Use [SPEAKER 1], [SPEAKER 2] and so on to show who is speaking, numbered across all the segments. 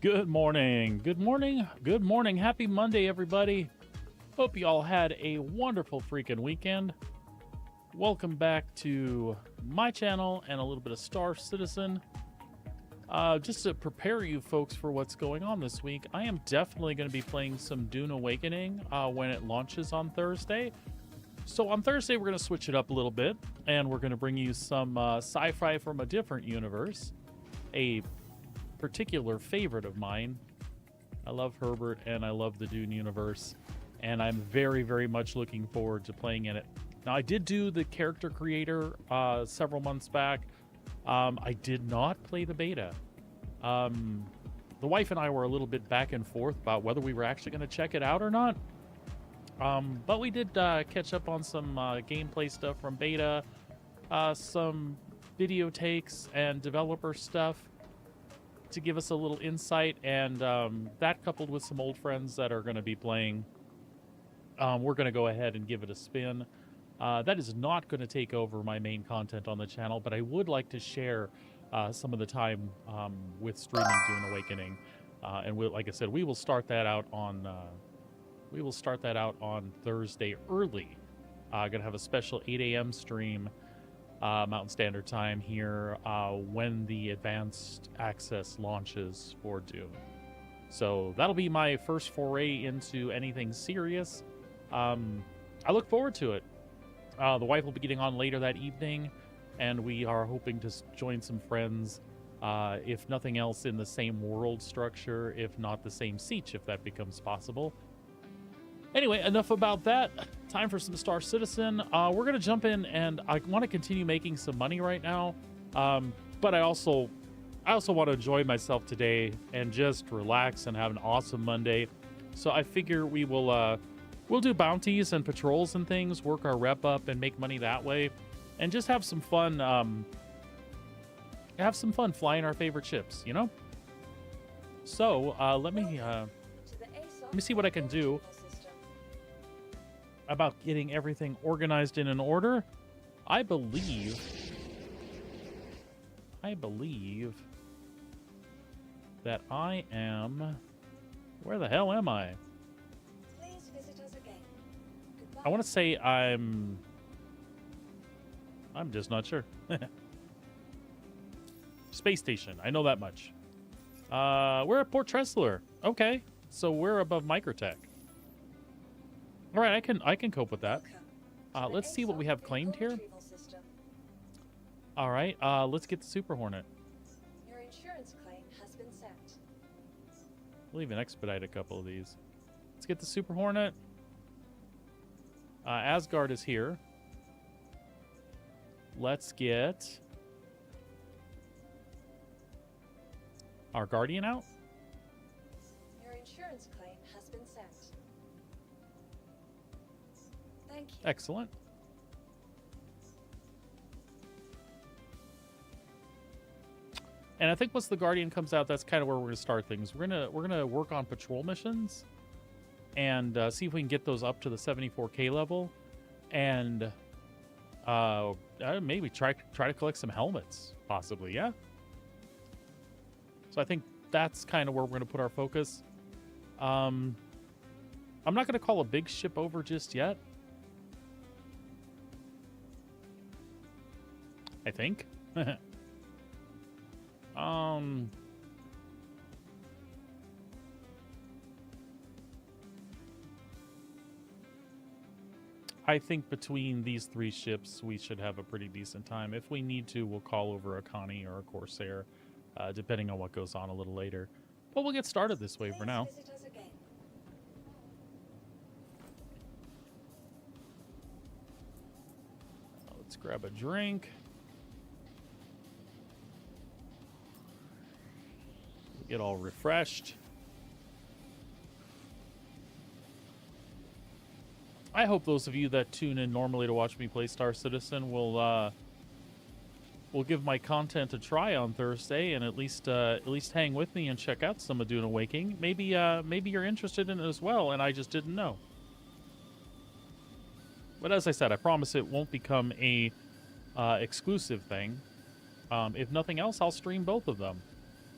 [SPEAKER 1] Good morning. Good morning. Good morning. Happy Monday, everybody. Hope you all had a wonderful freaking weekend. Welcome back to my channel and a little bit of Star Citizen. Just to prepare you folks for what's going on this week, I am definitely going to be playing some Dune Awakening when it launches on Thursday. So on Thursday, we're going to switch it up a little bit, and we're going to bring you some sci-fi from a different universe. A particular favorite of mine. I love Herbert and I love the Dune universe, and I'm very, very much looking forward to playing in it. Now, I did do the character creator several months back. I did not play the beta. The wife and I were a little bit back and forth about whether we were actually going to check it out or not. But we did catch up on some gameplay stuff from beta, some video takes and developer stuff to give us a little insight, and that coupled with some old friends that are going to be playing, we're going to go ahead and give it a spin. That is not going to take over my main content on the channel, but I would like to share some of the time with streaming Dune Awakening, and like I said, we will start that out on Thursday early. Gonna have a special 8 a.m. stream, Mountain Standard Time here, when the advanced access launches for Dune. So that'll be my first foray into anything serious. I look forward to it. The wife will be getting on later that evening, and we are hoping to join some friends, if nothing else in the same world structure, if not the same siege, if that becomes possible. Anyway, enough about that. Time for some Star Citizen. We're going to jump in, and I want to continue making some money right now. But I also want to enjoy myself today and just relax and have an awesome Monday. So I figure we'll do bounties and patrols and things, work our rep up and make money that way, and just have some fun. Flying our favorite ships, you know? So let me see what I can do about getting everything organized in an order. I believe that I am... Where the hell am I?
[SPEAKER 2] Please visit us again. Goodbye.
[SPEAKER 1] I want to say I'm just not sure. Space station. I know that much. We're at Port Tressler. Okay. So we're above Microtech. All right, I can cope with that. Let's see what we have claimed here. All right, let's get the Super Hornet.
[SPEAKER 2] Your insurance claim has been sent.
[SPEAKER 1] We'll even expedite a couple of these. Let's get the Super Hornet. Asgard is here. Let's get our Guardian out.
[SPEAKER 2] Your insurance claim has been sent. Thank you.
[SPEAKER 1] Excellent. And I think once the Guardian comes out, that's kind of where we're gonna start things. We're gonna work on patrol missions and see if we can get those up to the 74K level, and maybe try to collect some helmets, possibly. Yeah. So I think that's kind of where we're gonna put our focus. I'm not gonna call a big ship over just yet. I think. I think between these three ships, we should have a pretty decent time. If we need to, we'll call over a Connie or a Corsair, depending on what goes on a little later. But we'll get started this way for now.
[SPEAKER 2] Visit us again.
[SPEAKER 1] Let's grab a drink. Get all refreshed. I hope those of you that tune in normally to watch me play Star Citizen will give my content a try on Thursday, and at least hang with me and check out some of Dune Awakening. Maybe you're interested in it as well, and I just didn't know. But as I said, I promise it won't become a exclusive thing. If nothing else, I'll stream both of them.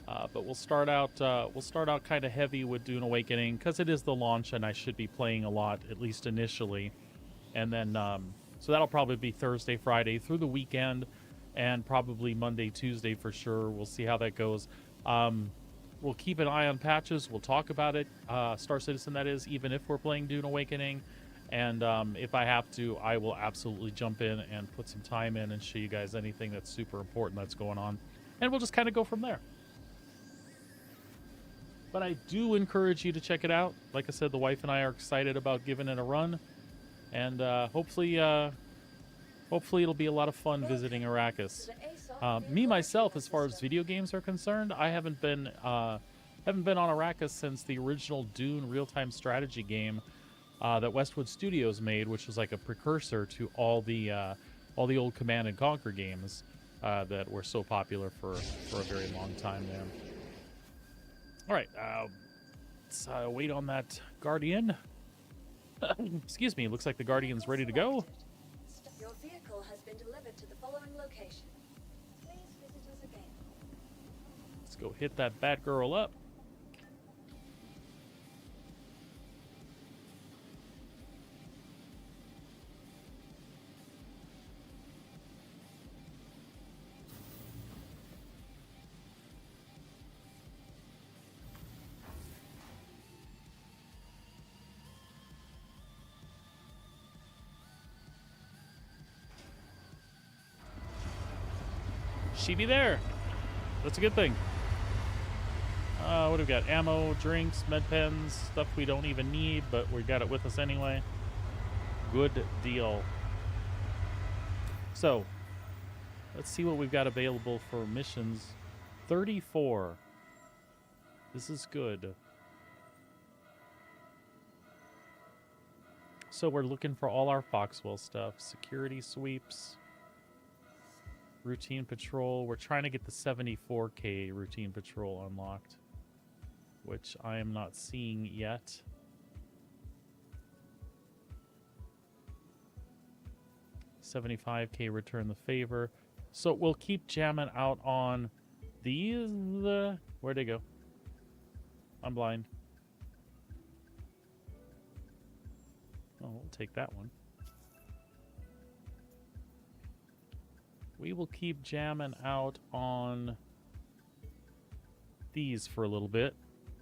[SPEAKER 1] But we'll start out kind of heavy with Dune Awakening because it is the launch, and I should be playing a lot, at least initially. And then so that'll probably be Thursday, Friday through the weekend, and probably Monday, Tuesday for sure. We'll see how that goes. We'll keep an eye on patches. We'll talk about it, Star Citizen that is, even if we're playing Dune Awakening. And if I have to, I will absolutely jump in and put some time in and show you guys anything that's super important that's going on. And we'll just kind of go from there. But I do encourage you to check it out. Like I said, the wife and I are excited about giving it a run. And hopefully it'll be a lot of fun visiting Arrakis. Me, myself, as far as video games are concerned, I haven't been on Arrakis since the original Dune real-time strategy game that Westwood Studios made, which was like a precursor to all the old Command and Conquer games that were so popular for a very long time there. All right, let's wait on that Guardian. Excuse me, looks like the Guardian's ready to go.
[SPEAKER 2] Your vehicle has been delivered to the following location. Please visit us again.
[SPEAKER 1] Let's go hit that Batgirl up. She be there. That's a good thing. What do we got? Ammo, drinks, med pens, stuff we don't even need, but we got it with us anyway. Good deal. So, let's see what we've got available for missions. 34. This is good. So we're looking for all our Foxwell stuff. Security sweeps. Routine patrol. We're trying to get the 74K routine patrol unlocked, which I am not seeing yet. $75K return the favor. So we'll keep jamming out on these. Where'd they go? I'm blind. Oh, we'll take that one. We will keep jamming out on these for a little bit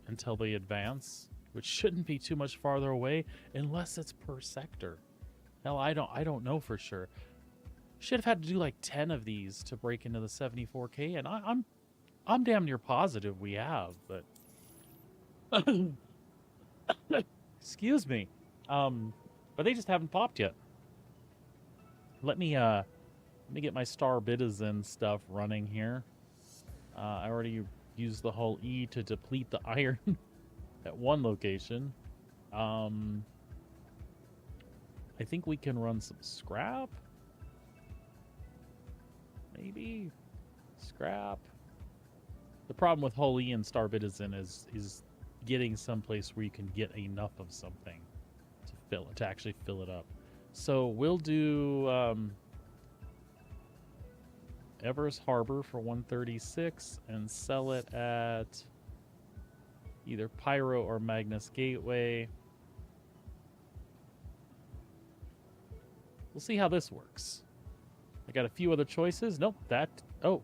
[SPEAKER 1] until they advance, which shouldn't be too much farther away unless it's per sector. Hell, I don't know for sure. Should have had to do like 10 of these to break into the 74K, and I'm damn near positive we have, but excuse me. But they just haven't popped yet. Let me get my Star Citizen stuff running here. I already used the whole E to deplete the iron at one location. I think we can run some scrap. Maybe scrap. The problem with whole E and Star Citizen is getting someplace where you can get enough of something to actually fill it up. So we'll do Everest Harbor for 136 and sell it at either Pyro or Magnus Gateway. We'll see how this works. I got a few other choices. Nope, oh.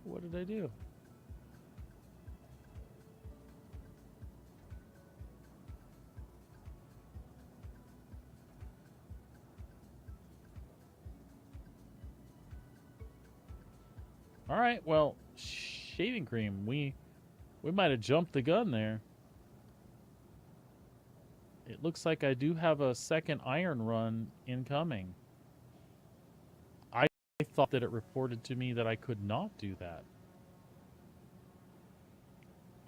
[SPEAKER 1] What did I do? All right, well, shaving cream. We might have jumped the gun there. It looks like I do have a second iron run incoming. I thought that it reported to me that I could not do that.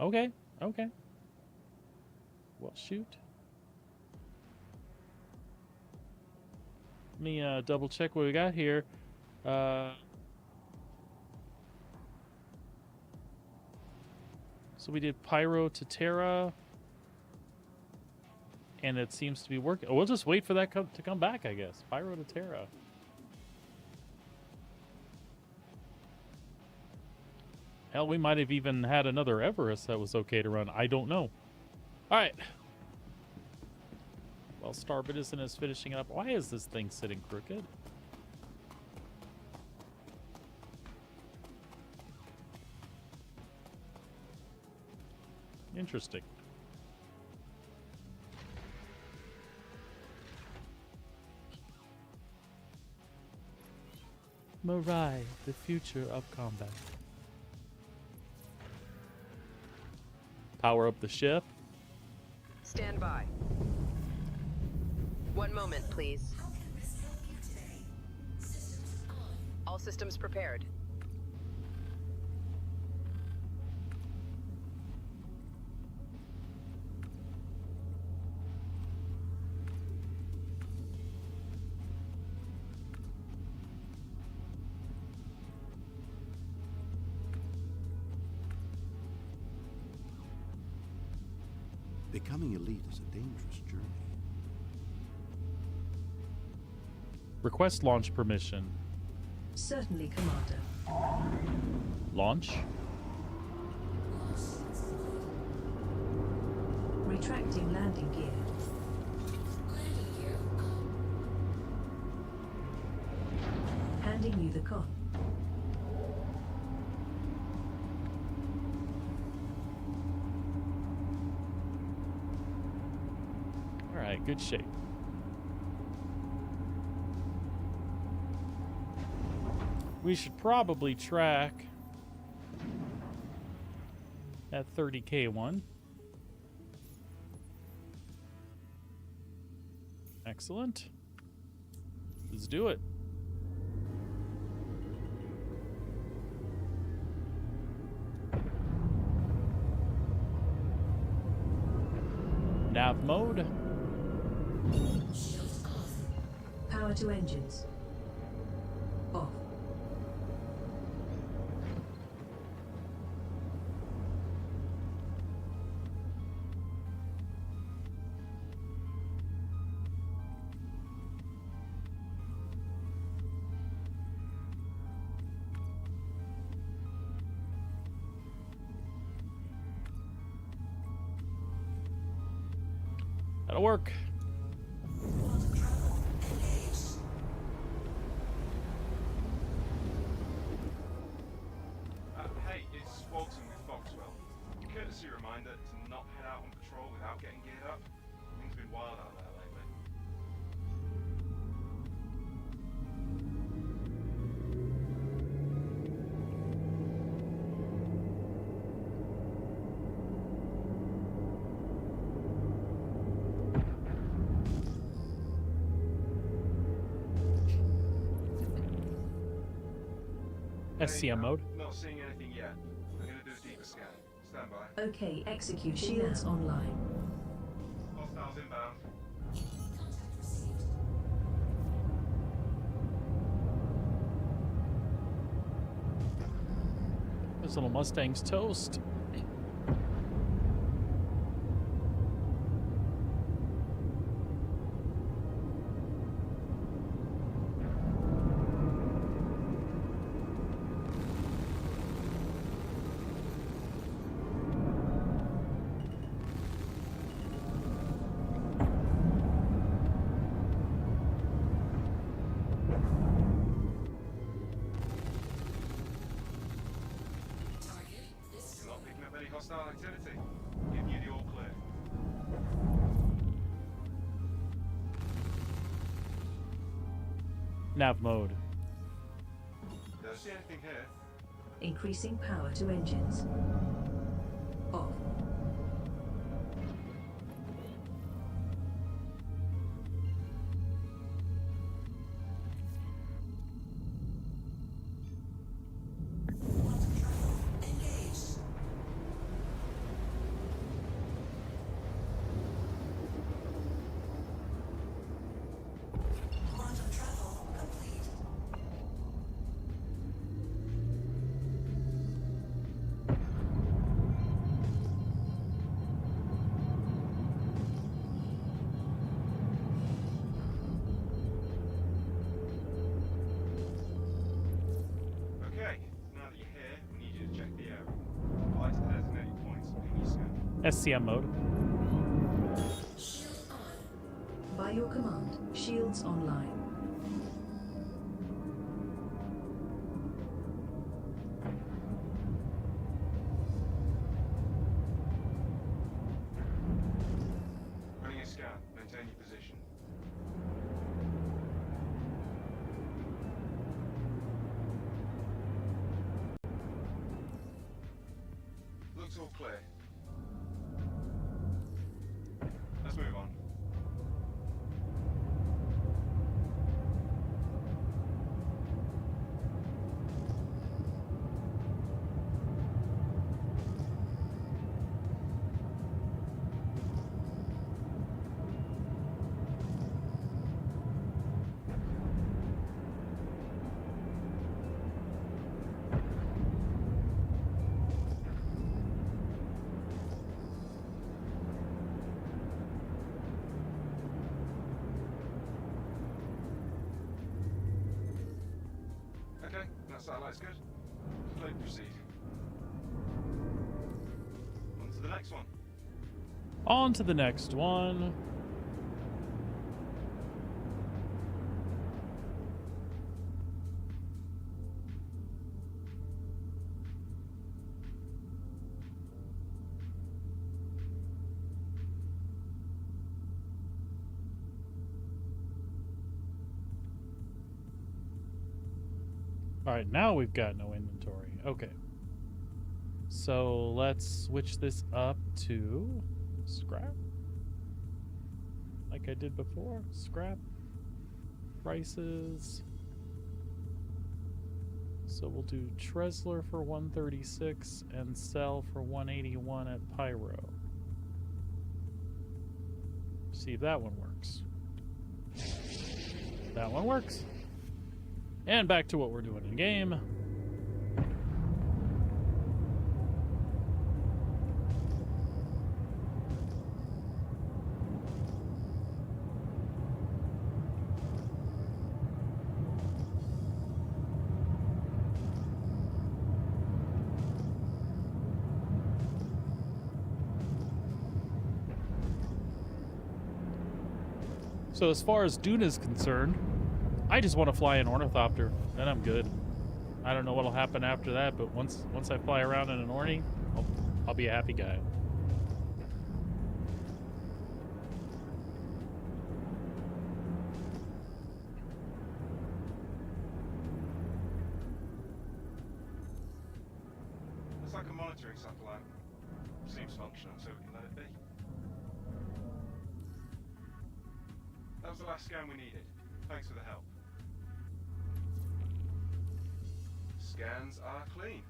[SPEAKER 1] Okay. Well, shoot. Let me double check what we got here. So we did Pyro to Terra. And it seems to be working. We'll just wait for that to come back, I guess. Pyro to Terra. Hell, we might have even had another Everest that was okay to run. I don't know. All right. Well, Starbit is finishing up. Why is this thing sitting crooked? Interesting. Mirai, the future of combat. Power up the ship.
[SPEAKER 3] Stand by. 1 moment, please. All systems prepared.
[SPEAKER 4] Becoming elite is a dangerous journey.
[SPEAKER 1] Request launch permission.
[SPEAKER 5] Certainly, Commander.
[SPEAKER 1] Launch.
[SPEAKER 5] Retracting landing gear. Handing you the con.
[SPEAKER 1] All right, good shape. We should probably track that 30K one. Excellent. Let's do it. Nav mode.
[SPEAKER 5] Power to engines. Off.
[SPEAKER 1] That'll work.
[SPEAKER 6] Hey, it's Walton with Foxwell. Courtesy reminder to not head out on patrol without getting geared up. Things have been wild out there lately.
[SPEAKER 1] SCM mode.
[SPEAKER 6] Not seeing anything yet. I'm gonna do a deeper scan. Stand by.
[SPEAKER 5] Okay, execute. Shields online.
[SPEAKER 6] Hostiles inbound.
[SPEAKER 1] This little Mustang's toast.
[SPEAKER 6] You're not picking up any hostile activity. Giving you the all clear.
[SPEAKER 1] Nav mode.
[SPEAKER 6] Don't see anything here.
[SPEAKER 5] Increasing power to engines. Off.
[SPEAKER 1] SCM mode.
[SPEAKER 5] By your command, shields online.
[SPEAKER 6] Running a scan. Maintain your position. Looks all clear. Let's move on. Okay, that satellite's good. Clear to proceed. On to the next one.
[SPEAKER 1] On to the next one. All right, now we've got no inventory. Okay. So let's switch this up to scrap. Like I did before. Scrap prices. So we'll do Tresler for 136 and sell for 181 at Pyro. See if that one works. That one works. And back to what we're doing in game. So as far as Dune is concerned, I just want to fly an ornithopter, then I'm good. I don't know what'll happen after that, but once I fly around in an orny, I'll be a happy guy.
[SPEAKER 6] Looks like a monitoring satellite. Seems functional, so we can let it be. That was the last scan we needed. Thanks for the help. Scans are clean.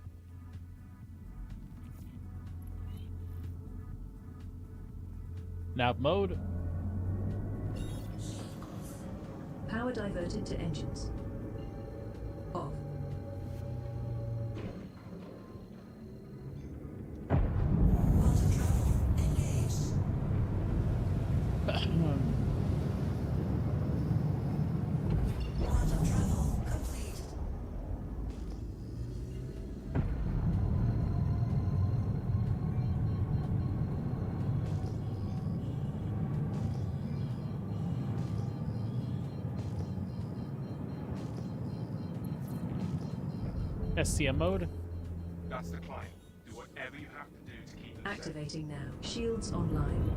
[SPEAKER 1] Nav mode.
[SPEAKER 5] Power diverted to engines. Off.
[SPEAKER 1] SCM mode.
[SPEAKER 6] That's the client. Do whatever you have to do to keep them safe.
[SPEAKER 5] Activating now. Shields online.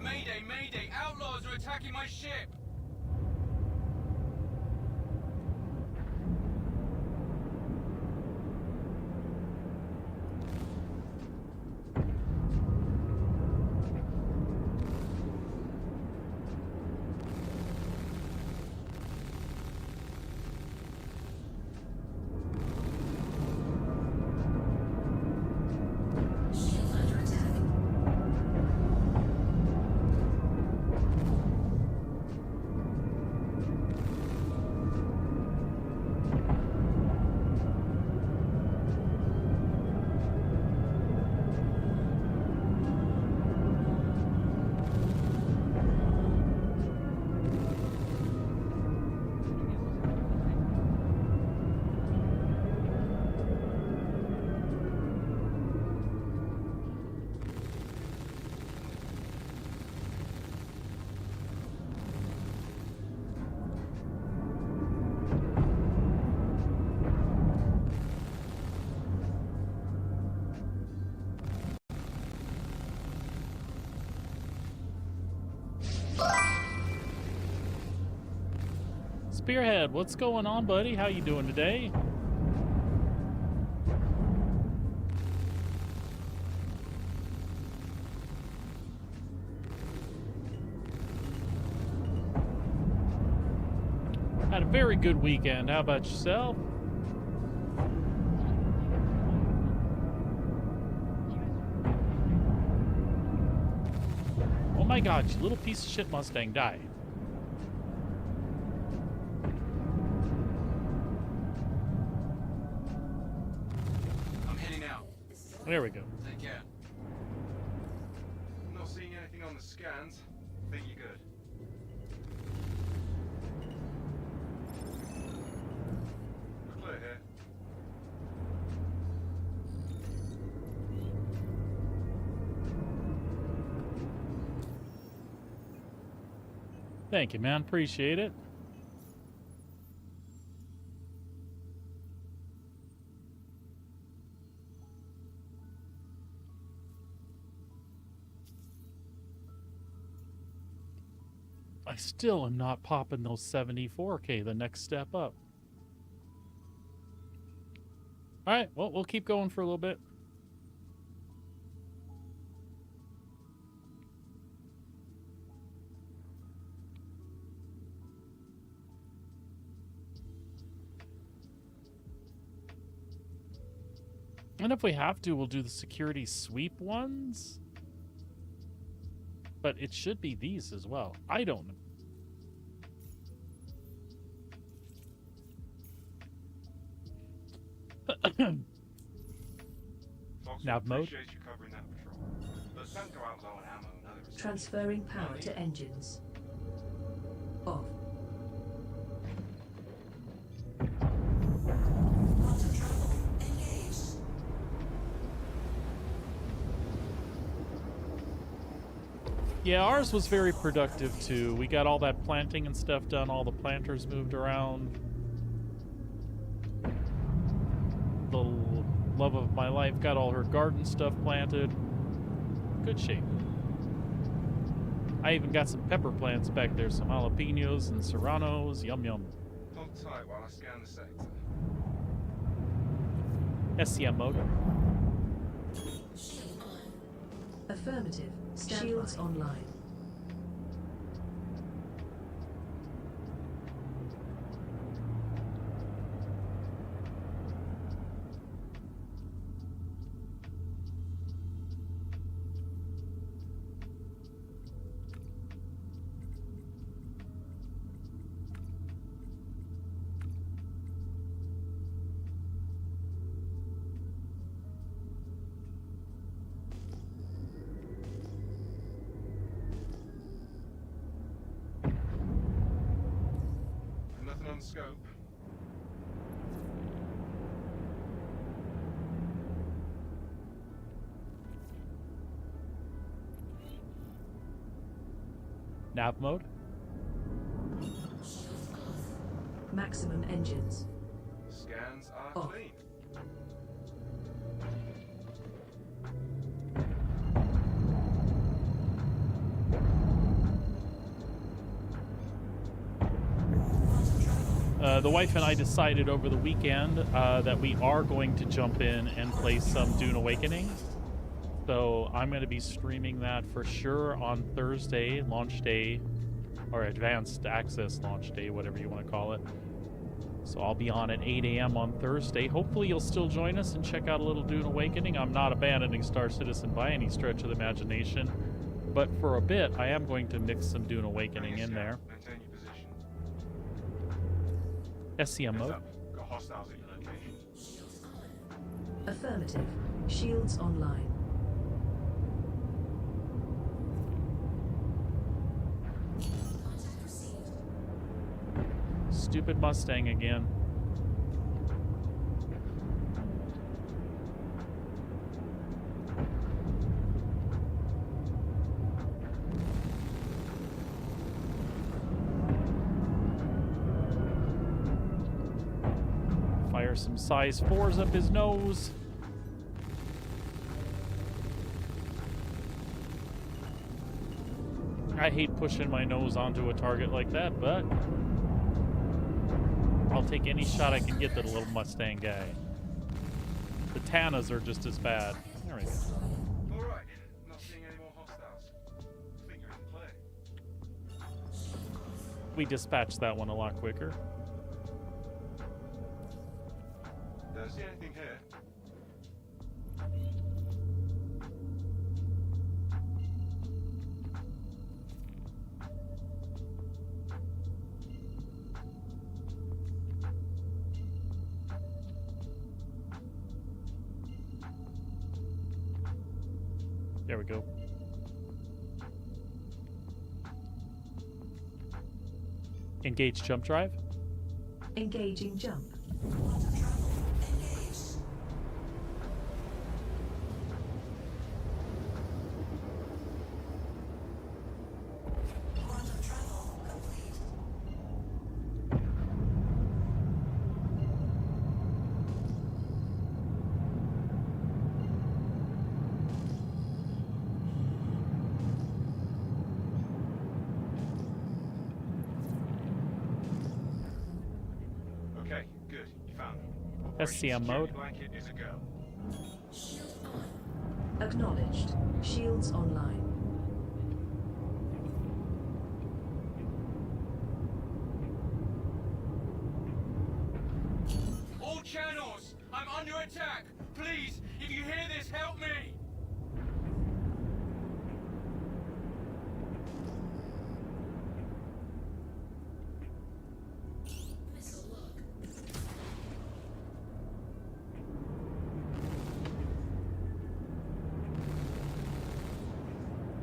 [SPEAKER 6] Mayday, mayday! Outlaws are attacking my ship!
[SPEAKER 1] Spearhead, what's going on, buddy? How you doing today? Had a very good weekend. How about yourself? Oh my god, you little piece of shit Mustang, die.
[SPEAKER 6] I'm heading out.
[SPEAKER 1] There we go.
[SPEAKER 6] Take care. I'm not seeing anything on the scans. Think you're good. We're clear here.
[SPEAKER 1] Thank you, man. Appreciate it. I still am not popping those 74K, the next step up. All right, well, we'll keep going for a little bit. And if we have to, we'll do the security sweep ones. But it should be these as well. I don't know.
[SPEAKER 6] Fox,
[SPEAKER 1] Nav
[SPEAKER 6] we
[SPEAKER 1] mode.
[SPEAKER 6] appreciate you covering that patrol. But don't go out low on ammo and other restrictions.
[SPEAKER 5] Transferring power to engines. Off.
[SPEAKER 1] Yeah, ours was very productive too. We got all that planting and stuff done. All the planters moved around. The love of my life got all her garden stuff planted. Good shape. I even got some pepper plants back there. Some jalapenos and serranos. Yum yum.
[SPEAKER 6] Hold tight while I scan the sector.
[SPEAKER 1] SCM mode.
[SPEAKER 5] Affirmative. Shields online.
[SPEAKER 6] Nothing on the scope.
[SPEAKER 1] Nav mode.
[SPEAKER 5] Maximum engines.
[SPEAKER 6] Scans are
[SPEAKER 5] Off.
[SPEAKER 6] clean.
[SPEAKER 1] The wife and I decided over the weekend that we are going to jump in and play some Dune Awakening. So I'm going to be streaming that for sure on Thursday, launch day, or advanced access launch day, whatever you want to call it. So I'll be on at 8 a.m. on Thursday. Hopefully you'll still join us and check out a little Dune Awakening. I'm not abandoning Star Citizen by any stretch of the imagination, but for a bit I am going to mix some Dune Awakening in there.
[SPEAKER 6] Maintain your position.
[SPEAKER 1] SCM
[SPEAKER 6] Heads
[SPEAKER 1] mode.
[SPEAKER 6] up. Got hostiles at your location.
[SPEAKER 5] Affirmative. Shields online.
[SPEAKER 1] Stupid Mustang again. Fire some size 4s up his nose. I hate pushing my nose onto a target like that, but I'll take any shot I can get at a little Mustang guy. The Tanas are just as bad. There we go.
[SPEAKER 6] Alright, not seeing any more hostiles. I think you're in play.
[SPEAKER 1] We dispatched that one a lot quicker.
[SPEAKER 6] Don't see anything here.
[SPEAKER 1] There we go. Engage jump drive.
[SPEAKER 5] Engaging jump.
[SPEAKER 6] Okay, good. You found them.
[SPEAKER 1] SCM mode.
[SPEAKER 6] Blanket is a go.
[SPEAKER 5] Acknowledged. Shields online.
[SPEAKER 7] All channels! I'm under attack! Please, if you hear this, help me!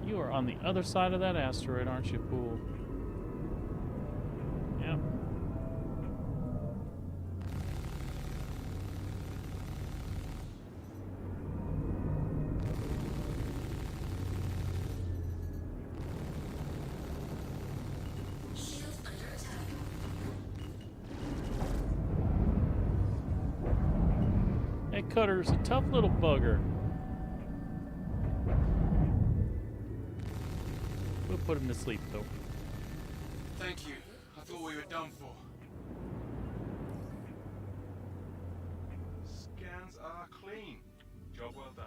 [SPEAKER 1] You are on the other side of that asteroid, aren't you, fool? Yeah. Hey, Cutter's a tough little bugger. We'll put him to sleep, though.
[SPEAKER 7] Thank you. I thought we were done for.
[SPEAKER 6] Scans are clean. Job well done.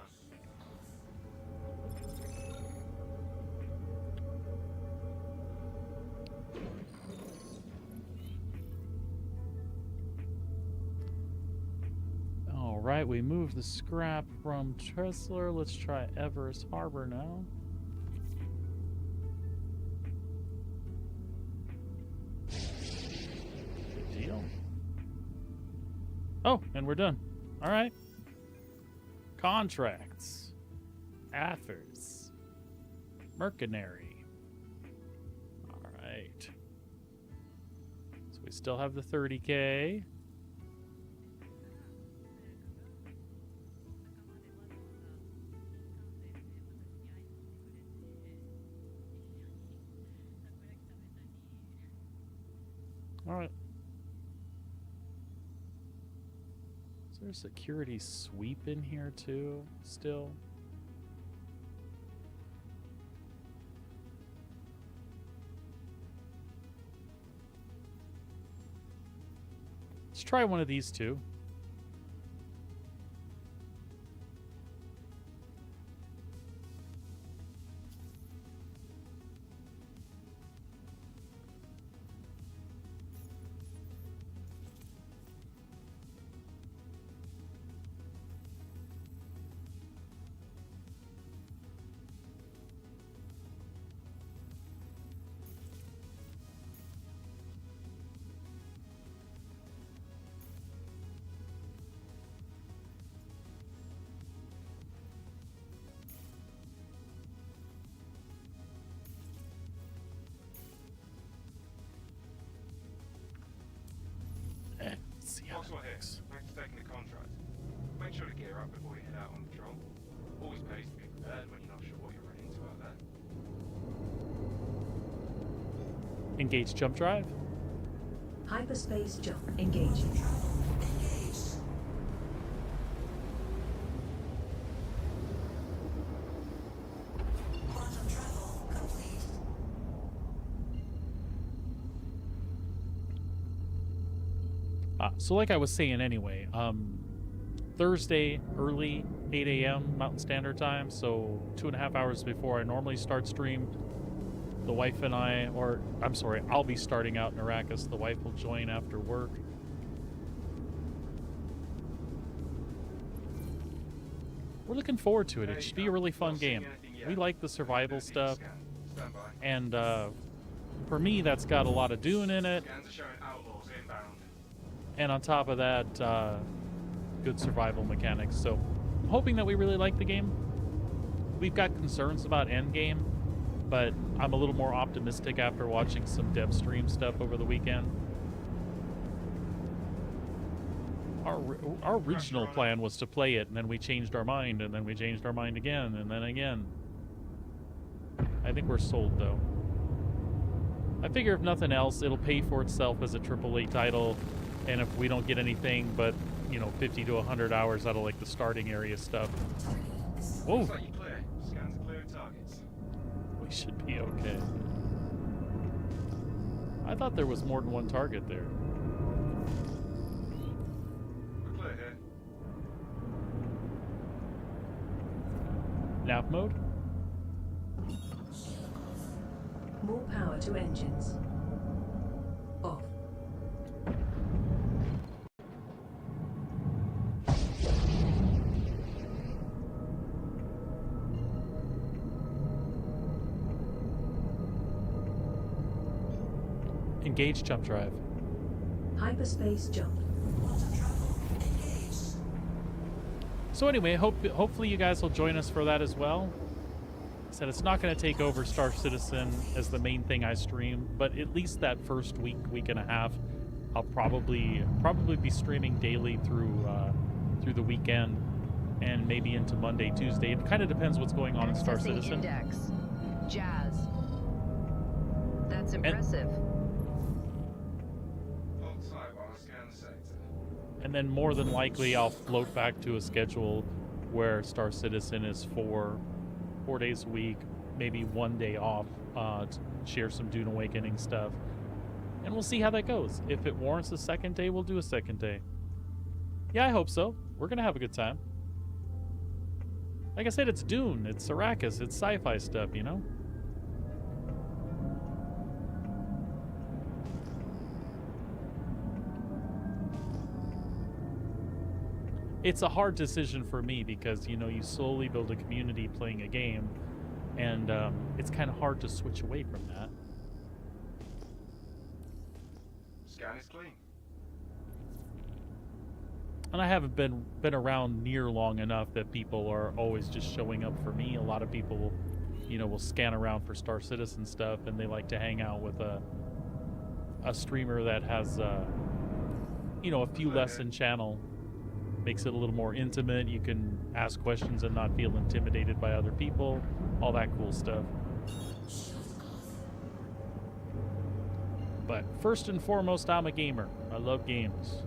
[SPEAKER 1] All right, we moved the scrap from Tressler. Let's try Everest Harbor now. Good deal. Oh, and we're done. All right. Contracts. Athers. Mercenary. All right. So we still have the 30K. All right. Is there a security sweep in here too, still? Let's try one of these two. Let's see how that
[SPEAKER 6] Foxwell here.
[SPEAKER 1] works.
[SPEAKER 6] Thanks for taking the contract. Make sure to gear up before you head out on patrol. Always pays to be prepared when you're not sure what you're running into out there.
[SPEAKER 1] Engage jump drive.
[SPEAKER 5] Hyperspace jump engaging.
[SPEAKER 1] So like I was saying anyway, Thursday early 8 a.m. Mountain Standard Time, so 2.5 hours before I normally start stream, the wife and I, or I'm sorry, I'll be starting out in Arrakis. The wife will join after work. We're looking forward to it. It should be a really fun game. We like the survival stuff, and for me, that's got a lot of Dune in it.
[SPEAKER 6] Scans are showing outlaws inbound.
[SPEAKER 1] And on top of that, good survival mechanics. So I'm hoping that we really like the game. We've got concerns about endgame, but I'm a little more optimistic after watching some dev stream stuff over the weekend. Our original plan was to play it, and then we changed our mind, and then we changed our mind again, and then again. I think we're sold, though. I figure if nothing else, it'll pay for itself as a AAA title, and if we don't get anything but, you know, 50 to 100 hours out of, like, the starting area stuff. Whoa!
[SPEAKER 6] Looks like you're clear. Scans are clear of targets.
[SPEAKER 1] We should be okay. I thought there was more than one target there.
[SPEAKER 6] We're clear here.
[SPEAKER 1] Nav mode?
[SPEAKER 5] More power to engines. Off.
[SPEAKER 1] Engage jump drive.
[SPEAKER 5] Hyperspace jump.
[SPEAKER 1] So anyway, hopefully you guys will join us for that as well. I said it's not going to take over Star Citizen as the main thing I stream, but at least that first week and a half, I'll probably be streaming daily through the weekend and maybe into Monday, Tuesday. It kind of depends what's going on in Star
[SPEAKER 3] Accessing
[SPEAKER 1] Citizen.
[SPEAKER 3] Index. Jazz. That's impressive.
[SPEAKER 6] Hold tight while I scan the sector.
[SPEAKER 1] And then more than likely I'll float back to a schedule where Star Citizen is 4 days a week, maybe 1 day off to share some Dune Awakening stuff. And we'll see how that goes. If it warrants a second day, we'll do a second day. Yeah, I hope so. We're going to have a good time. Like I said, it's Dune, it's Arrakis, it's sci-fi stuff, you know? It's a hard decision for me because, you know, you slowly build a community playing a game, and it's kind of hard to switch away from that.
[SPEAKER 6] Scan is clean.
[SPEAKER 1] And I haven't been around near long enough that people are always just showing up for me. A lot of people, you know, will scan around for Star Citizen stuff, and they like to hang out with a streamer that has, you know, a few less in channel. Makes it a little more intimate. You can ask questions and not feel intimidated by other people. All that cool stuff. But first and foremost, I'm a gamer. I love games.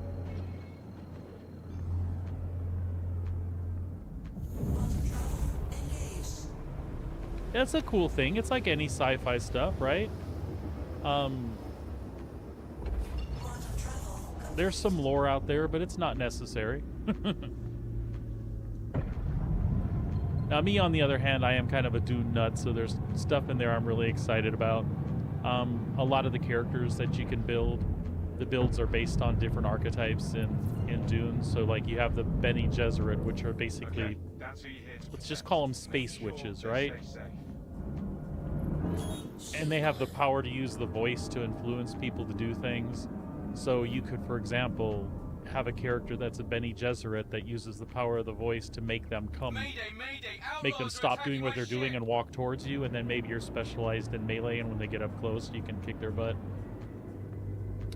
[SPEAKER 1] That's a cool thing. It's like any sci-fi stuff, right? There's some lore out there, but it's not necessary. Now, me, on the other hand, I am kind of a Dune nut, so there's stuff in there I'm really excited about. A lot of the characters that you can build, the builds are based on different archetypes in Dune. So, like, you have the Bene Gesserit, which are basically,
[SPEAKER 6] Okay, that's who you're here to
[SPEAKER 1] let's just
[SPEAKER 6] protect.
[SPEAKER 1] call them
[SPEAKER 6] Make
[SPEAKER 1] space
[SPEAKER 6] sure
[SPEAKER 1] witches,
[SPEAKER 6] they
[SPEAKER 1] right?
[SPEAKER 6] stay safe.
[SPEAKER 1] And they have the power to use the voice to influence people to do things. So you could, for example, have a character that's a Bene Gesserit that uses the power of the voice to make them come,
[SPEAKER 7] Mayday, mayday,
[SPEAKER 1] make them
[SPEAKER 7] outlaws are
[SPEAKER 1] stop doing
[SPEAKER 7] attacking
[SPEAKER 1] what
[SPEAKER 7] my
[SPEAKER 1] they're doing
[SPEAKER 7] ship.
[SPEAKER 1] and walk towards you, and then maybe you're specialized in melee, and when they get up close, you can kick their butt.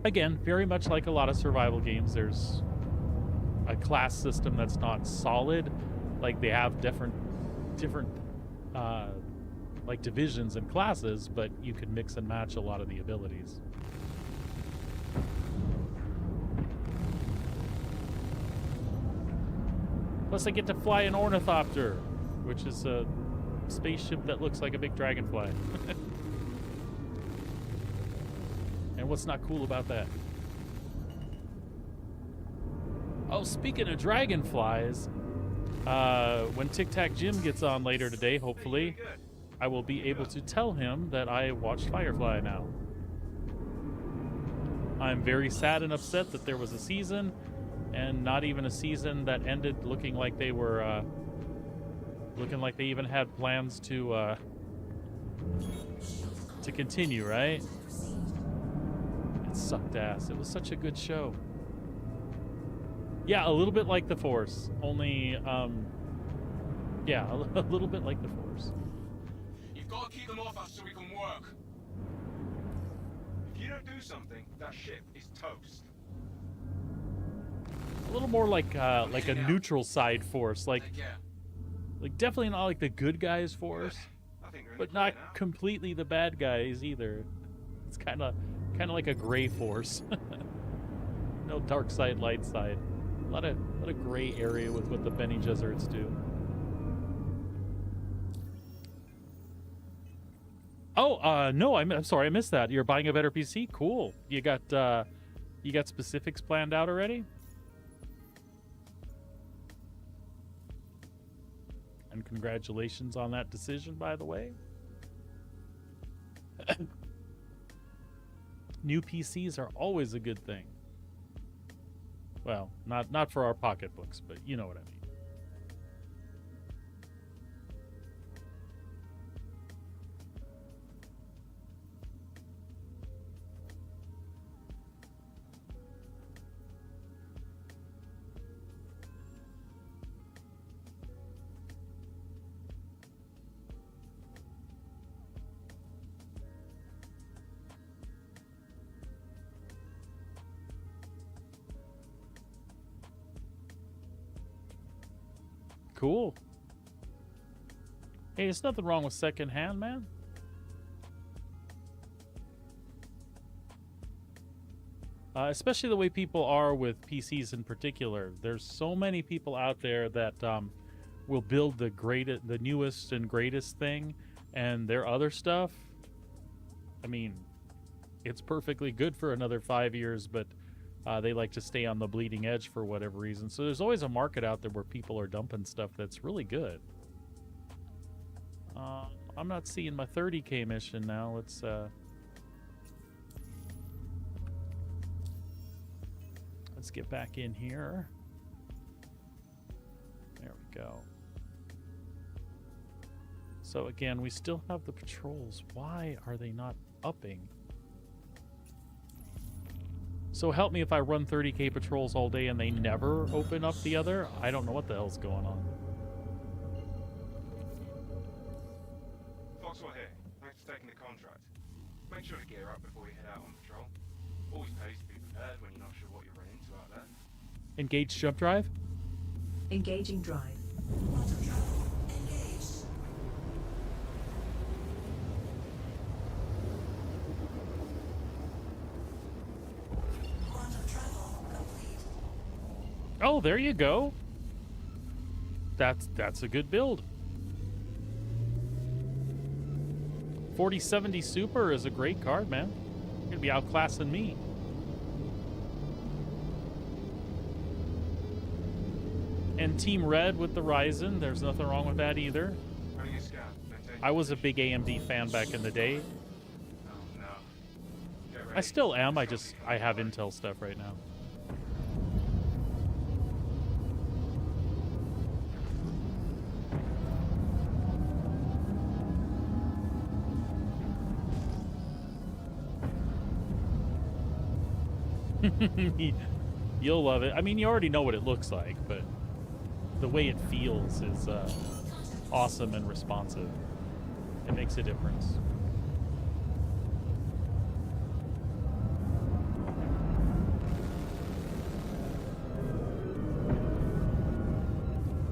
[SPEAKER 1] Again, very much like a lot of survival games, there's a class system that's not solid. Like, they have different like divisions and classes, but you can mix and match a lot of the abilities. Plus I get to fly an ornithopter, which is a spaceship that looks like a big dragonfly. And what's not cool about that? Oh, speaking of dragonflies, when Tic Tac Jim gets on later today, hopefully, I will be able to tell him that I watched Firefly now. I'm very sad and upset that there was a season, and not even a season that ended looking like they were, looking like they even had plans to continue, right? It sucked ass. It was such a good show. Yeah, a little bit like The Force, only, yeah, a little bit like The Force.
[SPEAKER 7] You've got to keep them off us so we can work.
[SPEAKER 6] If you don't do something, that ship is toast.
[SPEAKER 1] A little more like a neutral side Force, like
[SPEAKER 7] Take care.
[SPEAKER 1] definitely not like the good guys Force,
[SPEAKER 6] I think we're in
[SPEAKER 1] but
[SPEAKER 6] the clear
[SPEAKER 1] not
[SPEAKER 6] now.
[SPEAKER 1] completely the bad guys either. It's kind of like a gray Force. No dark side, light side. A lot of gray area with what the Bene Gesserits do. Oh, no, I'm sorry, I missed that. You're buying a better PC? Cool. You got specifics planned out already? And congratulations on that decision, by the way. New PCs are always a good thing. Well, not for our pocketbooks, but you know what I mean. Cool. Hey, there's nothing wrong with secondhand, man. Especially the way people are with PCs in particular. There's so many people out there that will build the newest and greatest thing, and their other stuff, I mean, it's perfectly good for another 5 years, but they like to stay on the bleeding edge for whatever reason. So there's always a market out there where people are dumping stuff that's really good. I'm not seeing my 30K mission now. Let's get back in here. There we go. So again, we still have the patrols. Why are they not upping? So help me if I run 30K patrols all day and they never open up the other. I don't know what the hell's going on.
[SPEAKER 6] Foxwell here. Thanks for taking the contract. Make sure to gear up before you head out on patrol. Always pays to be prepared when you're not sure what you'll run into out there.
[SPEAKER 1] Engage jump drive.
[SPEAKER 5] Engaging drive.
[SPEAKER 1] Oh, there you go. That's a good build. 4070 Super is a great card, man. You're gonna be outclassing me. And Team Red with the Ryzen, there's nothing wrong with that either.
[SPEAKER 6] Running a scan. Maintain
[SPEAKER 1] I was a
[SPEAKER 6] position.
[SPEAKER 1] big AMD fan back in the day.
[SPEAKER 6] Oh no. Get
[SPEAKER 1] I
[SPEAKER 6] ready.
[SPEAKER 1] still am. I have Intel stuff right now. You'll love it. I mean, you already know what it looks like, but the way it feels is awesome and responsive. It makes a difference.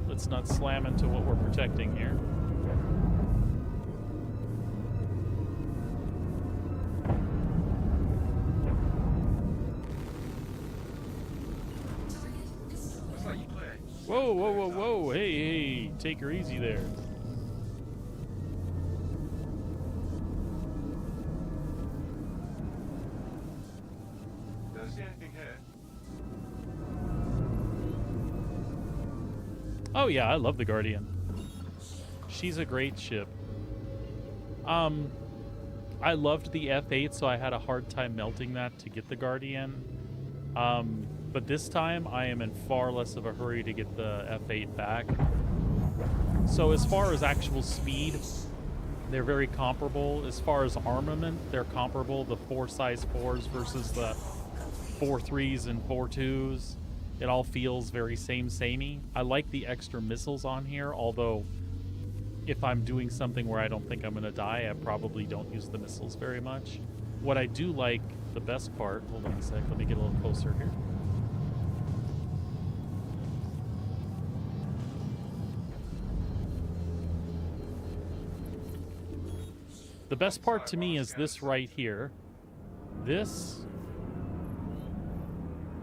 [SPEAKER 1] Let's not slam into what we're protecting here.
[SPEAKER 6] Looks like you clear.
[SPEAKER 1] Whoa, whoa, whoa, whoa. Hey, hey, take her easy there.
[SPEAKER 6] Don't see anything here.
[SPEAKER 1] Oh yeah, I love the Guardian. She's a great ship. I loved the F8, so I had a hard time melting that to get the Guardian. But this time, I am in far less of a hurry to get the F8 back. So as far as actual speed, they're very comparable. As far as armament, they're comparable. The 4 size 4s versus the 4 3s and 4 2s. It all feels very samey. I like the extra missiles on here, although if I'm doing something where I don't think I'm going to die, I probably don't use the missiles very much. What I do like, the best part, hold on a sec, let me get a little closer here. The best part to me is this right here. This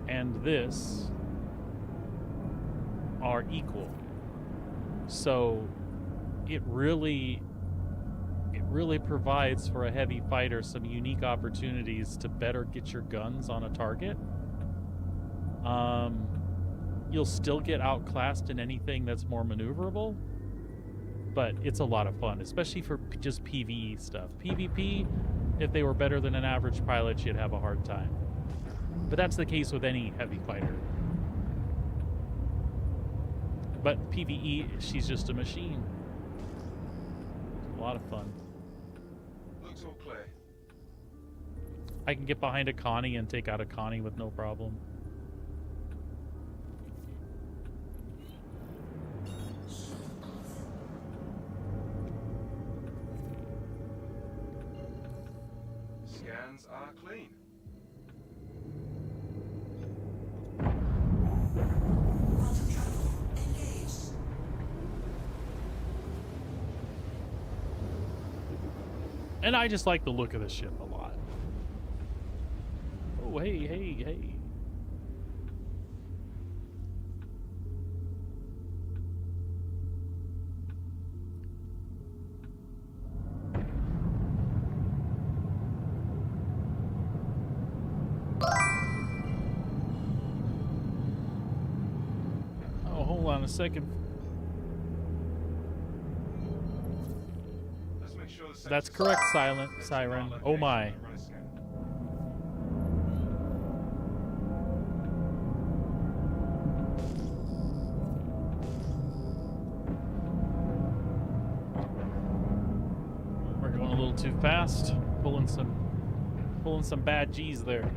[SPEAKER 1] and this are equal. So it really provides for a heavy fighter some unique opportunities to better get your guns on a target. You'll still get outclassed in anything that's more maneuverable, but it's a lot of fun, especially for just PvE stuff. PvP, if they were better than an average pilot, you'd have a hard time. But that's the case with any heavy fighter. But PvE, she's just a machine. A lot of fun.
[SPEAKER 6] Looks all clear.
[SPEAKER 1] I can get behind a Connie and take out a Connie with no problem.
[SPEAKER 6] Scans are clean.
[SPEAKER 1] And I just like the look of the ship a lot. Oh, hey. Oh, hold on a second. That's correct, Silent Siren. Oh my. We're going a little too fast. Pulling some bad G's there.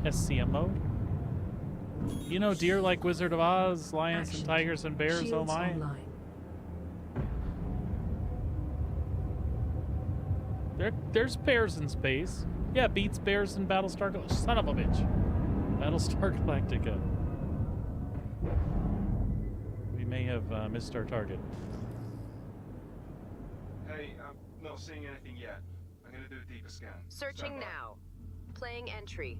[SPEAKER 1] SCM mode. You know, deer like Wizard of Oz, lions and tigers and bears, oh
[SPEAKER 5] Shields
[SPEAKER 1] my.
[SPEAKER 5] online.
[SPEAKER 1] There's bears in space. Yeah, beats bears in Battlestar Galactica. Son of a bitch. Battlestar Galactica. We may have missed our target.
[SPEAKER 6] Hey, I'm not seeing anything yet. I'm gonna do a deeper scan.
[SPEAKER 3] Searching
[SPEAKER 6] Stand by.
[SPEAKER 3] now. Playing entry.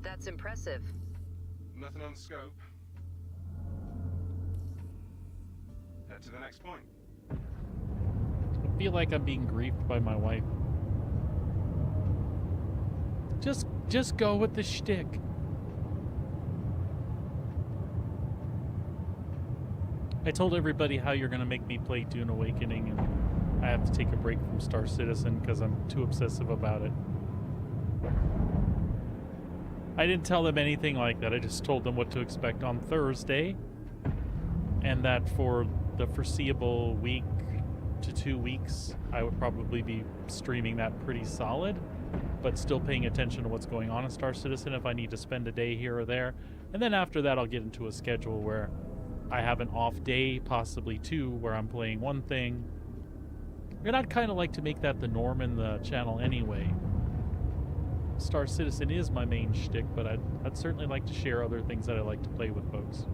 [SPEAKER 3] That's impressive.
[SPEAKER 6] Nothing on the scope. Head to the next point.
[SPEAKER 1] I feel like I'm being griefed by my wife. Just go with the shtick. I told everybody how you're gonna make me play Dune Awakening, and I have to take a break from Star Citizen because I'm too obsessive about it. I didn't tell them anything like that. I just told them what to expect on Thursday, and that for the foreseeable week to 2 weeks, I would probably be streaming that pretty solid, but still paying attention to what's going on in Star Citizen if I need to spend a day here or there. And then after that, I'll get into a schedule where I have an off day, possibly 2, where I'm playing one thing. And I'd kind of like to make that the norm in the channel anyway. Star Citizen is my main shtick, but I'd certainly like to share other things that I like to play with folks.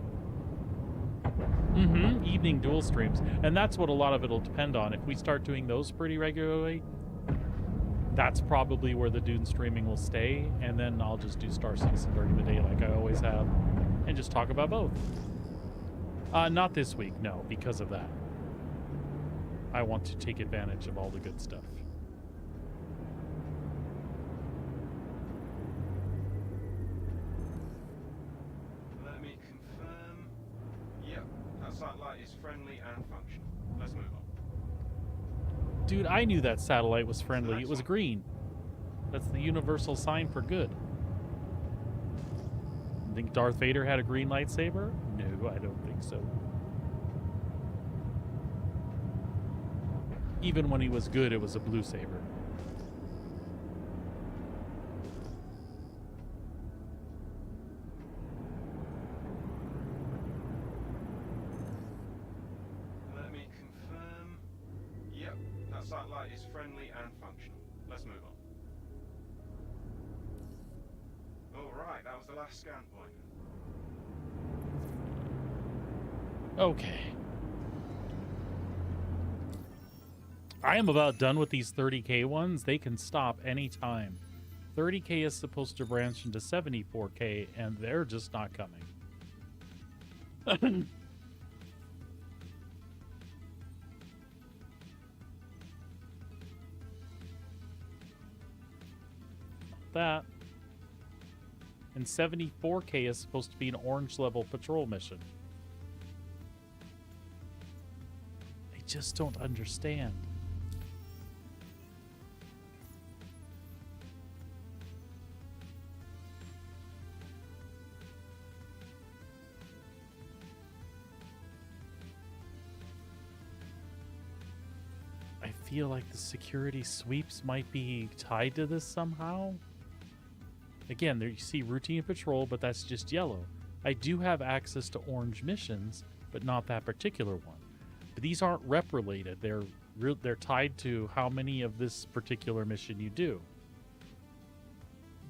[SPEAKER 1] Evening dual streams. And that's what a lot of it'll depend on. If we start doing those pretty regularly, that's probably where the Dune streaming will stay, and then I'll just do Star Citizen during the day like I always have, and just talk about both. Not this week, no, because of that. I want to take advantage of all the good stuff.
[SPEAKER 6] satellite is friendly and functional. Let's move on.
[SPEAKER 1] Dude, I knew that satellite was friendly. It was green. That's the universal sign for good. Think Darth Vader had a green lightsaber? No, I don't think so. Even when he was good, it was a blue saber.
[SPEAKER 6] Let me confirm. Yep, that satellite is friendly and functional. Let's move on. Alright, that was the last scan point.
[SPEAKER 1] Okay. I am about done with these 30K ones. They can stop anytime. 30K is supposed to branch into 74K, and they're just not coming. That. And 74K is supposed to be an orange level patrol mission. I just don't understand. I feel like the security sweeps might be tied to this somehow. Again, there you see routine patrol, but that's just yellow. I do have access to orange missions, but not that particular one. But these aren't rep related. They're tied to how many of this particular mission you do.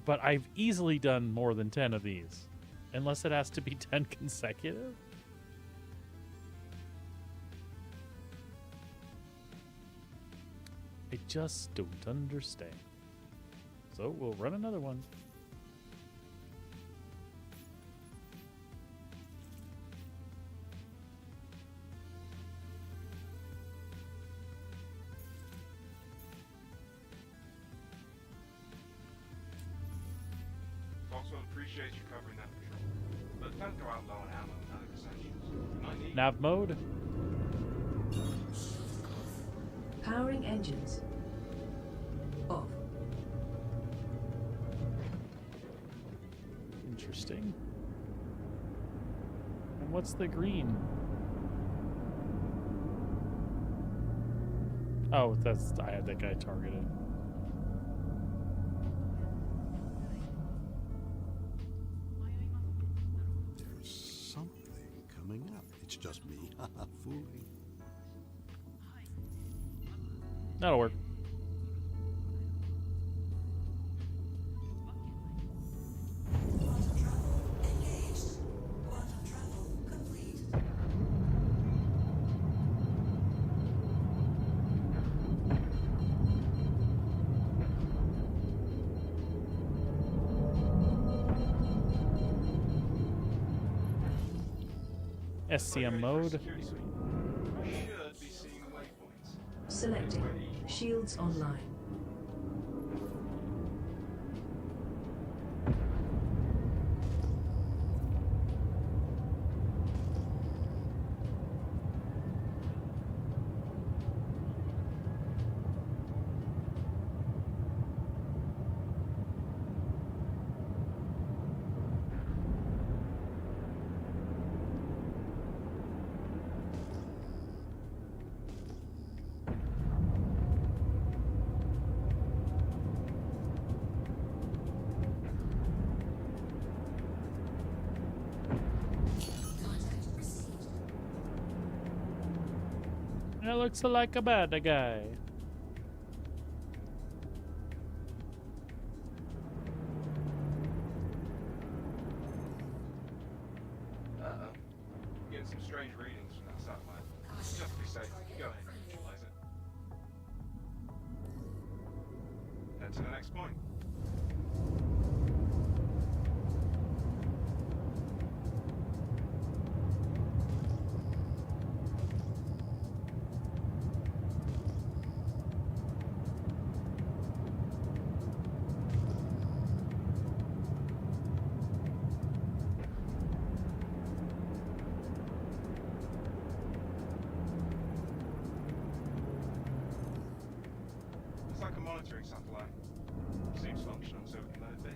[SPEAKER 1] But I've easily done more than 10 of these, unless it has to be 10 consecutive. I just don't understand. So we'll run another one.
[SPEAKER 6] Foxwell appreciates you covering that patrol. But don't go out low on ammo and other essentials. You might need
[SPEAKER 1] Nav mode.
[SPEAKER 5] Powering engines. Off.
[SPEAKER 1] Interesting. And what's the green? Oh, I had that guy targeted.
[SPEAKER 4] There's something coming up. It's just me. Fooling.
[SPEAKER 1] That'll work. SCM mode.
[SPEAKER 6] security suite. You should be seeing waypoints.
[SPEAKER 5] Selecting. Shields online.
[SPEAKER 1] That looks like a bad guy.
[SPEAKER 6] Uh-oh. Getting some strange readings from that satellite. Just to be safe, go ahead and utilize it. Head to the next point. monitoring satellite. Seems functional, so we can let it be.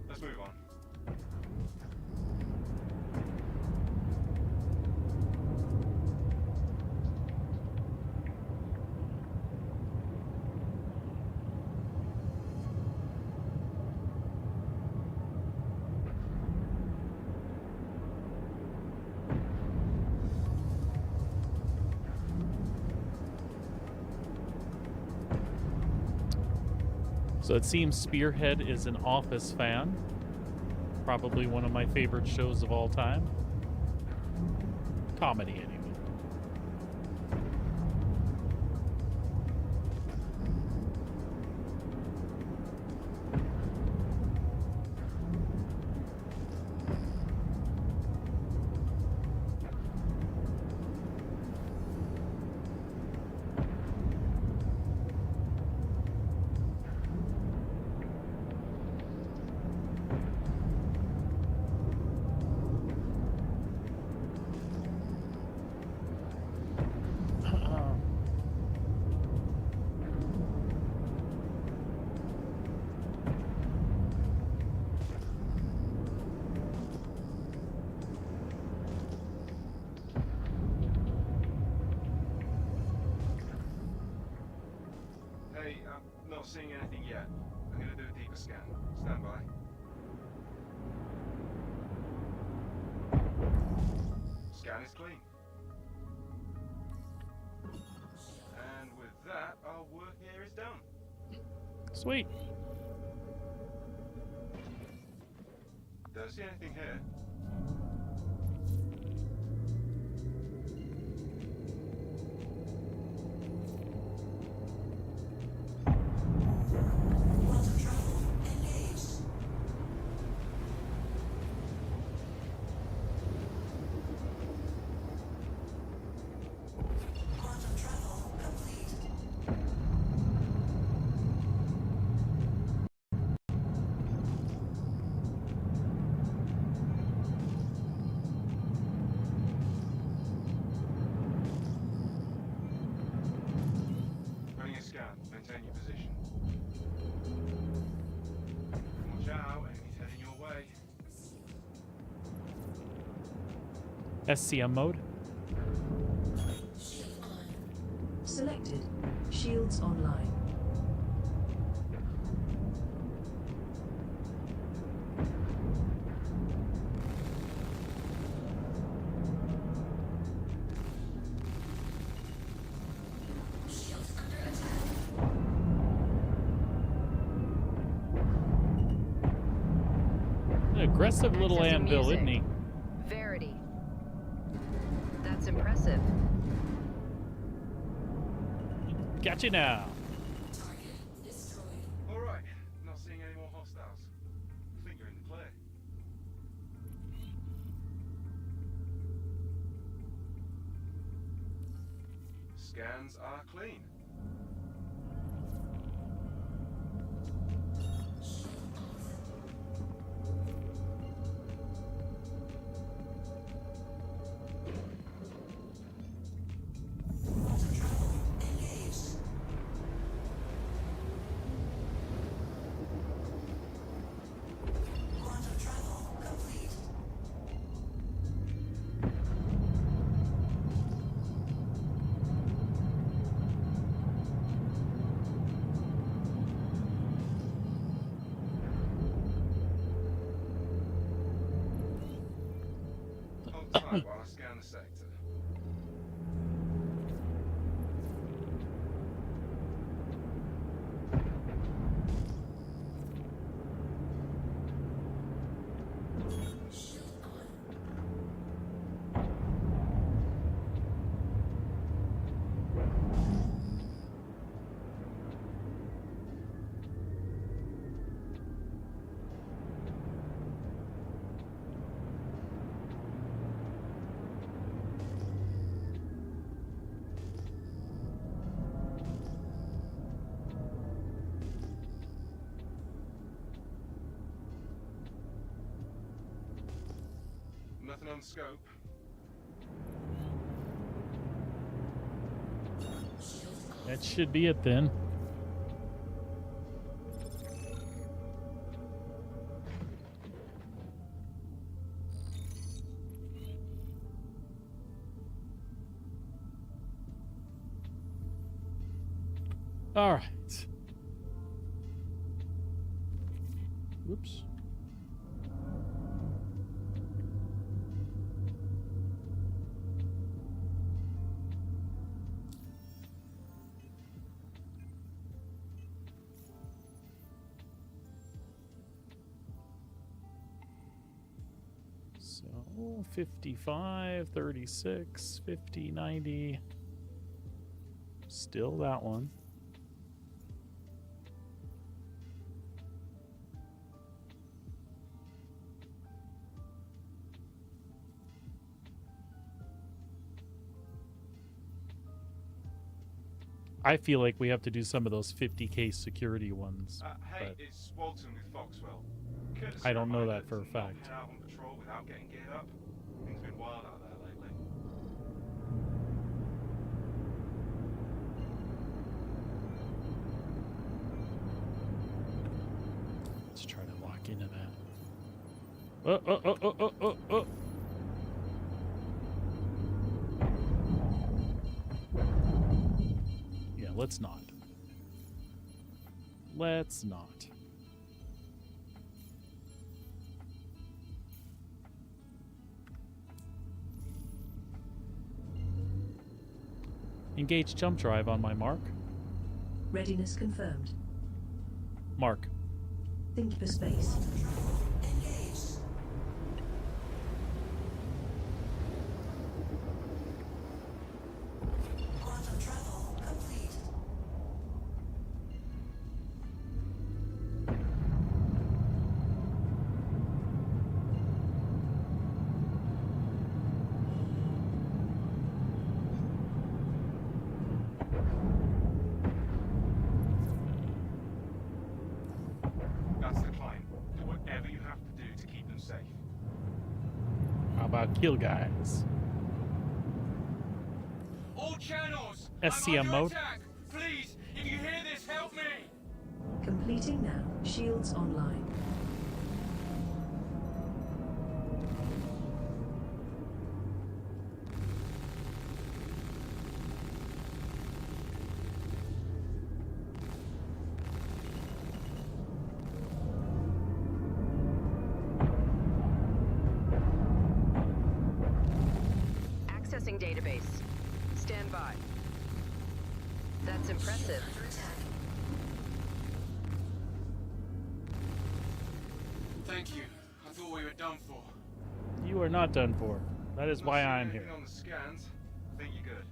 [SPEAKER 6] Let's move on.
[SPEAKER 1] So it seems Spearhead is an Office fan. Probably one of my favorite shows of all time. Comedy, anyway.
[SPEAKER 6] Hey, I'm not seeing anything yet. I'm gonna do a deeper scan. Stand by. Scan is clean. And with that, our work here is done.
[SPEAKER 1] Sweet.
[SPEAKER 6] Don't see anything here. Running a scan. Maintain your position. Watch out, enemies heading your way.
[SPEAKER 1] SCM mode.
[SPEAKER 5] Selected. Shields online.
[SPEAKER 1] An aggressive little
[SPEAKER 3] Accessing
[SPEAKER 1] anvil,
[SPEAKER 3] music.
[SPEAKER 1] isn't he?
[SPEAKER 3] Verity. That's impressive.
[SPEAKER 1] Gotcha now.
[SPEAKER 6] Alright, not seeing any more hostiles. I think you're in the clear. Scans are clean. Hold tight while I scan the sector. Nothing on scope.
[SPEAKER 1] That should be it then. All right. Whoops. So 55, 36, 50, 90. Still that one. I feel like we have to do some of those 50K security ones.
[SPEAKER 6] Hey,
[SPEAKER 1] but
[SPEAKER 6] it's Walton with Foxwell. Courtesy
[SPEAKER 1] I don't know
[SPEAKER 6] reminder
[SPEAKER 1] that for a
[SPEAKER 6] to not
[SPEAKER 1] fact.
[SPEAKER 6] head out on patrol without getting geared up. Things been wild out there lately.
[SPEAKER 1] Let's try to lock into that. Oh. Yeah, let's not. Let's not. Engage jump drive on my mark.
[SPEAKER 5] Readiness confirmed.
[SPEAKER 1] Mark.
[SPEAKER 5] Think for space.
[SPEAKER 6] That's the climb. Do whatever you have to do to keep them safe.
[SPEAKER 1] How about kill guys?
[SPEAKER 7] All channels!
[SPEAKER 1] SCM
[SPEAKER 7] I'm under
[SPEAKER 1] mode.
[SPEAKER 7] attack! Please, if you hear this, help me!
[SPEAKER 5] Completing now. Shields online.
[SPEAKER 3] Accessing database. Stand by. That's impressive.
[SPEAKER 7] Thank you. I thought we were done for.
[SPEAKER 1] You are not done for. That is
[SPEAKER 6] Not
[SPEAKER 1] why
[SPEAKER 6] seeing
[SPEAKER 1] I'm
[SPEAKER 6] anything
[SPEAKER 1] here.
[SPEAKER 6] on the scans. I think you're good.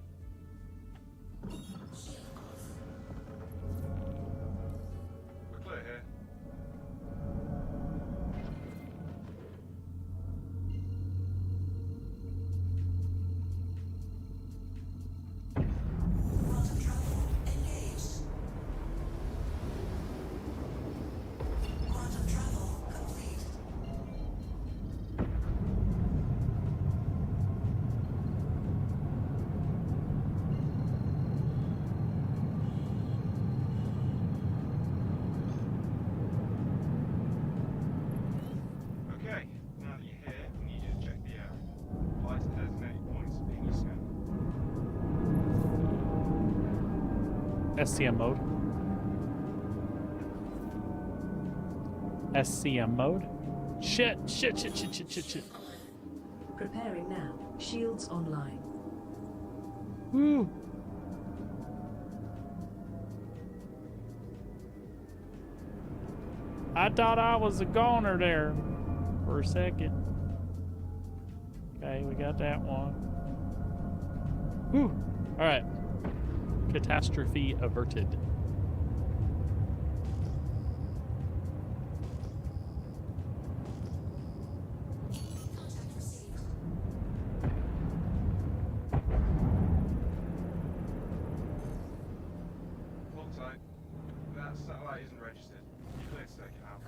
[SPEAKER 6] We're clear here. Okay, now that you're here, we need you to check the area. Apply to designated points in your scan.
[SPEAKER 1] SCM mode. SCM mode. Shit.
[SPEAKER 5] Preparing now. Shields online.
[SPEAKER 1] Woo. I thought I was a goner there for a second. Okay, we got that one. Whew. All right. Catastrophe averted.
[SPEAKER 6] Hold tight. That satellite isn't registered. You're clear to take it out.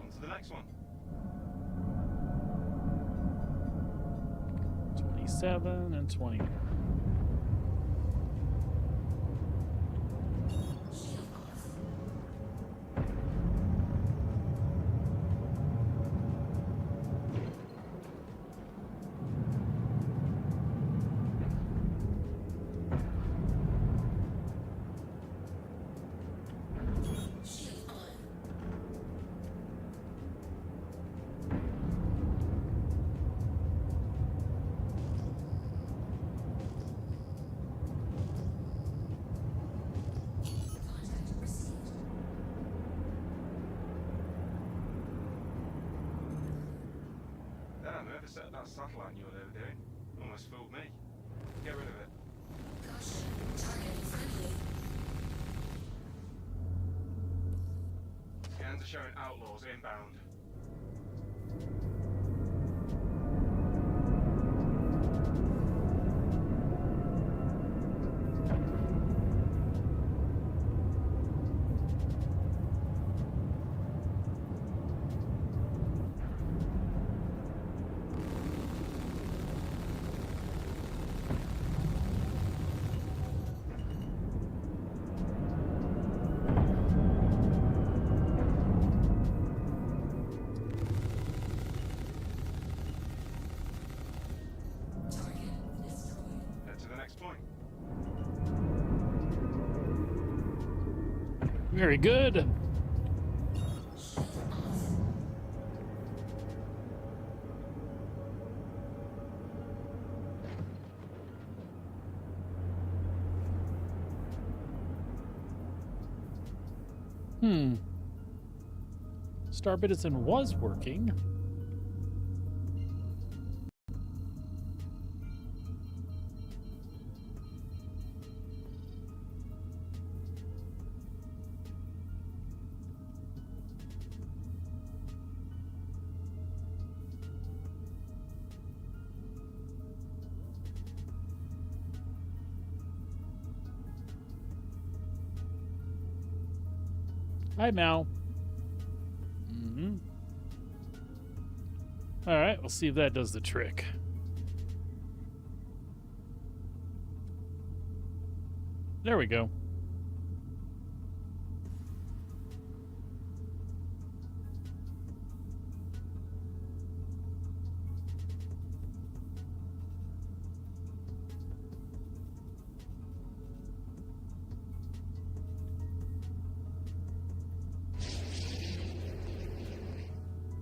[SPEAKER 6] On to the next one.
[SPEAKER 1] 27 and 20.
[SPEAKER 6] that satellite knew what they were doing. Almost fooled me. Get rid of it. Scans are showing outlaws inbound. Head to the next point.
[SPEAKER 1] Very good. Star Citizen was working. Hi, Mal. All right, we'll see if that does the trick. There we go.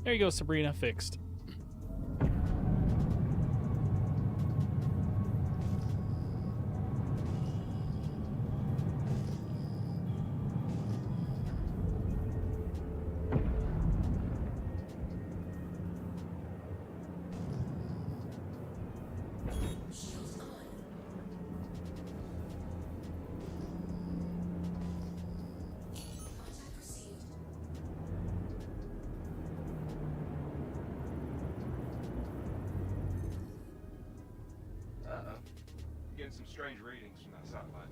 [SPEAKER 1] There you go, Sabrina. Fixed.
[SPEAKER 6] Getting some strange readings from that satellite.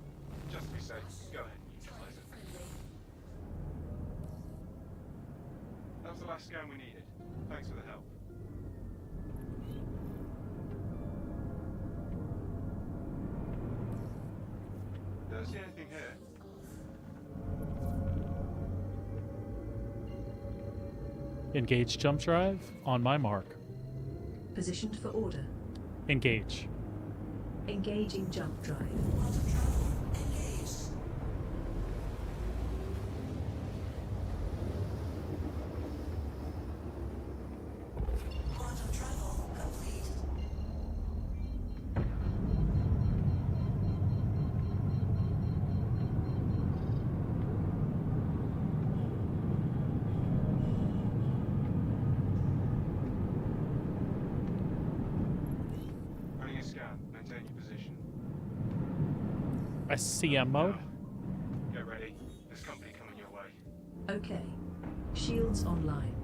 [SPEAKER 6] Just to be safe, go ahead and utilize it. That was the last scan we needed. Thanks for the help. Don't see anything here.
[SPEAKER 1] Engage jump drive on my mark.
[SPEAKER 5] Positioned for order.
[SPEAKER 1] Engage.
[SPEAKER 5] Engaging jump drive.
[SPEAKER 6] Running a scan. Maintain your position.
[SPEAKER 1] SCM mode.
[SPEAKER 6] Get ready. There's company coming your way.
[SPEAKER 5] Okay. Shields online.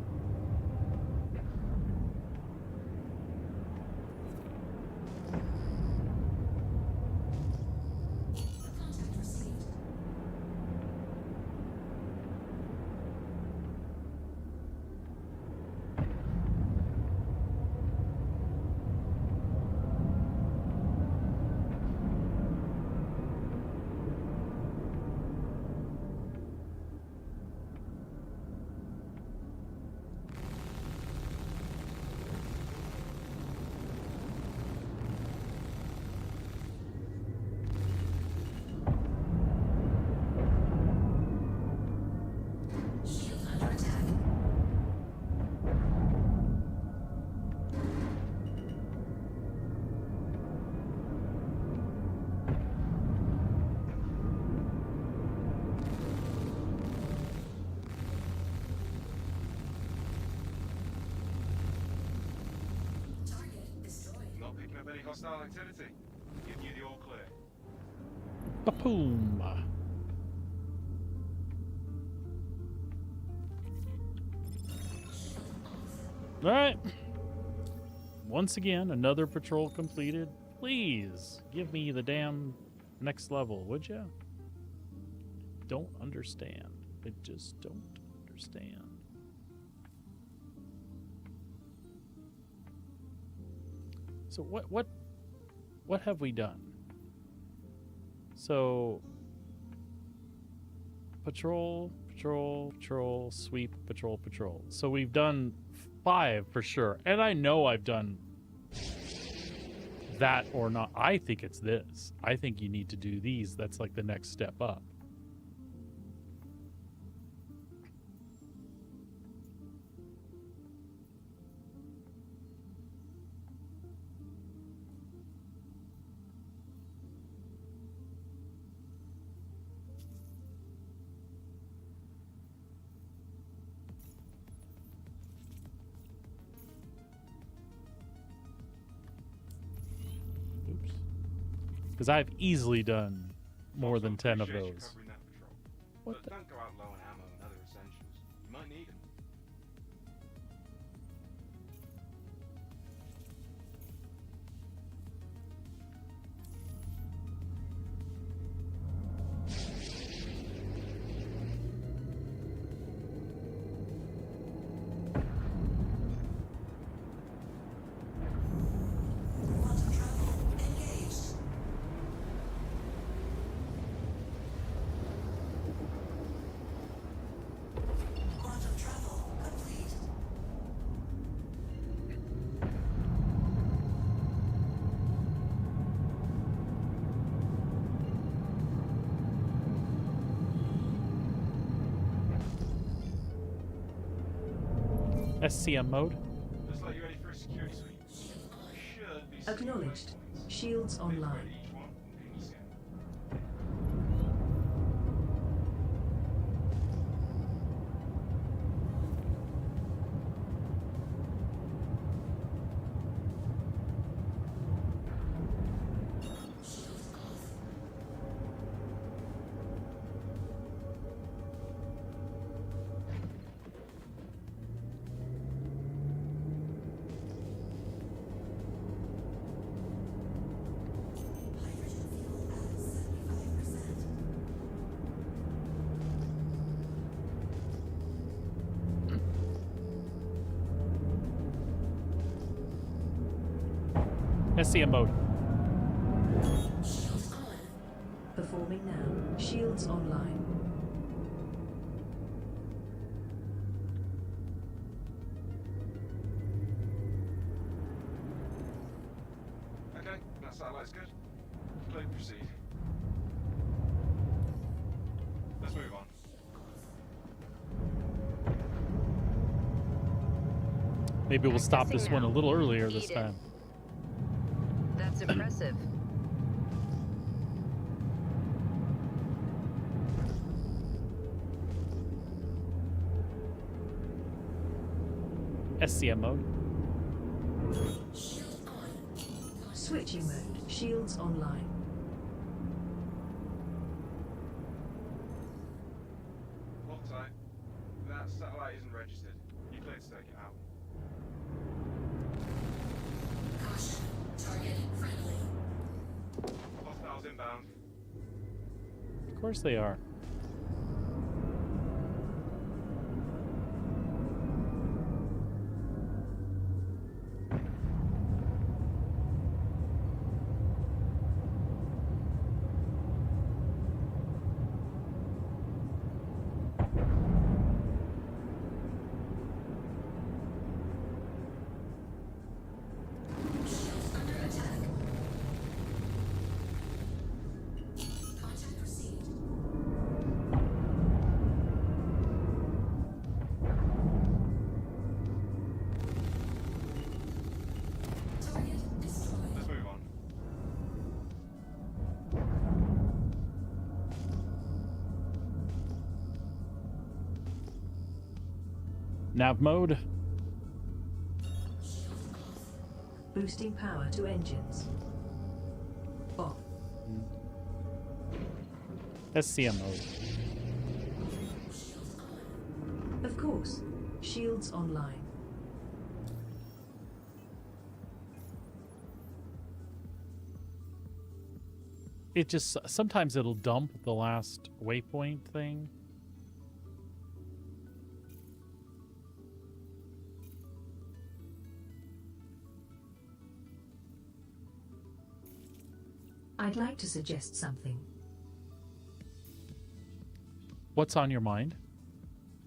[SPEAKER 6] up any hostile activity. Give you the all clear.
[SPEAKER 1] Ba-boom. All right. Once again, another patrol completed. Please give me the damn next level, would ya? Don't understand. I just don't understand. So what have we done? So patrol, sweep, patrol. So we've done 5 for sure. And I know I've done that or not. I think it's this. I think you need to do these. That's like the next step up. Oops. Because I've easily done more than 10 of
[SPEAKER 6] Appreciate you
[SPEAKER 1] those.
[SPEAKER 6] covering that patrol.
[SPEAKER 1] What
[SPEAKER 6] But
[SPEAKER 1] the?
[SPEAKER 6] don't go out low on ammo and other essentials. You might need them.
[SPEAKER 1] SCM mode.
[SPEAKER 6] Looks like you're ready for a security sweep. Should be
[SPEAKER 5] Acknowledged. Shields
[SPEAKER 6] Please
[SPEAKER 5] online.
[SPEAKER 6] ready each one and ping me soon.
[SPEAKER 1] SCM mode.
[SPEAKER 5] Performing now. Shields online.
[SPEAKER 6] Okay, that satellite's good. Clear, proceed. Let's move on.
[SPEAKER 1] Maybe we'll stop
[SPEAKER 3] Accessing
[SPEAKER 1] this one a
[SPEAKER 3] now.
[SPEAKER 1] little earlier this
[SPEAKER 3] Eden.
[SPEAKER 1] time.
[SPEAKER 3] That's impressive.
[SPEAKER 1] SCM mode.
[SPEAKER 5] Switching mode. Shields online.
[SPEAKER 6] Hold tight. That satellite isn't registered. You cleared to take it out. Hostiles inbound.
[SPEAKER 1] Of course they are.
[SPEAKER 6] Let's move on.
[SPEAKER 1] Nav mode.
[SPEAKER 5] Boosting power to engines. Off.
[SPEAKER 1] SCM mode.
[SPEAKER 5] Of course. Shields online.
[SPEAKER 1] It just sometimes it'll dump the last waypoint thing.
[SPEAKER 5] I'd like to suggest something.
[SPEAKER 1] What's on your mind?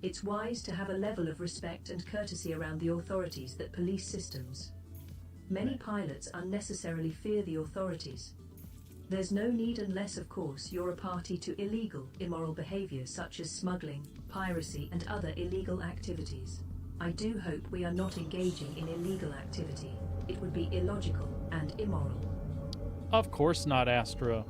[SPEAKER 5] It's wise to have a level of respect and courtesy around the authorities that police systems. Many pilots unnecessarily fear the authorities. There's no need unless, of course, you're a party to illegal, immoral behavior such as smuggling, piracy, and other illegal activities. I do hope we are not engaging in illegal activity. It would be illogical and immoral.
[SPEAKER 1] Of course not, Astra.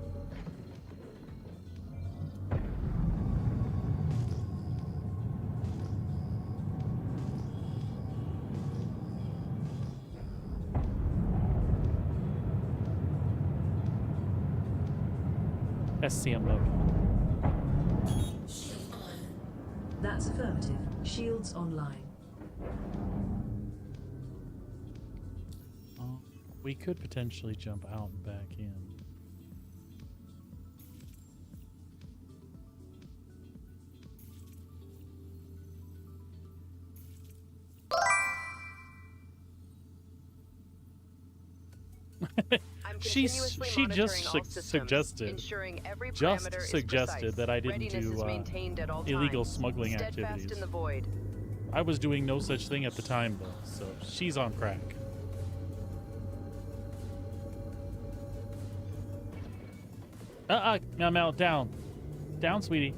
[SPEAKER 1] SCM mode.
[SPEAKER 5] That's affirmative. Shields online.
[SPEAKER 1] We could potentially jump out and back in. She just suggested that I didn't do illegal smuggling activities.
[SPEAKER 3] In the void.
[SPEAKER 1] I was doing no such thing at the time, though, so she's on crack. I'm out. Down. Down, sweetie.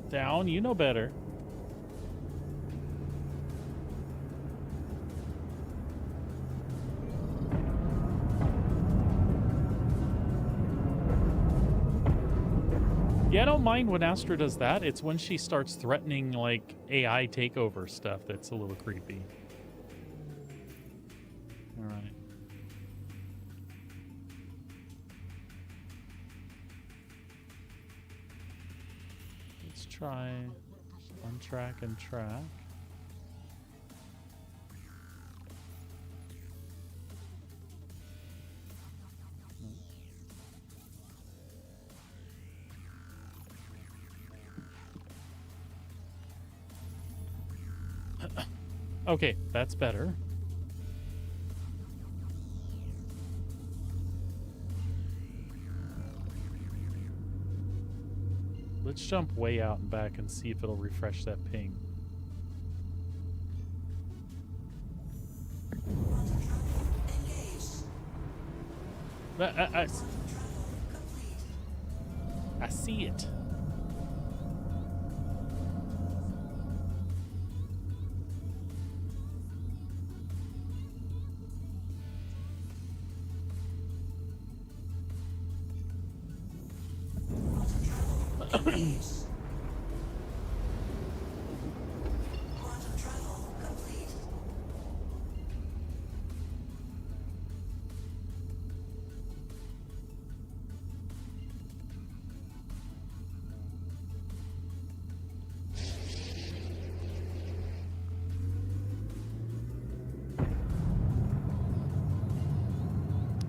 [SPEAKER 1] Down, you know better. Yeah, I don't mind when Astra does that. It's when she starts threatening, like, AI takeover stuff that's a little creepy. Alright. Let's try untrack and track. Okay, that's better. Let's jump way out and back and see if it'll refresh that ping. I see it.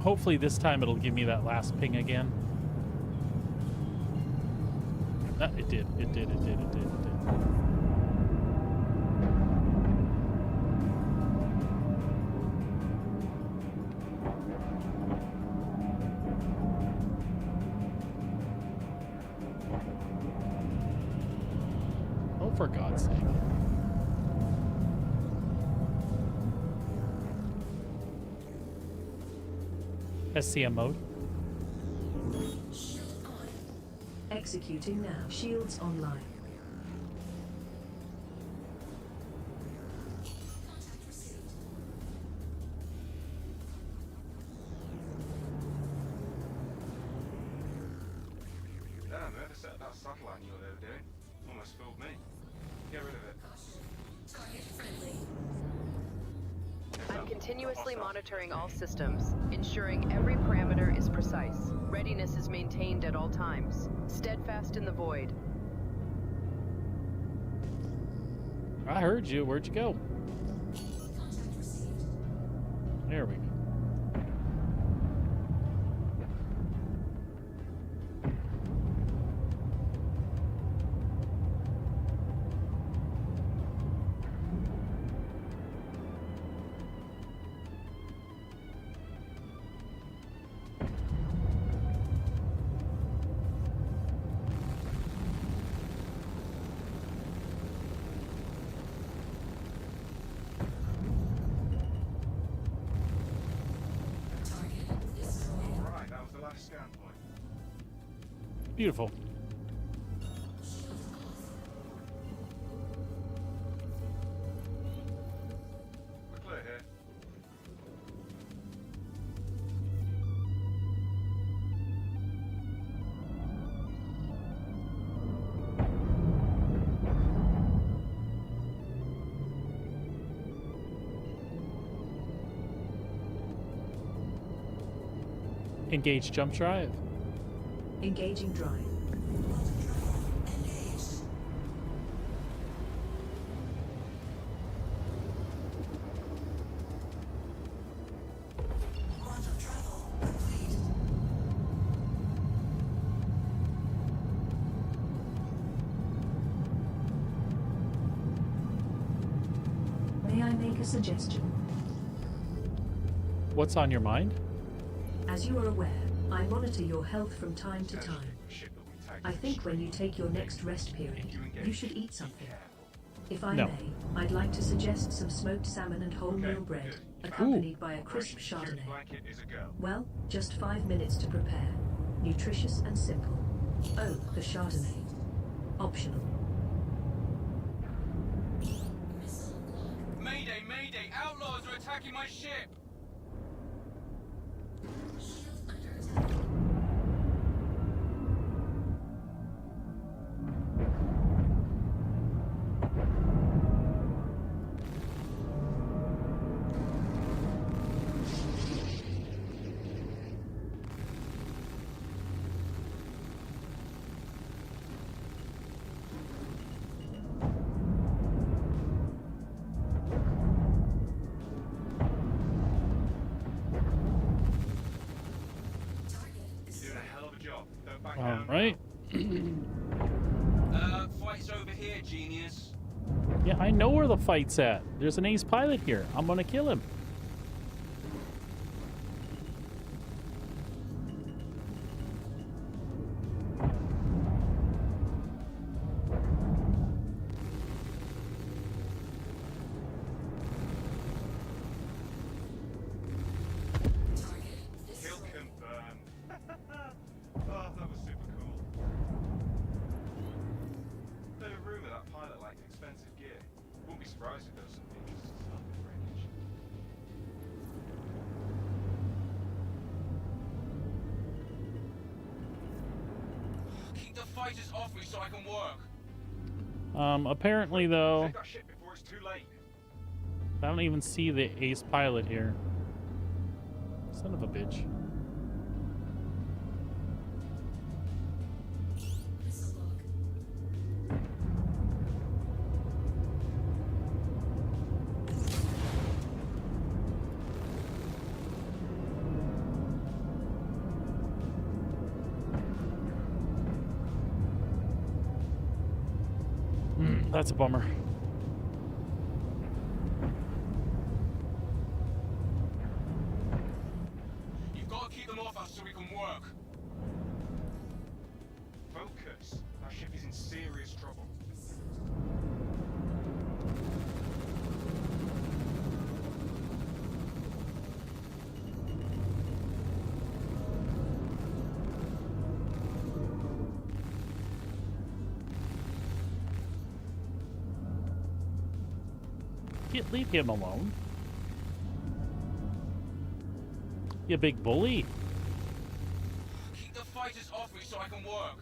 [SPEAKER 1] Hopefully this time it'll give me that last ping again. It did. Oh, for God's sake. SCM mode.
[SPEAKER 5] Executing now. Shields online.
[SPEAKER 6] Damn, whoever set that satellite knew what they were doing. Almost fooled me. Get rid of it.
[SPEAKER 3] I'm Continuously
[SPEAKER 6] Hostile.
[SPEAKER 3] monitoring all systems, ensuring every parameter is precise. Readiness is maintained at all times. Steadfast in the void.
[SPEAKER 1] I heard you. Where'd you go? There we go.
[SPEAKER 6] Alright, that was the last scan point.
[SPEAKER 1] Beautiful.
[SPEAKER 6] We're clear here.
[SPEAKER 1] Engage jump drive.
[SPEAKER 5] Engaging drive. May I make a suggestion?
[SPEAKER 1] What's on your mind?
[SPEAKER 5] As you are aware, I monitor your health from time to time. I think when you take your next rest period, you should eat something. If I
[SPEAKER 1] No.
[SPEAKER 5] may, I'd like to suggest some smoked salmon and wholemeal bread, accompanied by a crisp Chardonnay.
[SPEAKER 6] Blanket is a go.
[SPEAKER 5] Well, just 5 minutes to prepare. Nutritious and simple. Oh, the Chardonnay. Optional.
[SPEAKER 7] Mayday, mayday! Outlaws are attacking my ship!
[SPEAKER 6] You're doing a hell of a job. Don't back
[SPEAKER 1] All
[SPEAKER 6] down.
[SPEAKER 1] right.
[SPEAKER 7] Fight's over here, genius.
[SPEAKER 1] Yeah, I know where the fight's at. There's an ace pilot here. I'm gonna kill him.
[SPEAKER 6] Kill confirmed. Oh, that was super cool. Bit of rumour that pilot liked expensive gear. Wouldn't be surprised if there was some interesting stuff in the wreckage.
[SPEAKER 7] Keep the fighters off me so I can work.
[SPEAKER 1] Apparently though,
[SPEAKER 6] Save that ship before it's too late.
[SPEAKER 1] I don't even see the ace pilot here. Son of a bitch. That's a bummer.
[SPEAKER 7] You've got to keep them off us so we can work.
[SPEAKER 6] Focus. That ship is in serious trouble.
[SPEAKER 1] Leave him alone. You big bully.
[SPEAKER 7] Keep the fighters off me so I can work.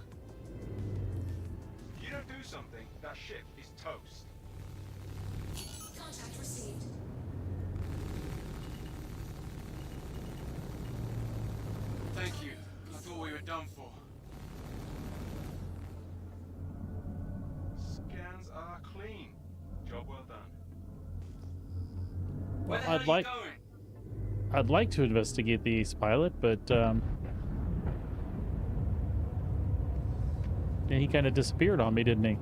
[SPEAKER 6] If you don't do something, that ship is toast.
[SPEAKER 2] Contact received.
[SPEAKER 7] Where the
[SPEAKER 1] I'd
[SPEAKER 7] hell
[SPEAKER 1] like-
[SPEAKER 7] are you going?
[SPEAKER 1] I'd like to investigate the ace pilot, but yeah, he kind of disappeared on me, didn't he?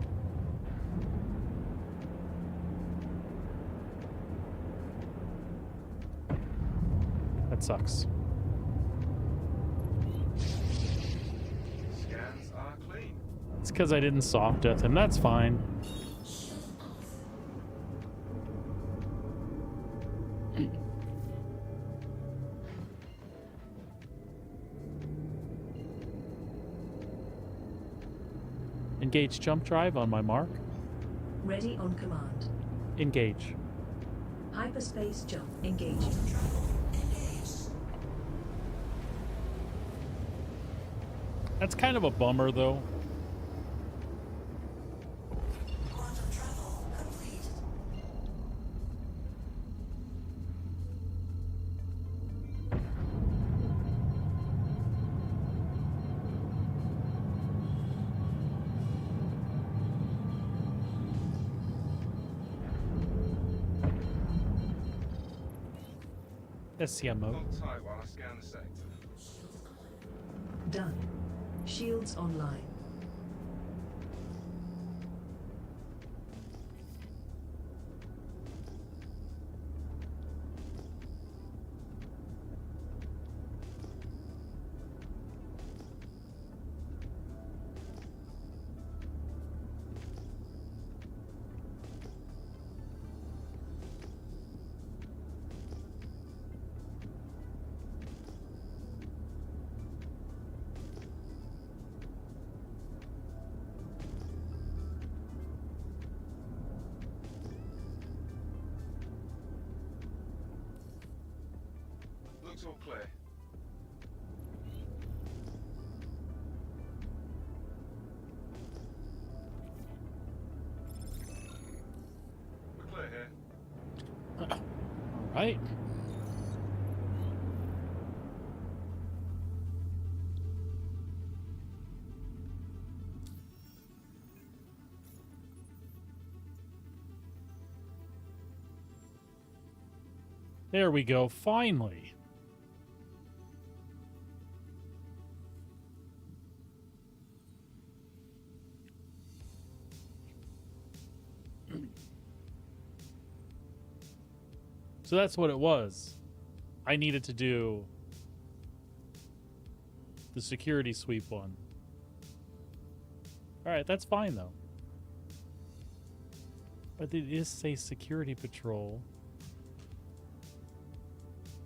[SPEAKER 1] That sucks.
[SPEAKER 6] Scans are clean.
[SPEAKER 1] It's because I didn't soft death him. That's fine. Engage jump drive on my mark.
[SPEAKER 5] Ready on command.
[SPEAKER 1] Engage.
[SPEAKER 5] Hyperspace jump engaging.
[SPEAKER 1] That's kind of a bummer, though. SCMO.
[SPEAKER 6] Hold tight while I scan the sector.
[SPEAKER 5] Done. Shields online.
[SPEAKER 6] Looks all clear. We're clear here.
[SPEAKER 1] All right. There we go, finally. So that's what it was. I needed to do the security sweep one. Alright, that's fine though. But it is say security patrol.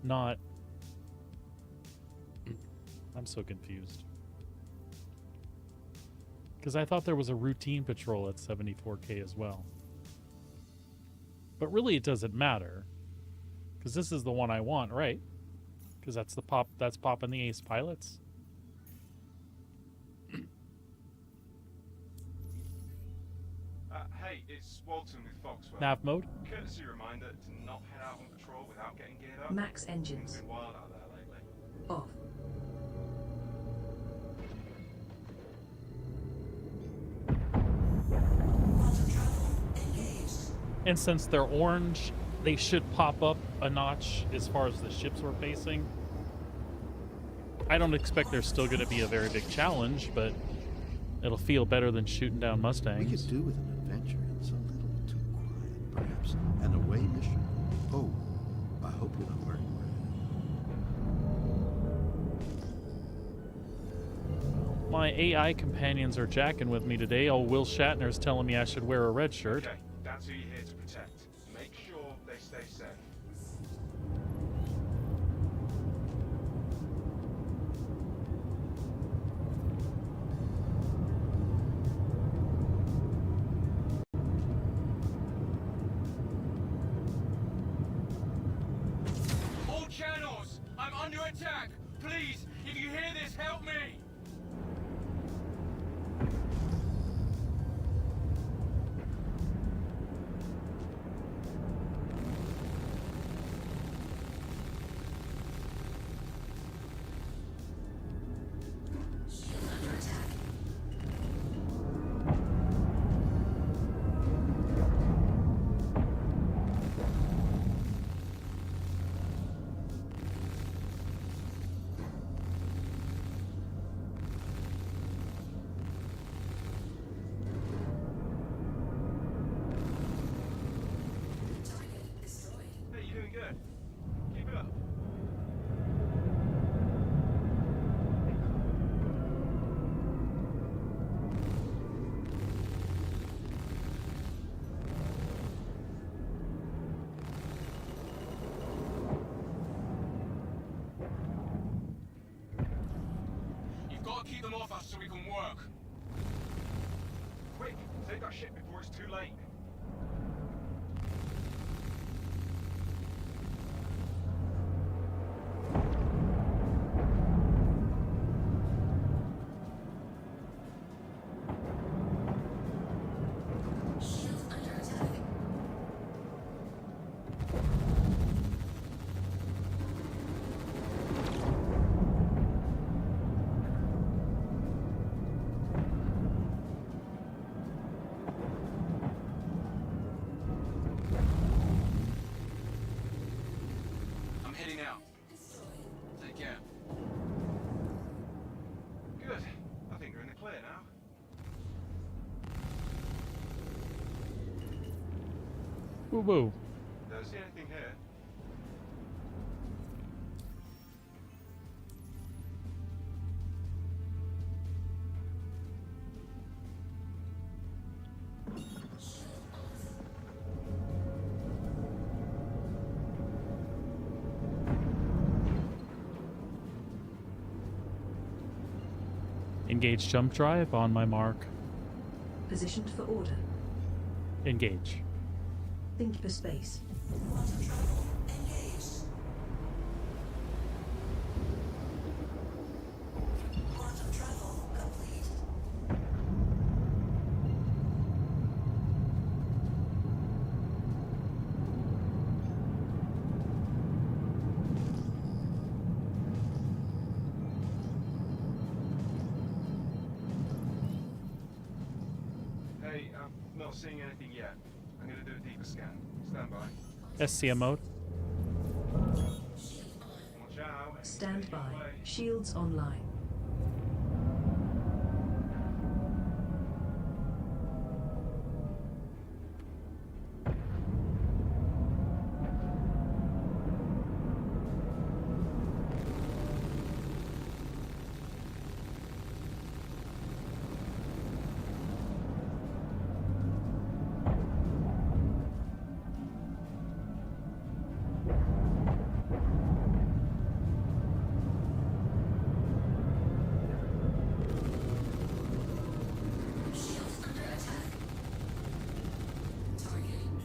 [SPEAKER 1] Not... I'm so confused. Because I thought there was a routine patrol at 74K as well. But really it doesn't matter. Because this is the one I want, right? Because that's the that's popping the ace pilots.
[SPEAKER 6] Hey, it's Walton with Foxwell.
[SPEAKER 1] Nav mode.
[SPEAKER 6] Courtesy reminder to not head out on patrol without getting geared up.
[SPEAKER 5] Max
[SPEAKER 6] Things
[SPEAKER 5] engines.
[SPEAKER 6] been wild out there lately.
[SPEAKER 5] Off.
[SPEAKER 1] And since they're orange, they should pop up a notch as far as the ships we're facing. I don't expect there's still going to be a very big challenge, but it'll feel better than shooting down
[SPEAKER 4] We
[SPEAKER 1] Mustangs.
[SPEAKER 4] could do with an adventure. It's a little too quiet, perhaps. An away mission. Oh, I hope you're not wearing red.
[SPEAKER 1] My AI companions are jacking with me today. Oh, Will Shatner's telling me I should wear a red shirt.
[SPEAKER 6] Okay, that's who you're here to protect. Make sure they stay safe.
[SPEAKER 7] All channels! I'm under attack! Please, if you hear this, help me! can work.
[SPEAKER 6] Quick, save that ship before it's too late.
[SPEAKER 7] I'm heading out. Take care.
[SPEAKER 6] Good. I think you're in the clear now.
[SPEAKER 1] Boo boo.
[SPEAKER 6] Don't see anything here.
[SPEAKER 1] Engage jump drive on my mark.
[SPEAKER 5] Positioned for order.
[SPEAKER 1] Engage.
[SPEAKER 5] Think for space.
[SPEAKER 6] Hey, I'm not seeing anything yet. I'm gonna do a deeper scan. Stand by.
[SPEAKER 1] SCM mode.
[SPEAKER 6] Watch out.
[SPEAKER 5] Stand by. Shields online.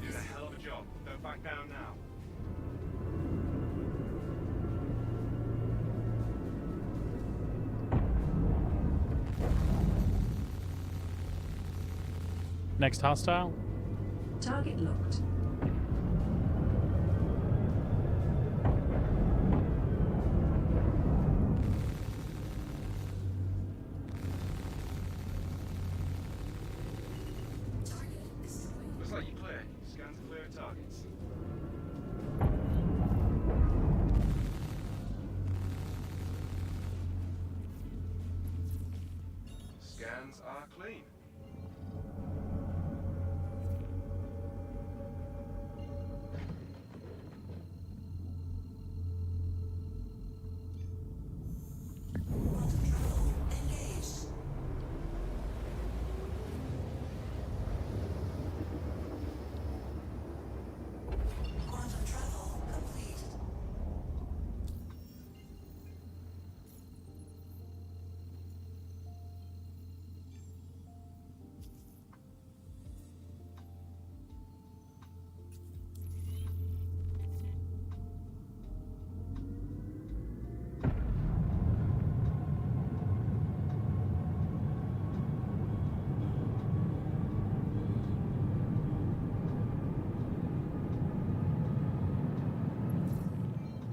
[SPEAKER 6] You're doing a hell of a job. Don't back down now.
[SPEAKER 1] Next hostile.
[SPEAKER 5] Target locked.
[SPEAKER 6] Looks like you're clear. Scans are clear of targets. Scans are clean.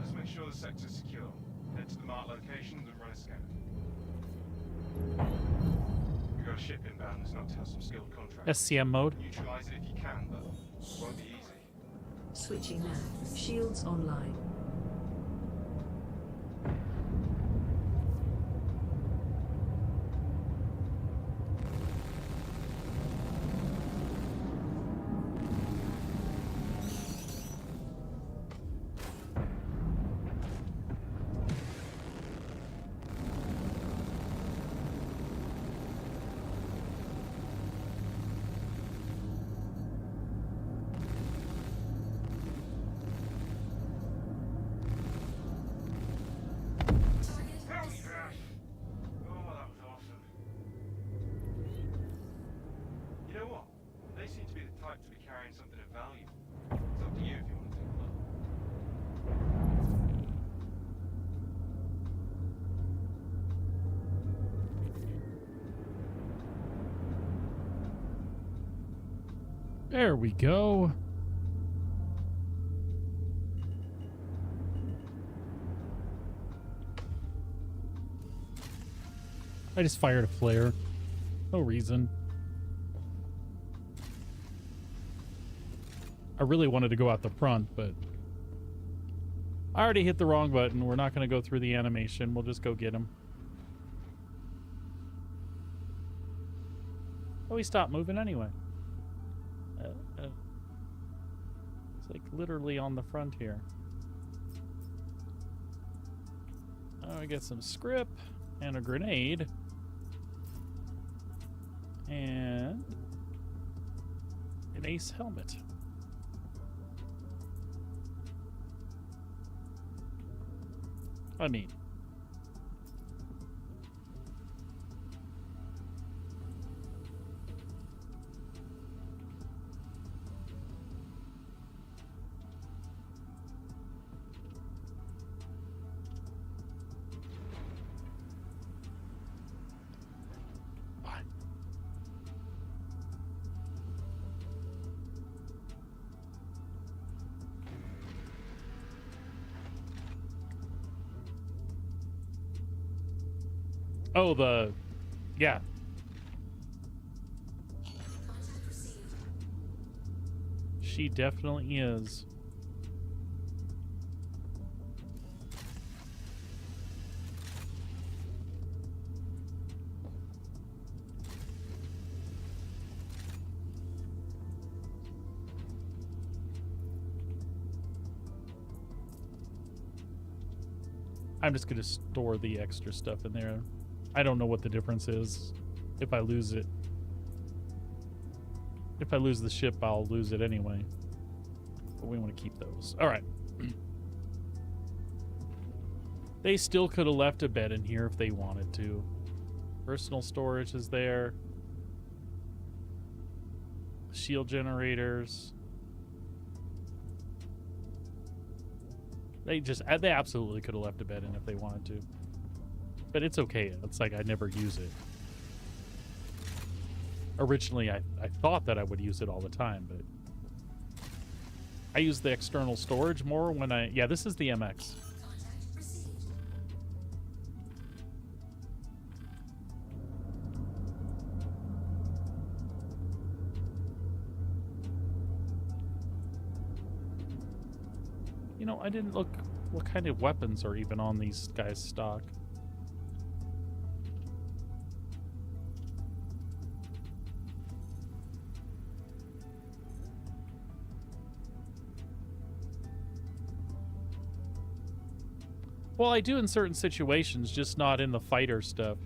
[SPEAKER 6] Let's make sure the sector's secure. Head to the marked locations and run a scan. We've got a ship inbound that's not to have some skilled contractors.
[SPEAKER 1] SCM mode.
[SPEAKER 6] Neutralize it if you can, but it won't be easy.
[SPEAKER 5] Switching now. Shields online.
[SPEAKER 1] There we go. I just fired a flare. No reason. I really wanted to go out the front, but I already hit the wrong button. We're not going to go through the animation. We'll just go get him. Oh, he stopped moving anyway. It's like literally on the front here. Oh, I get some script and a grenade. And an ace helmet. I mean, oh, yeah. She definitely is. I'm just going to store the extra stuff in there. I don't know what the difference is if I lose it. If I lose the ship, I'll lose it anyway. But we want to keep those. All right. They still could have left a bed in here if they wanted to. Personal storage is there. Shield generators. They absolutely could have left a bed in if they wanted to. But it's okay. It's like I never use it. Originally, I thought that I would use it all the time, but I use the external storage more when yeah, this is the MX. You know, I didn't look what kind of weapons are even on these guys' stock. Well, I do in certain situations, just not in the fighter stuff.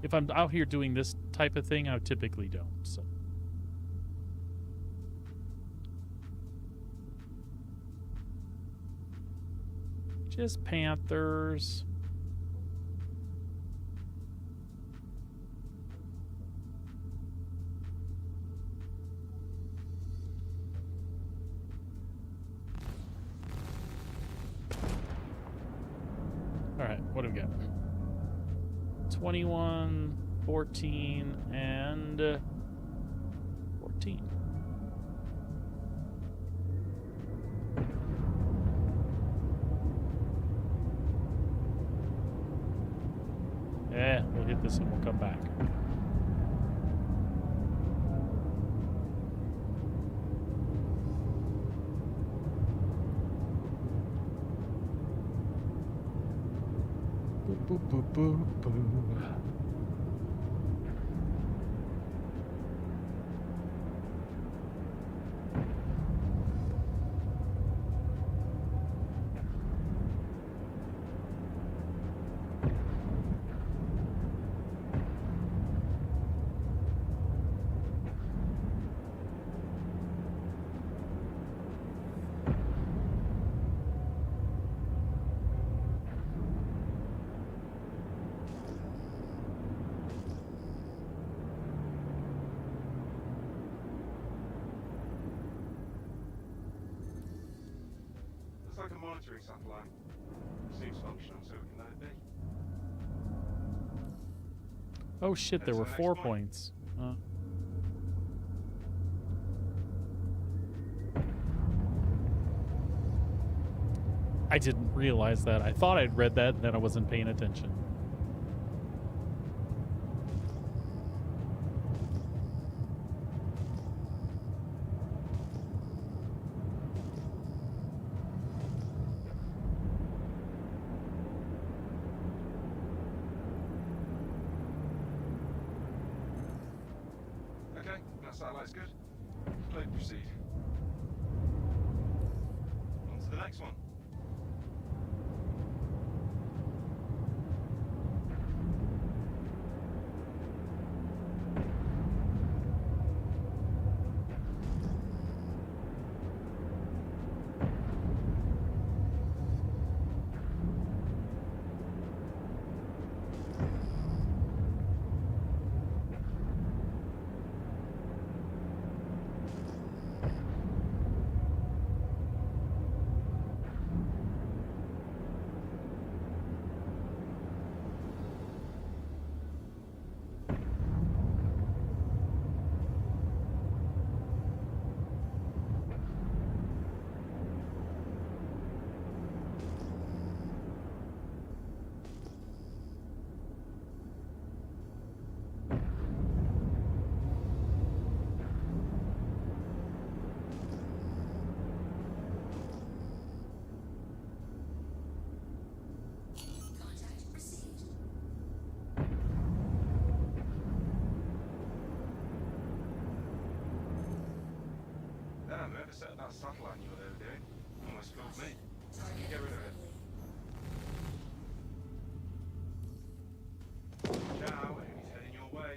[SPEAKER 1] If I'm out here doing this type of thing, I typically don't, so. Just Panthers. All right, what do we got? 21, 14, and 14. Yeah, we'll hit this and we'll come back. Boo, boo, boo, boo.
[SPEAKER 6] Looks like a monitoring satellite. Seems functional, so we can let it be.
[SPEAKER 1] Oh shit, there were 4 points. I didn't realize that. I thought I'd read that and then I wasn't paying attention.
[SPEAKER 6] Okay, that satellite's good. Clear to proceed. On to the next one. Damn, whoever set that satellite knew what they were doing. Almost fooled me. Get rid of it. Ciao, he's heading your way.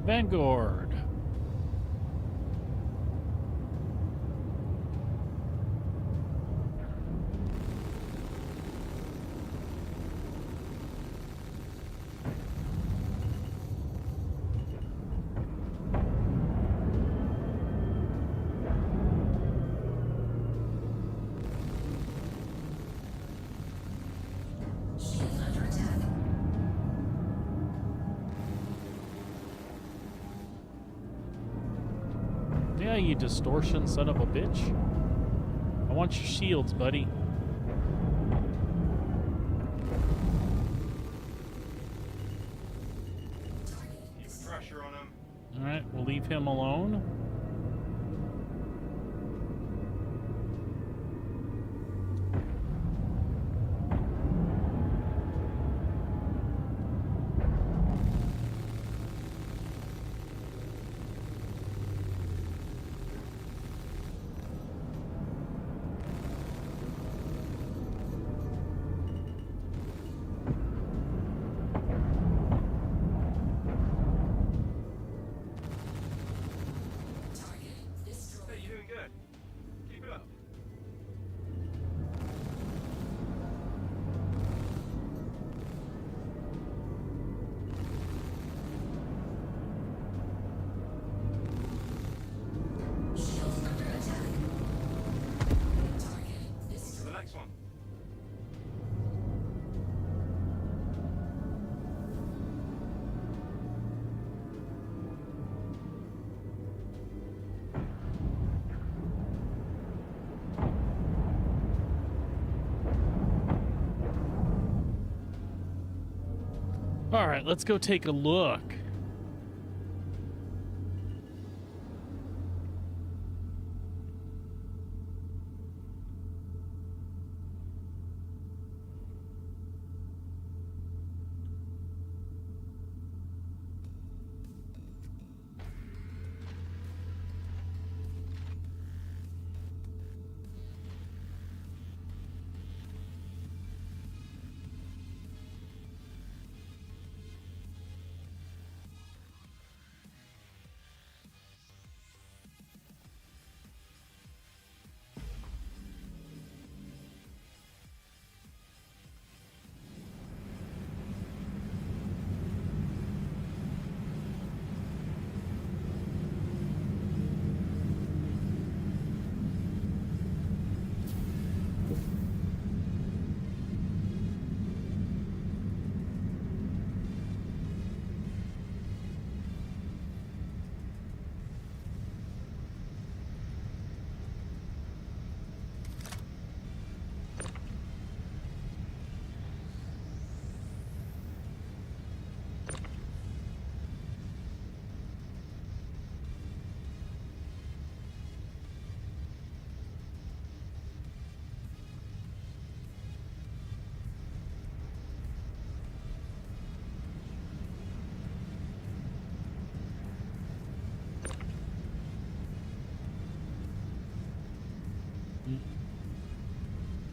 [SPEAKER 1] Vanguard. Yeah, you distortion son of a bitch. I want your shields, buddy.
[SPEAKER 6] Keep pressure on him.
[SPEAKER 1] All right, we'll leave him alone.
[SPEAKER 6] Hey, you're doing good. Keep it up. To the next one.
[SPEAKER 1] All right, let's go take a look.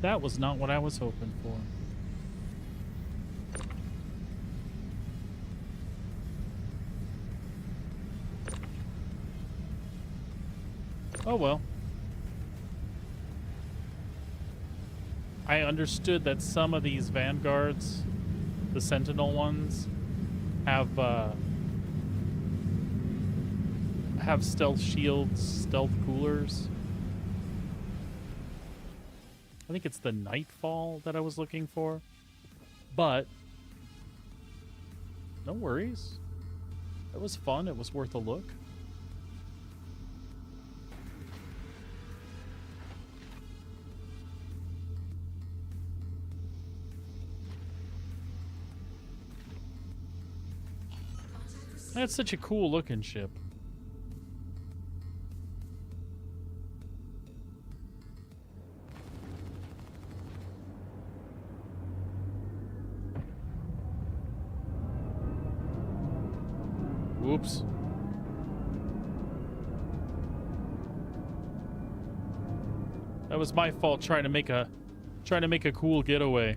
[SPEAKER 1] That was not what I was hoping for. Oh well. I understood that some of these vanguards, the Sentinel ones, have stealth shields, stealth coolers. I think it's the Nightfall that I was looking for. But no worries. It was fun. It was worth a look. That's such a cool looking ship. Whoops. That was my fault trying to make a cool getaway.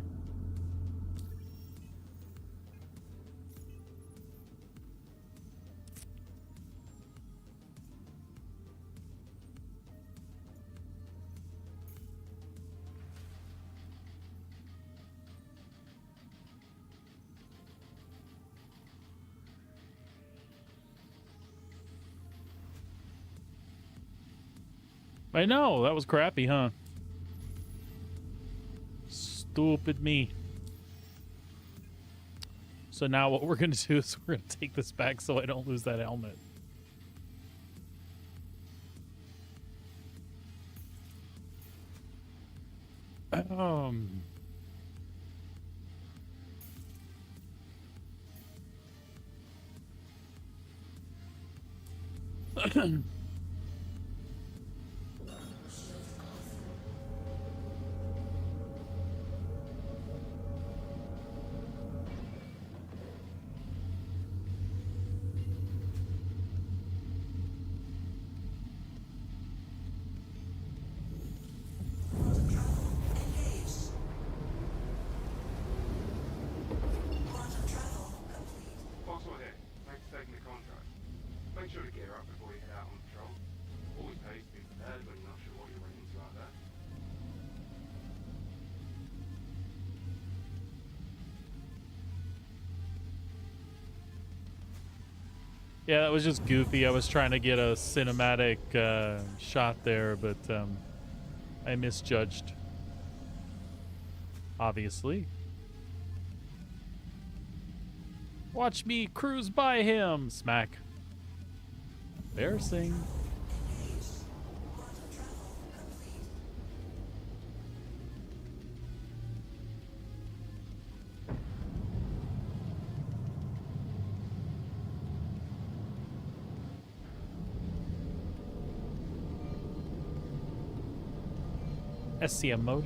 [SPEAKER 1] I know, that was crappy, huh? Stupid me. So now what we're gonna do is we're gonna take this back so I don't lose that helmet.
[SPEAKER 6] Foxwell here. Thanks for taking the contract. Make sure to gear up before you head out on patrol. Always pays to be prepared when you're not sure what you're running into out there.
[SPEAKER 1] Yeah, that was just goofy. I was trying to get a cinematic shot there, but I misjudged. Obviously. Watch me cruise by him! Smack. Embarrassing. SCM mode.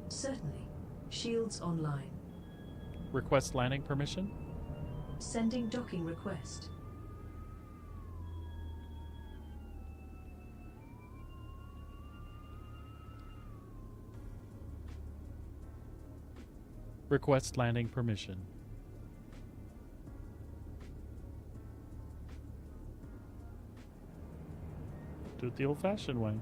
[SPEAKER 5] Certainly. Shields online.
[SPEAKER 1] Request landing permission.
[SPEAKER 5] Sending docking request.
[SPEAKER 1] Request landing permission. Do it the old-fashioned way.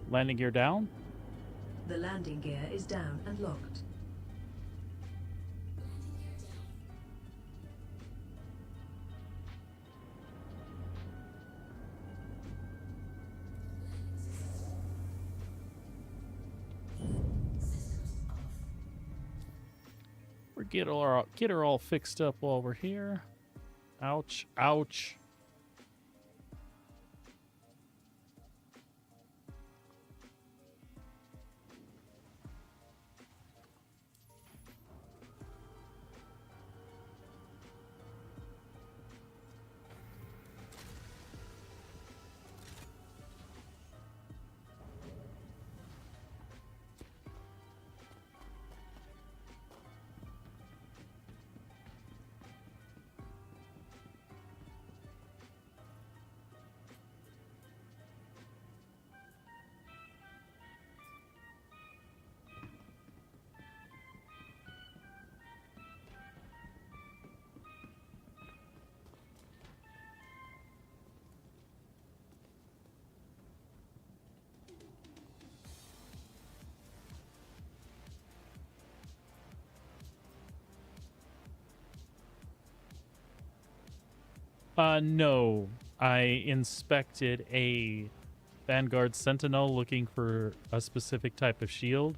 [SPEAKER 1] Landing gear down.
[SPEAKER 5] The landing gear is down and locked.
[SPEAKER 1] We're get her all fixed up while we're here. Ouch, ouch. No. I inspected a Vanguard Sentinel looking for a specific type of shield.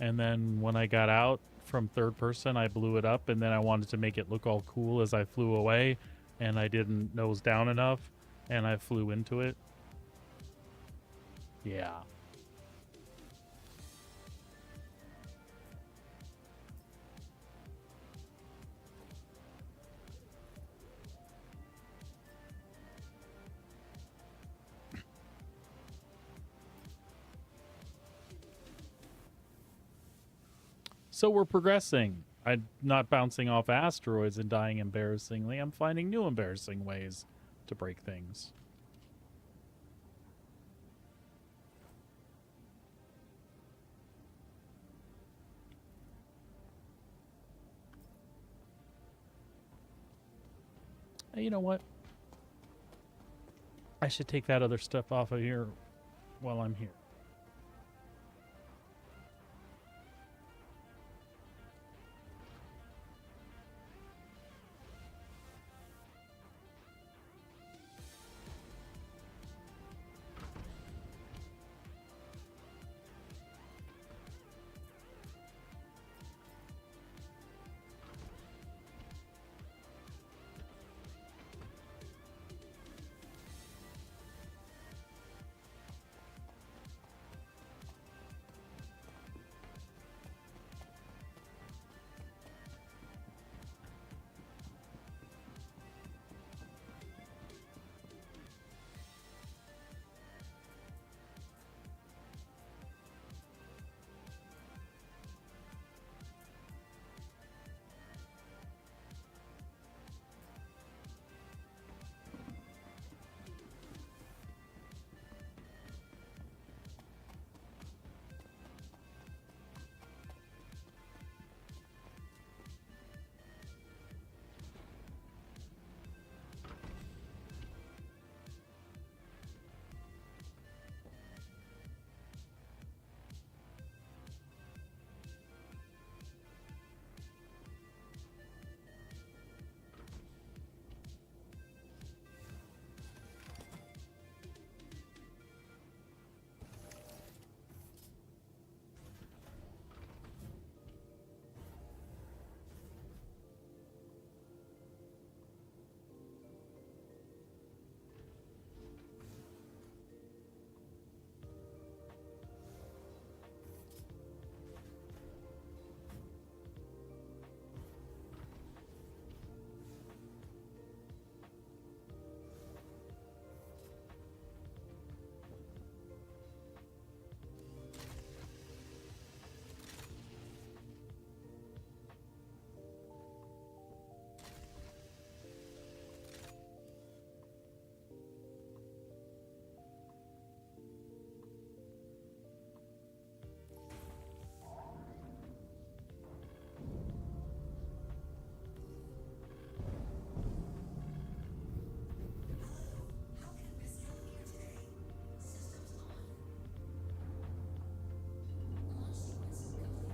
[SPEAKER 1] And then when I got out from third person, I blew it up. And then I wanted to make it look all cool as I flew away. And I didn't nose down enough. And I flew into it. Yeah. So we're progressing. I'm not bouncing off asteroids and dying embarrassingly. I'm finding new embarrassing ways to break things. Hey, you know what? I should take that other stuff off of here while I'm here.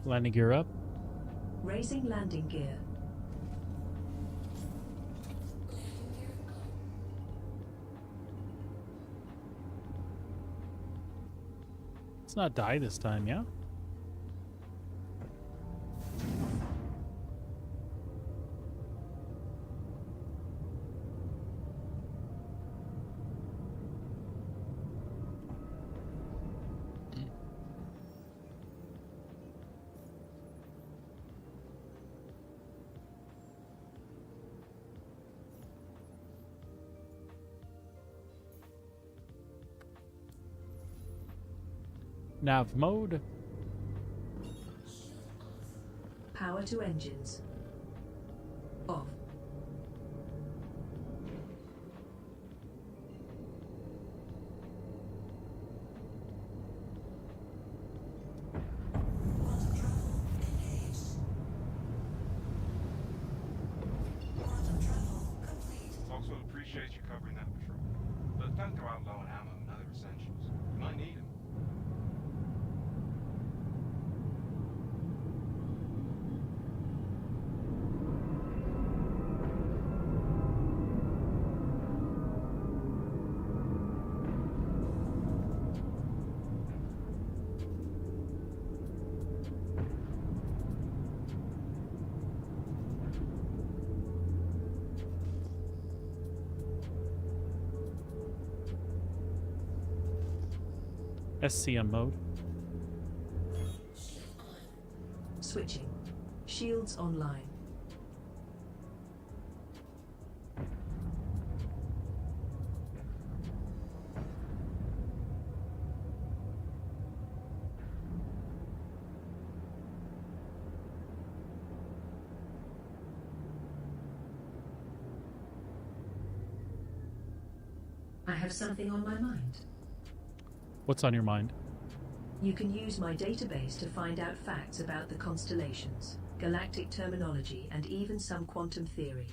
[SPEAKER 1] Landing gear up.
[SPEAKER 5] Raising landing gear.
[SPEAKER 1] Let's not die this time, yeah? Nav mode.
[SPEAKER 5] Power to engines. Off.
[SPEAKER 6] Foxwell appreciates you covering that patrol. But don't go out low on ammo and other essentials. You might need them.
[SPEAKER 1] SCM mode.
[SPEAKER 5] Switching. Shields online. I have something on my mind.
[SPEAKER 1] What's on your mind?
[SPEAKER 5] You can use my database to find out facts about the constellations, galactic terminology, and even some quantum theory.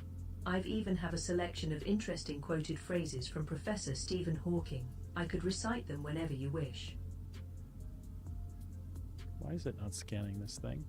[SPEAKER 5] I've even have a selection of interesting quoted phrases from Professor Stephen Hawking. I could recite them whenever you wish.
[SPEAKER 1] Why is it not scanning this thing?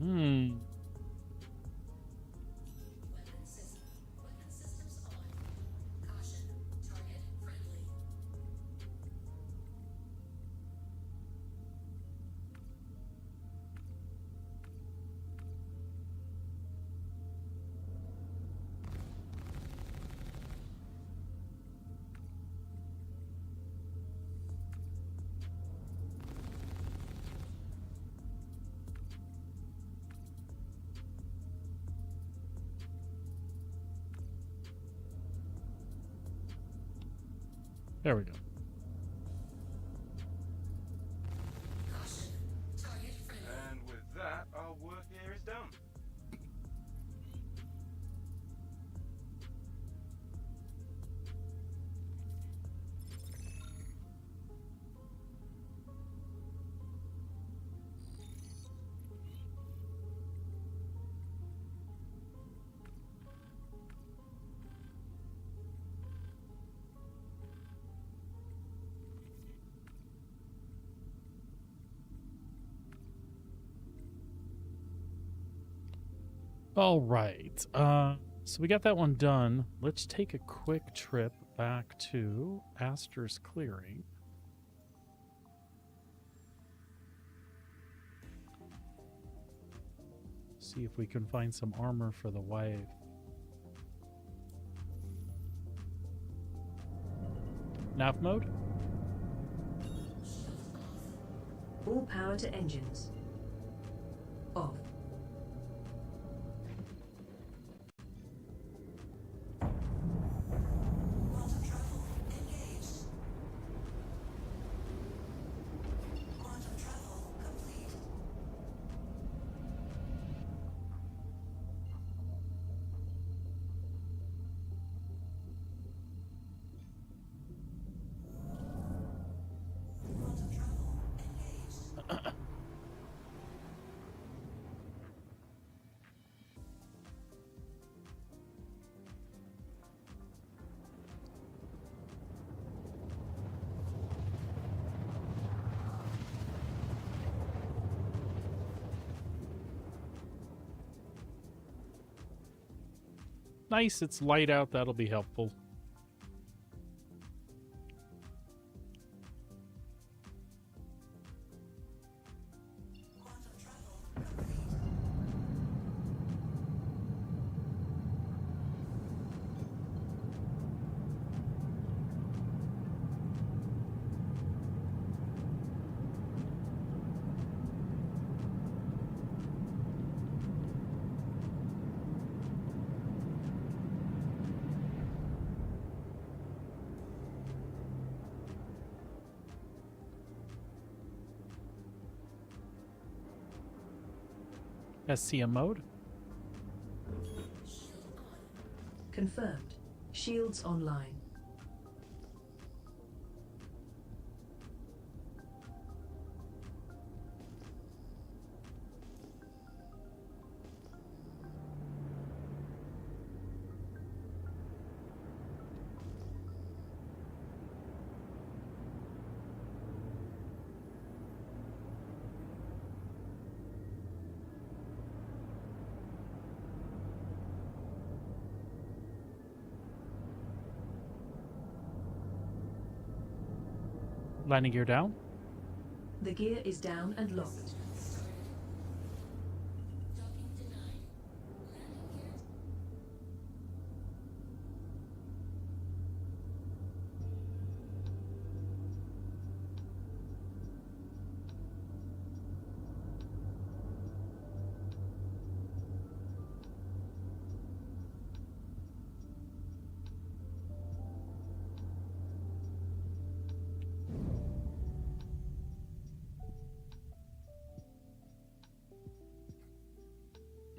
[SPEAKER 1] Hmm. There we go.
[SPEAKER 6] And with that, our work here is done.
[SPEAKER 1] All right. So we got that one done. Let's take a quick trip back to Astor's Clearing. See if we can find some armor for the wife. Nav mode?
[SPEAKER 5] All power to engines. Off.
[SPEAKER 1] Nice, it's light out. That'll be helpful. SCM mode.
[SPEAKER 5] Confirmed. Shields online.
[SPEAKER 1] Landing gear down.
[SPEAKER 5] The gear is down and locked.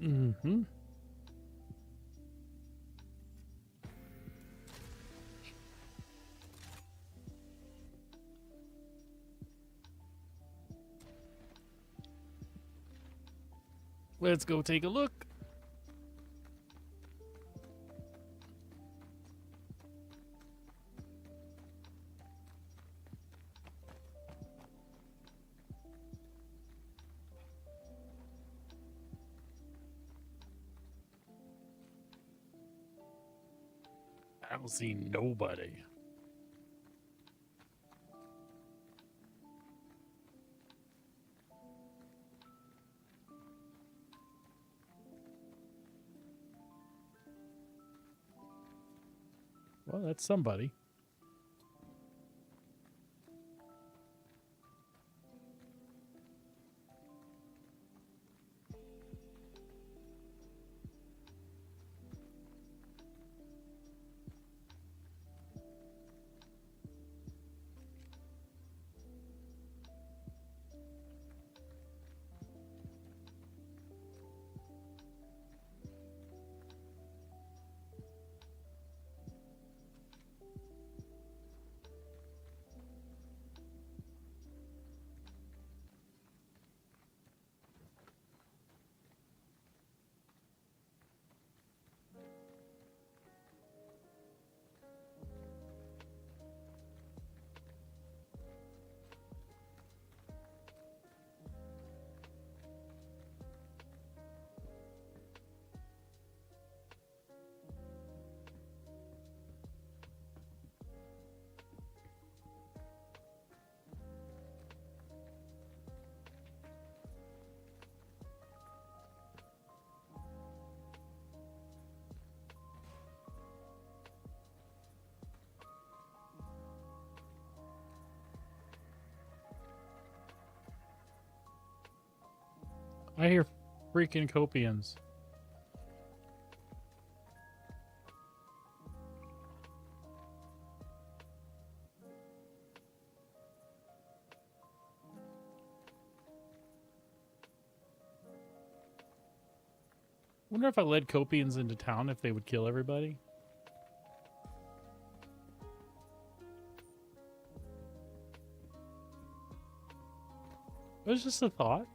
[SPEAKER 1] Mm-hmm. Let's go take a look. I don't see nobody. Well, that's somebody. I hear freaking Copians. Wonder if I led Copians into town if they would kill everybody. It was just a thought.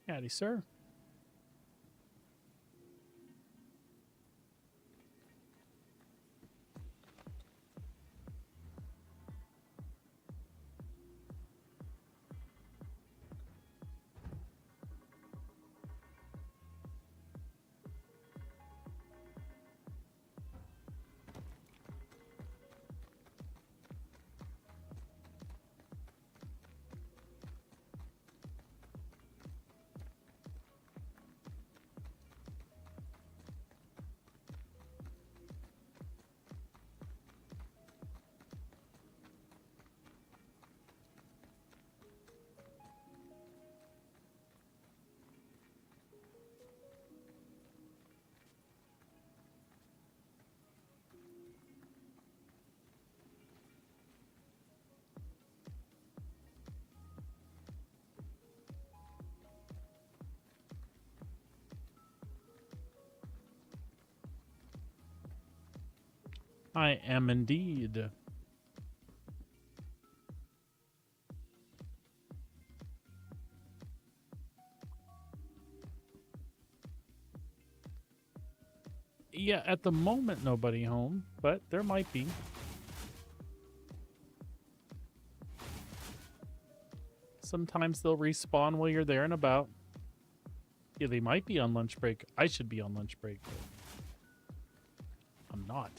[SPEAKER 1] Howdy, sir. I am indeed. Yeah, at the moment, nobody home, but there might be. Sometimes they'll respawn while you're there and about. Yeah, they might be on lunch break. I should be on lunch break, but I'm not.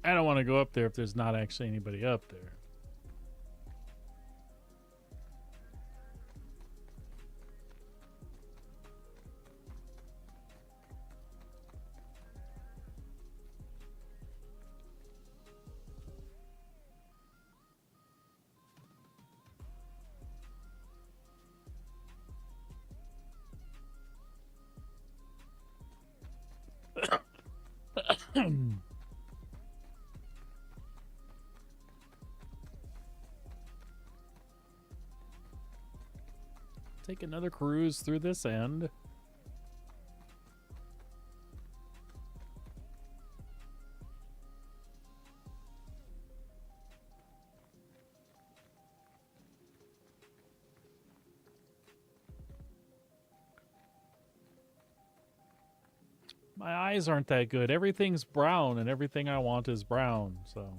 [SPEAKER 1] I don't want to go up there if there's not actually anybody up there. Take another cruise through this end. My eyes aren't that good. Everything's brown and everything I want is brown, so...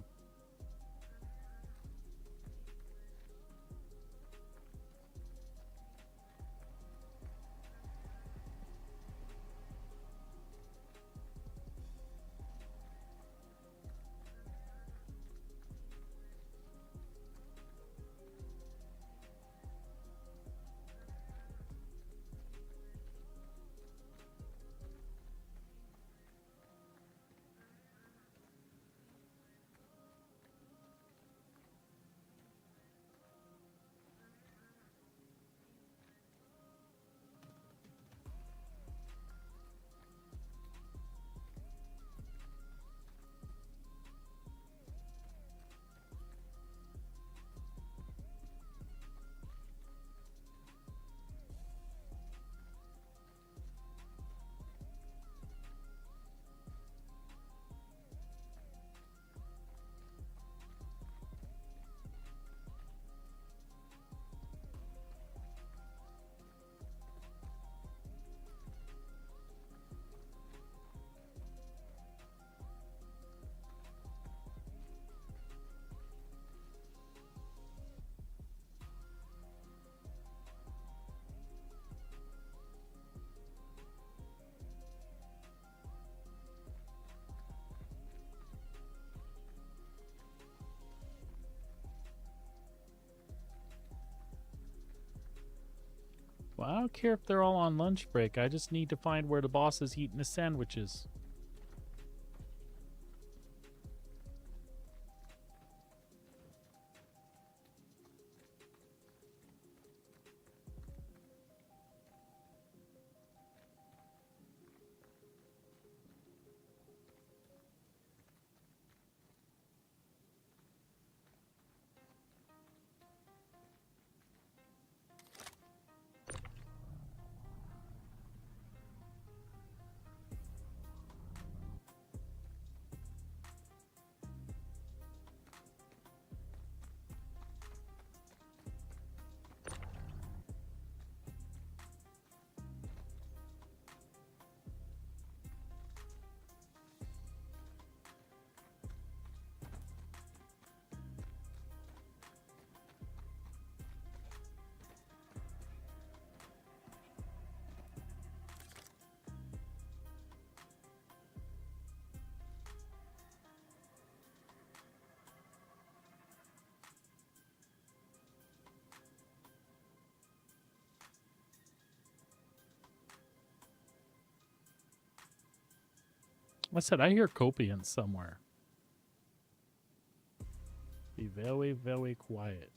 [SPEAKER 1] Well, I don't care if they're all on lunch break. I just need to find where the boss is eating his sandwiches. I said I hear Copians somewhere. Be very, very quiet.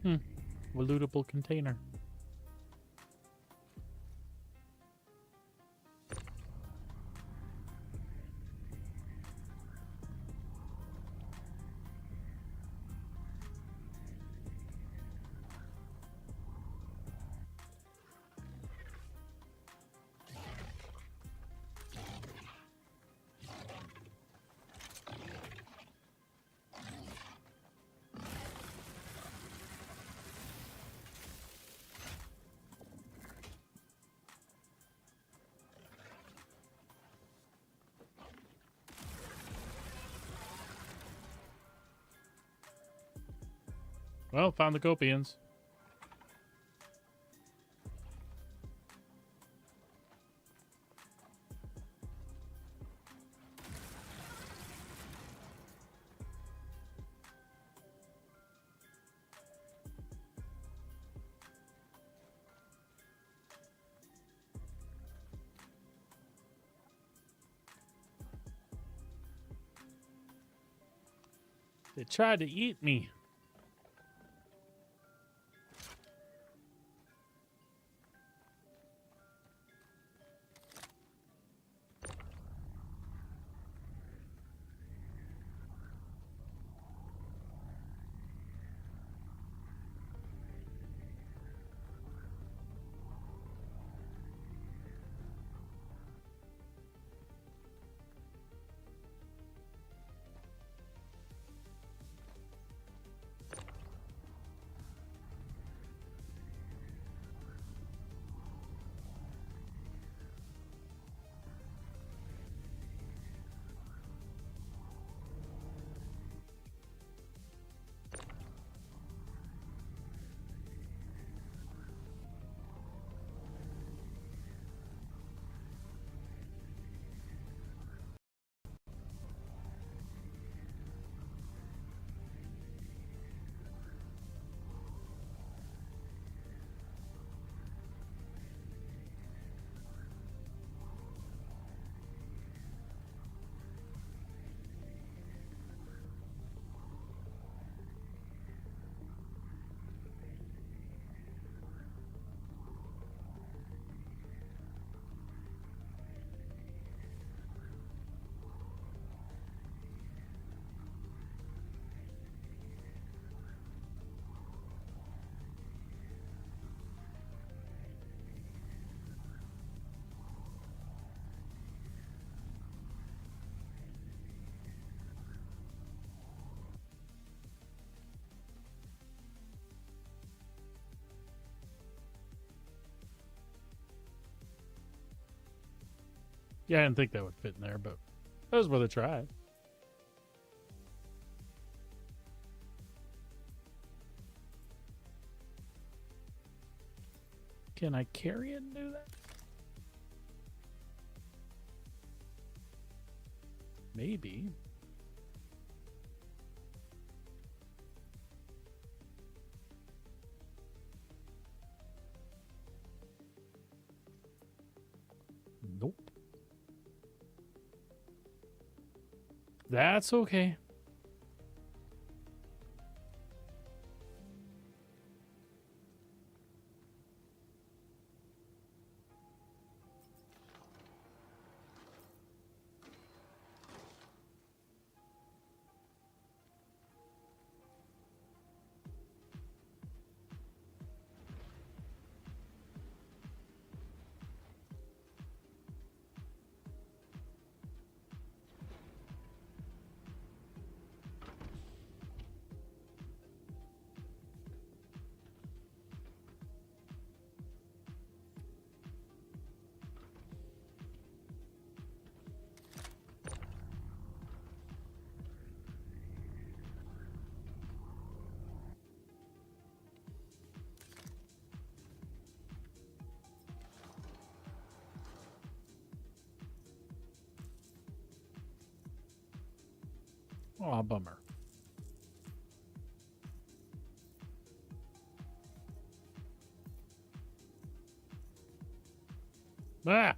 [SPEAKER 1] A lootable container. Well, found the Copians. They tried to eat me. Yeah, I didn't think that would fit in there, but that was worth a try. Can I carry it and do that? Maybe. Nope. That's okay. Oh, bummer. Ah!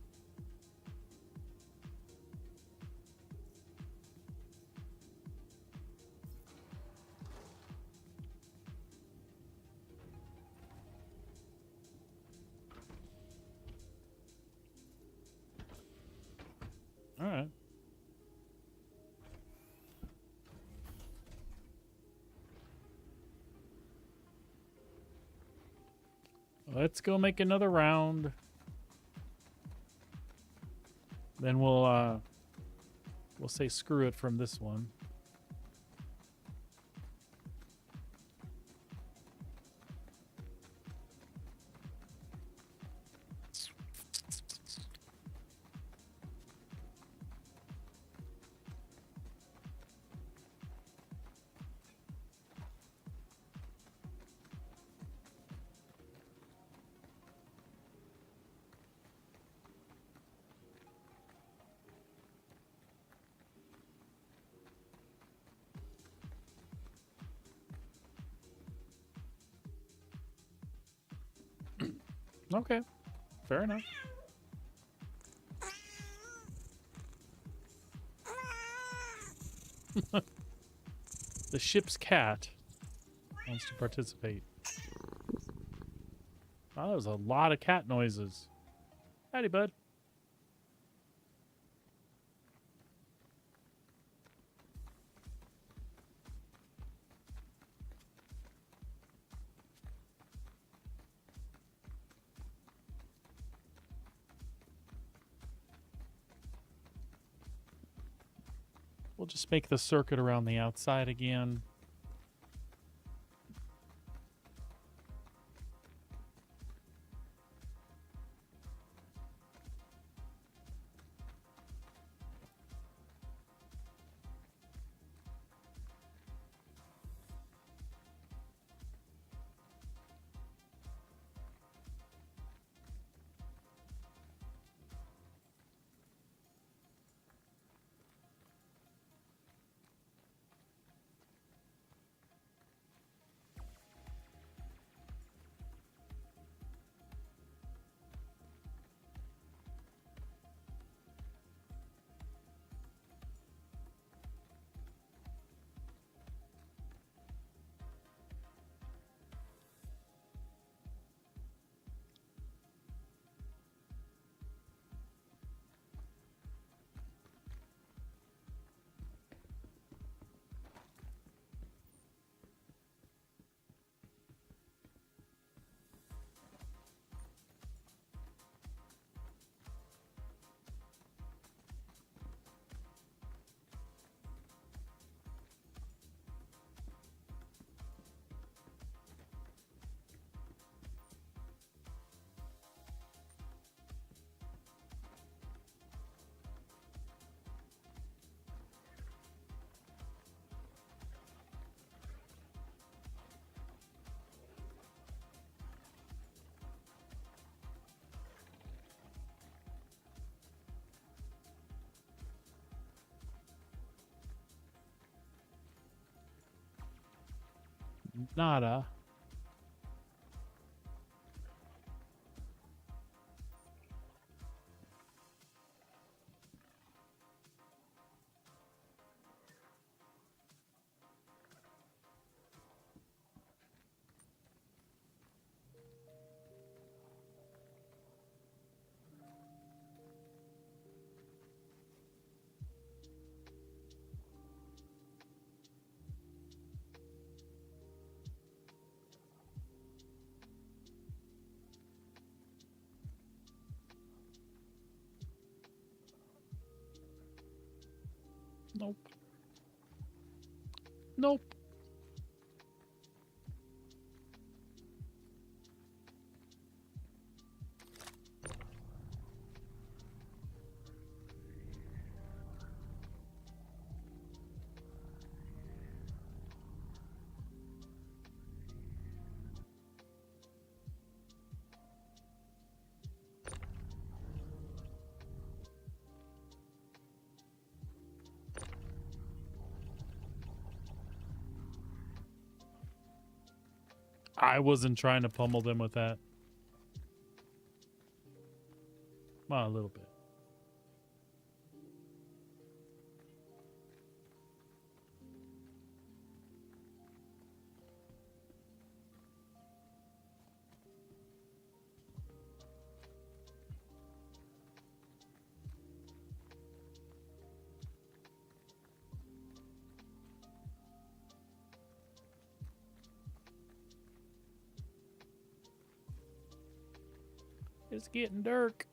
[SPEAKER 1] All right. Let's go make another round. Then we'll say screw it from this one. Okay, fair enough. The ship's cat wants to participate. Oh, that was a lot of cat noises. Howdy, bud. We'll just make the circuit around the outside again. Nada. Nope. Nope. I wasn't trying to pummel them with that. Well, a little bit. It's getting dark.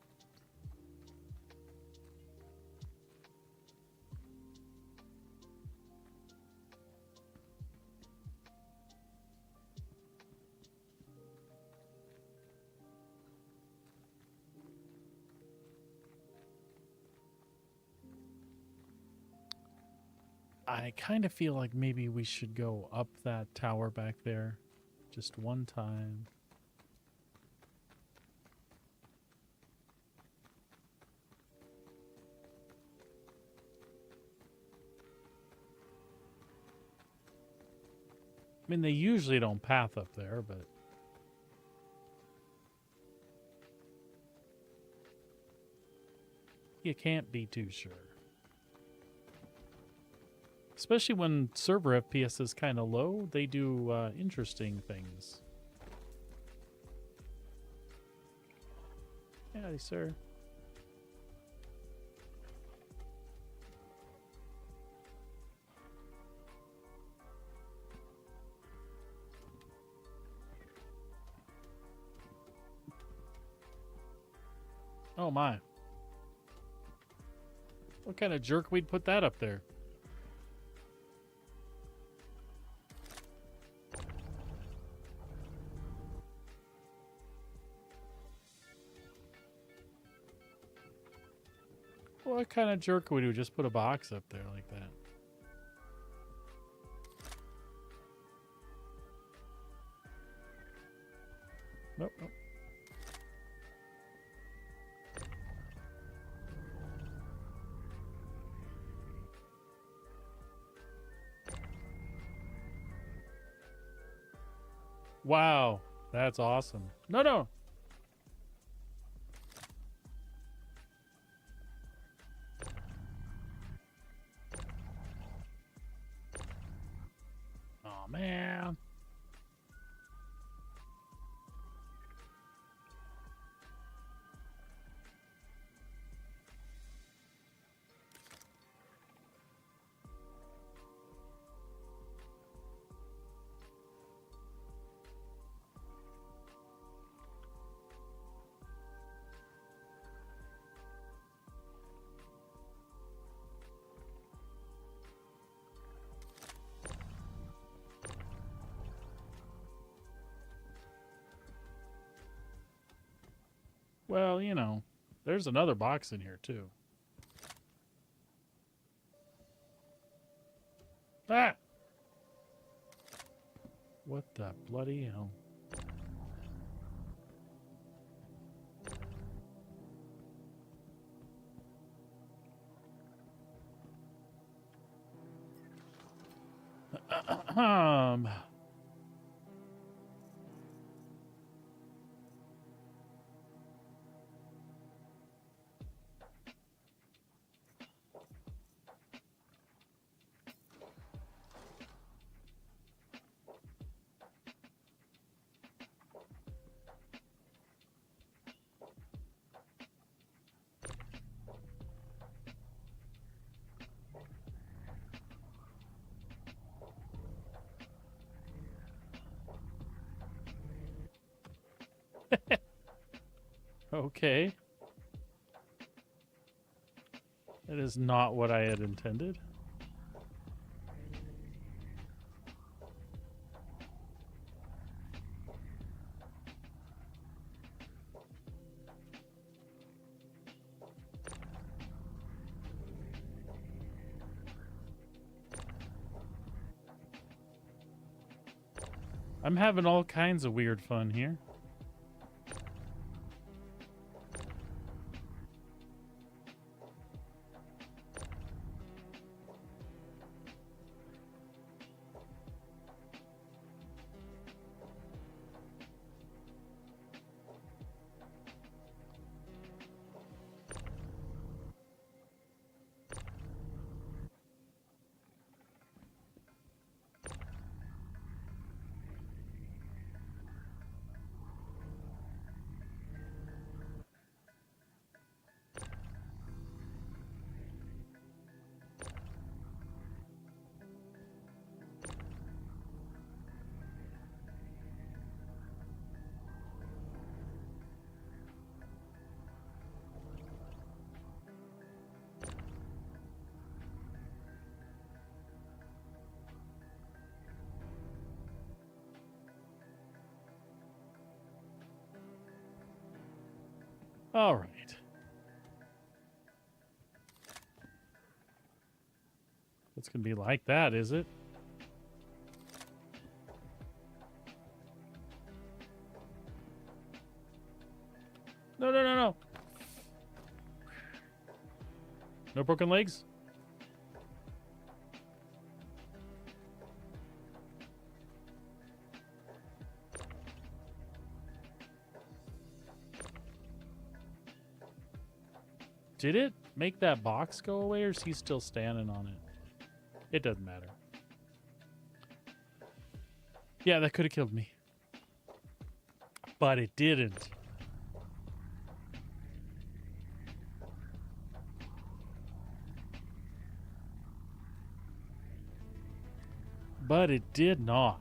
[SPEAKER 1] I kind of feel like maybe we should go up that tower back there just one time. I mean, they usually don't path up there, but you can't be too sure. Especially when server FPS is kind of low, they do interesting things. Howdy, sir. Oh my. What kind of jerk we'd put that up there? What kind of jerk would we do? Just put a box up there like that. Nope, nope. Wow, that's awesome. No, no. Oh, man. Well, you know, there's another box in here, too. Ah! What the bloody hell? Okay. That is not what I had intended. I'm having all kinds of weird fun here. All right. It's going to be like that, is it? No, no, no, no. No broken legs? Did it make that box go away, or is he still standing on it? It doesn't matter. Yeah, that could have killed me. But it didn't. But it did not.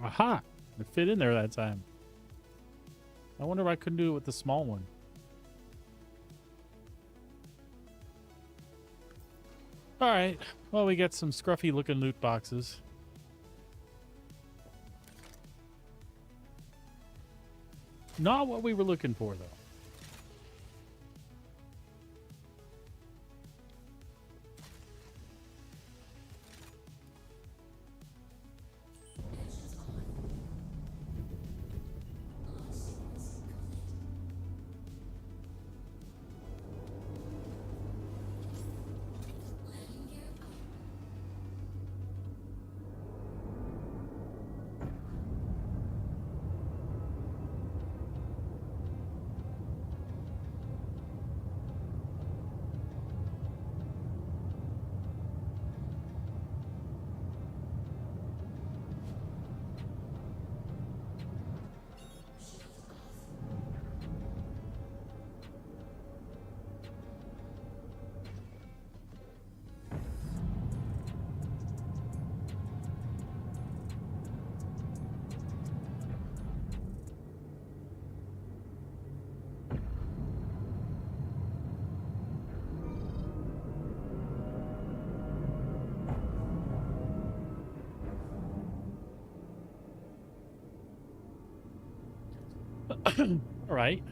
[SPEAKER 1] Aha! It fit in there that time. I wonder why I couldn't do it with the small one. Alright. Well, we got some scruffy looking loot boxes. Not what we were looking for, though. All right.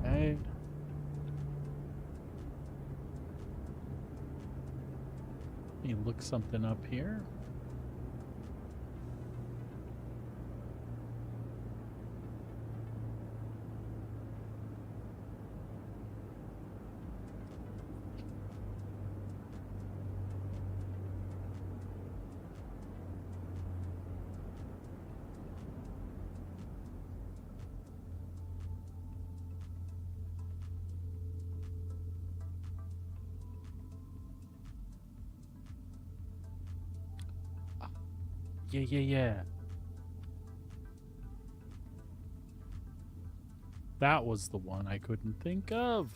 [SPEAKER 1] Okay. Let me look something up here. Yeah. That was the one I couldn't think of.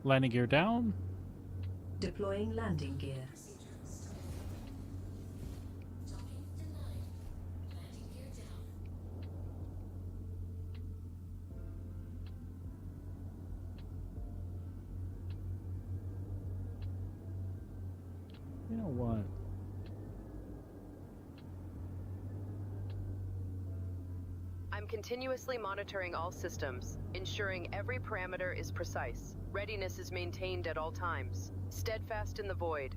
[SPEAKER 1] Landing gear down.
[SPEAKER 5] Deploying landing gear.
[SPEAKER 1] You know what?
[SPEAKER 3] I'm continuously monitoring all systems, ensuring every parameter is precise. Readiness is maintained at all times. Steadfast in the void.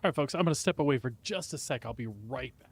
[SPEAKER 1] All right, folks, I'm going to step away for just a sec. I'll be right back.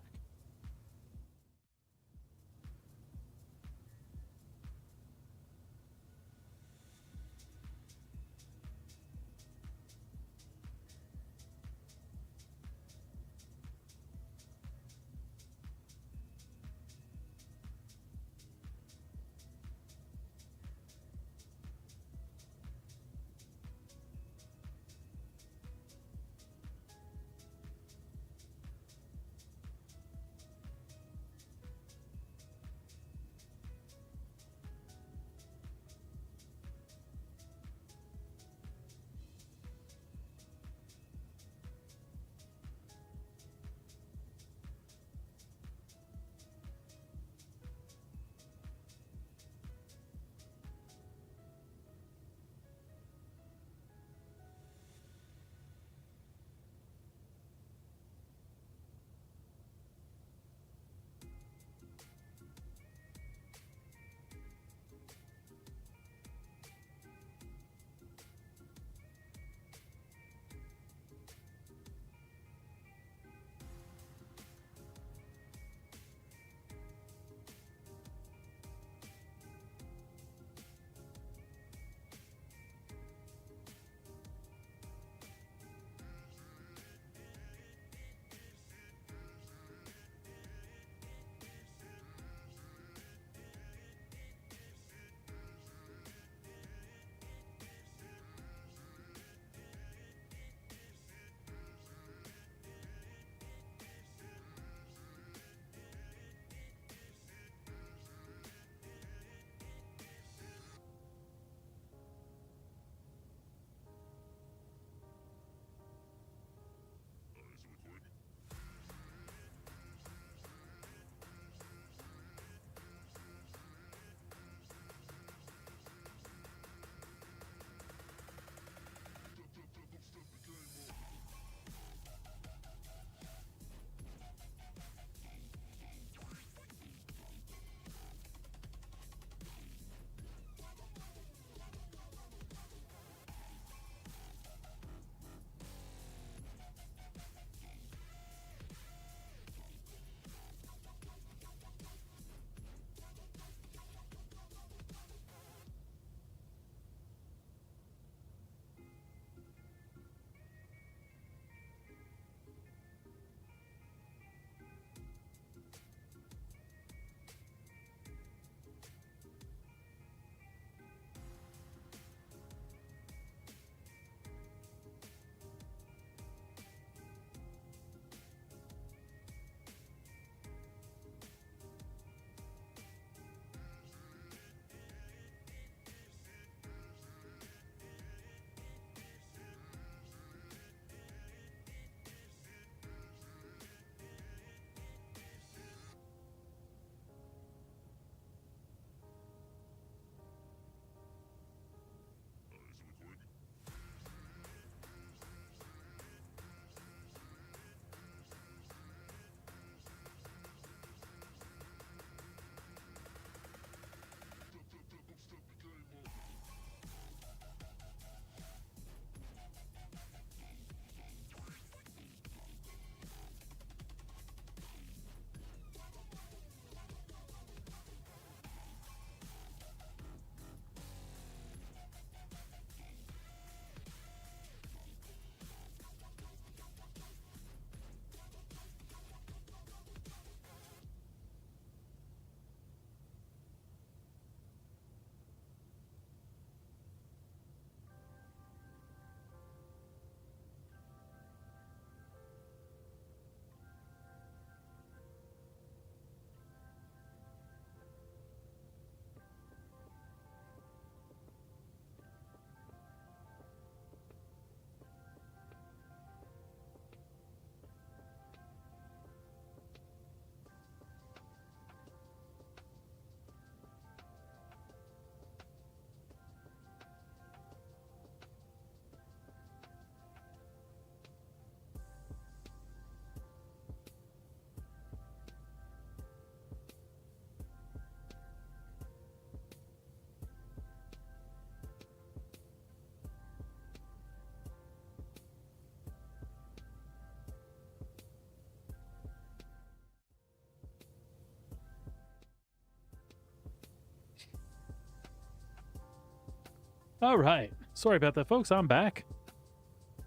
[SPEAKER 1] All right. Sorry about that, folks. I'm back.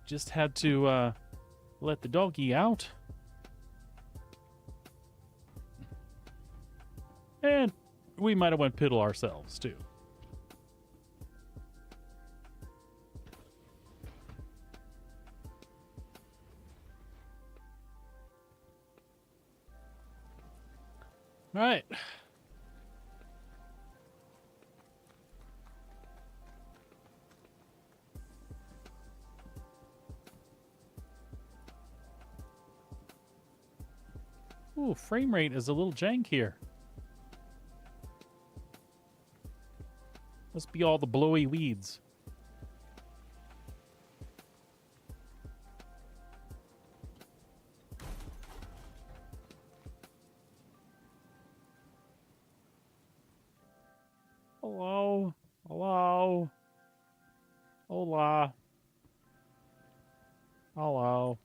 [SPEAKER 1] Just had to let the doggy out. And we might have went piddle ourselves, too. All right. Ooh, frame rate is a little jank here. Must be all the blowy weeds. Hello? Hello? Hola? Hello?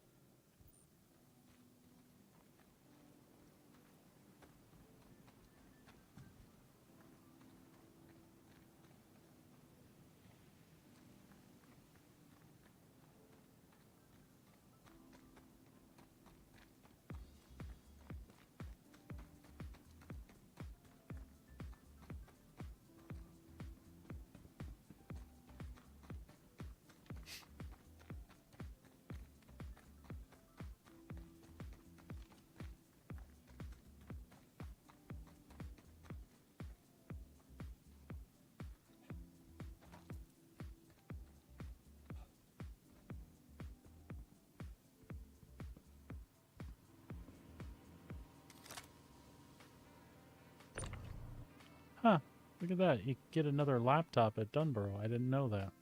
[SPEAKER 1] Huh. Look at that. You get another laptop at Dunborough. I didn't know that.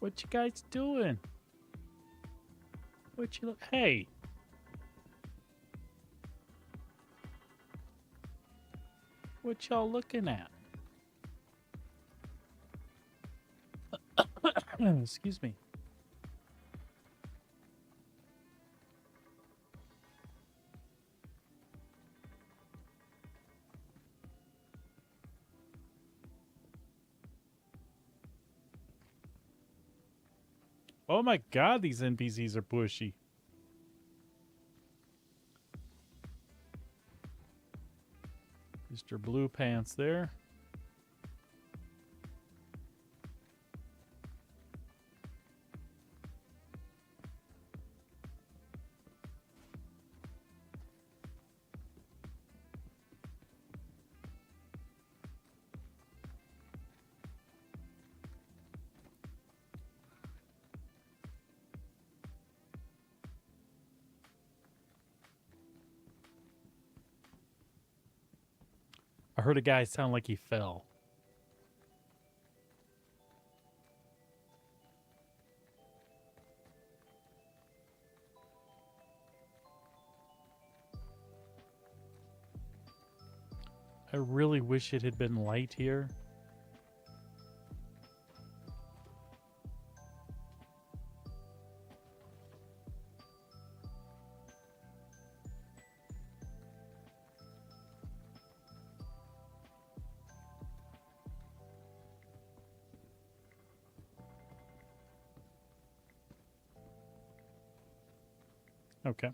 [SPEAKER 1] What you guys doing? What you look? Hey. What y'all looking at? Excuse me. Oh my god, these NPCs are pushy. Mr. Blue Pants there. I heard a guy sound like he fell. I really wish it had been light here. Okay.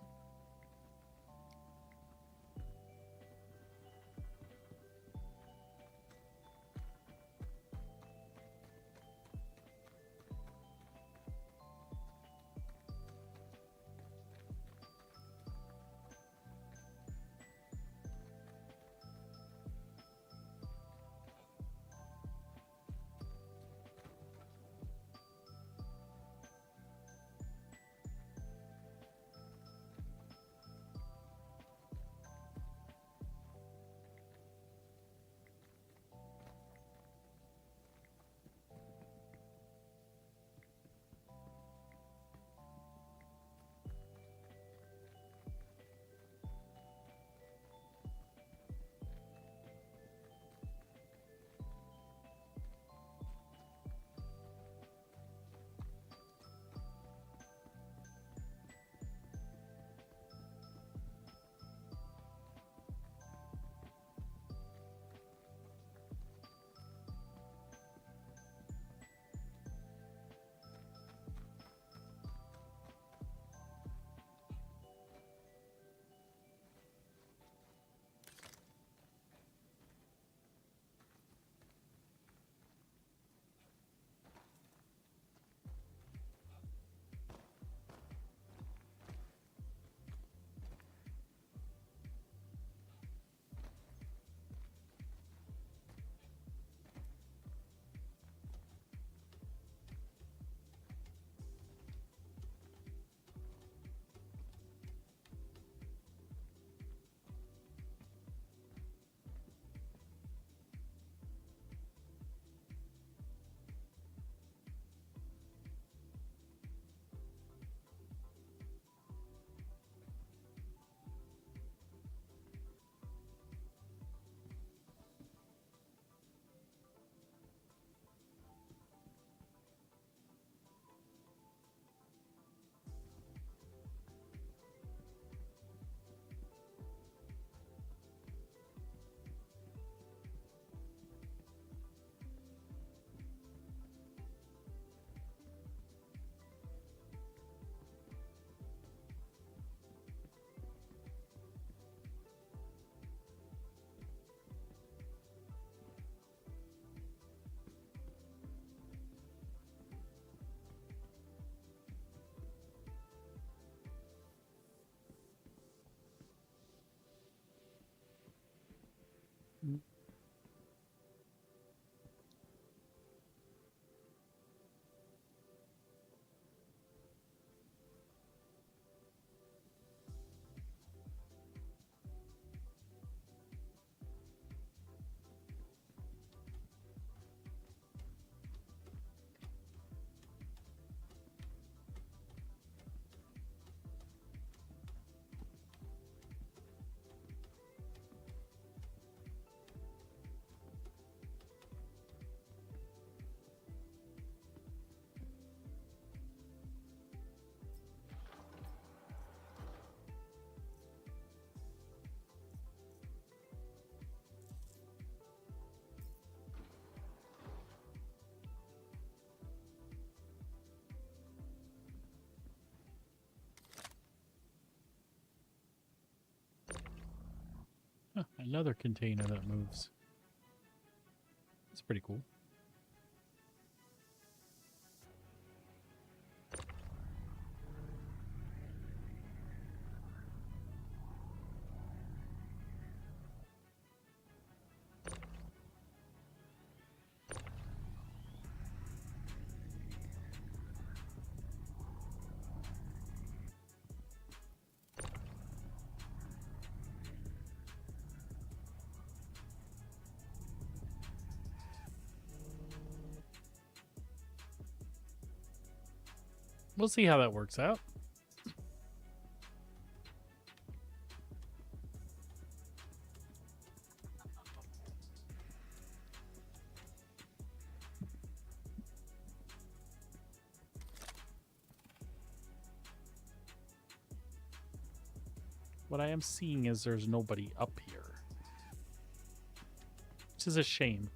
[SPEAKER 1] Huh, another container that moves. That's pretty cool. We'll see how that works out. What I am seeing is there's nobody up here, which is a shame.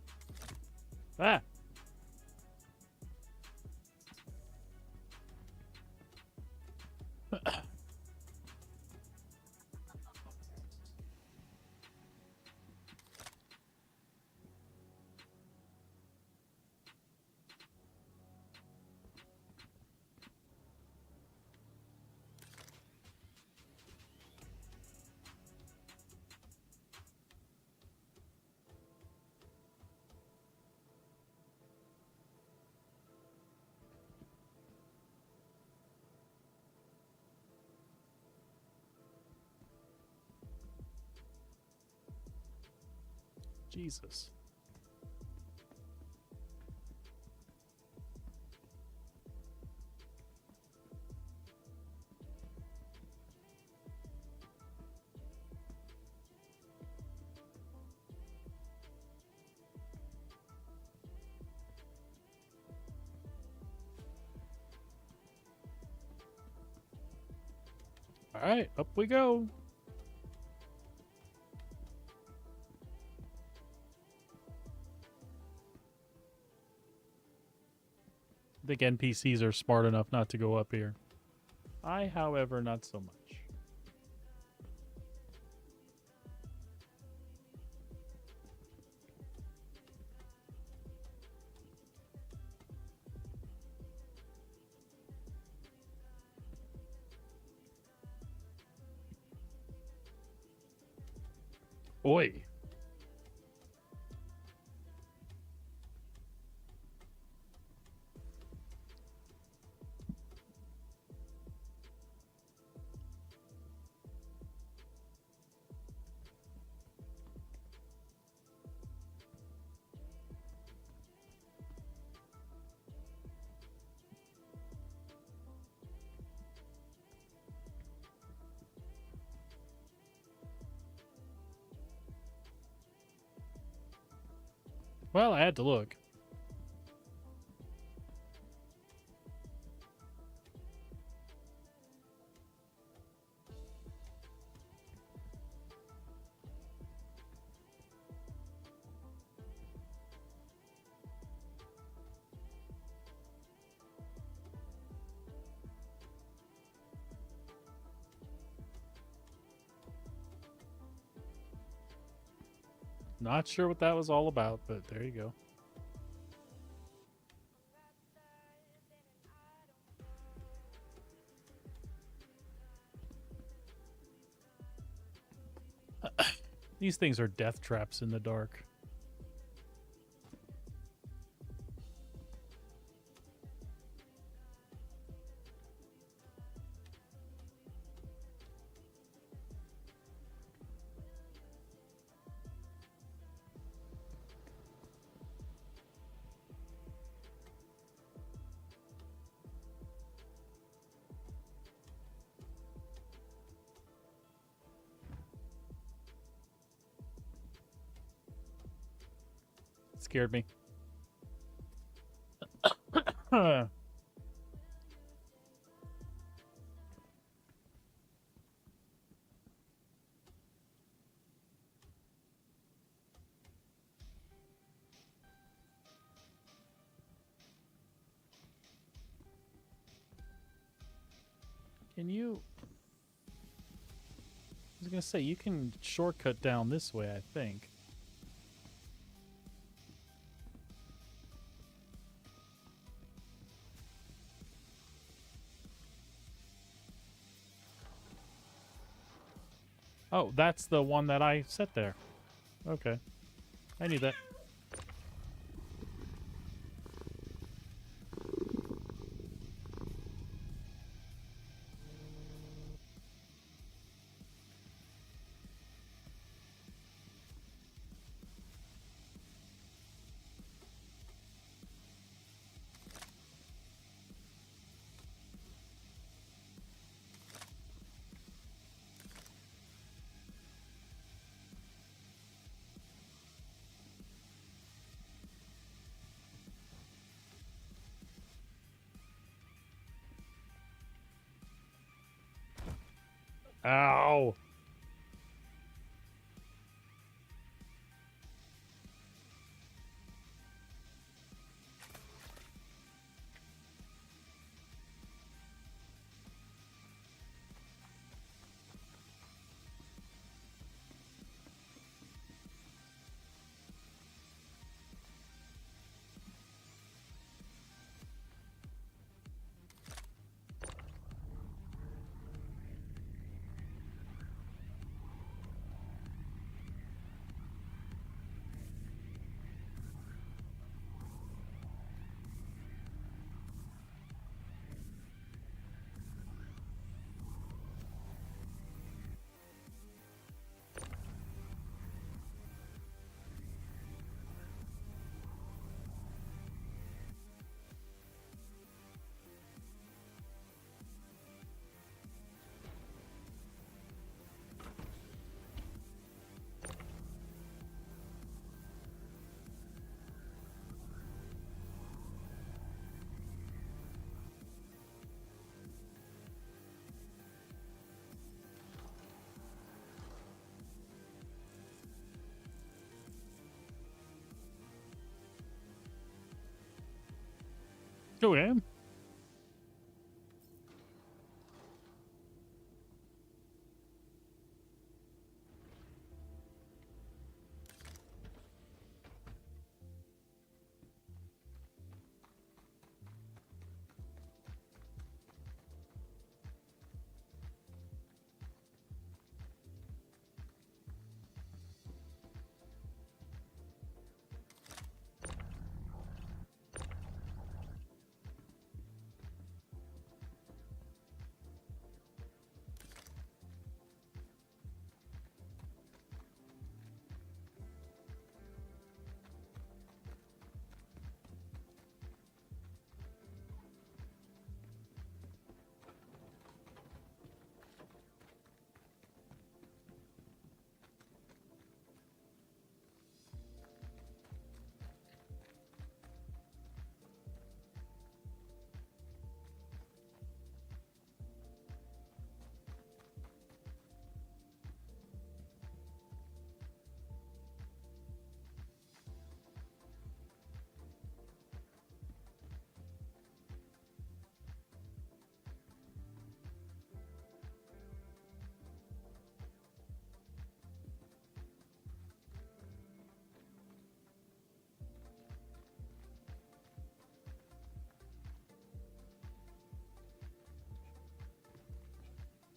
[SPEAKER 1] Ah! Jesus. All right, up we go. I think NPCs are smart enough not to go up here. I, however, not so much. Oi. Well, I had to look. Not sure what that was all about, but there you go. These things are death traps in the dark. Scared me. Can you... I was gonna say, you can shortcut down this way, I think. Oh, that's the one that I set there. Okay. I knew that. Ow! Okay.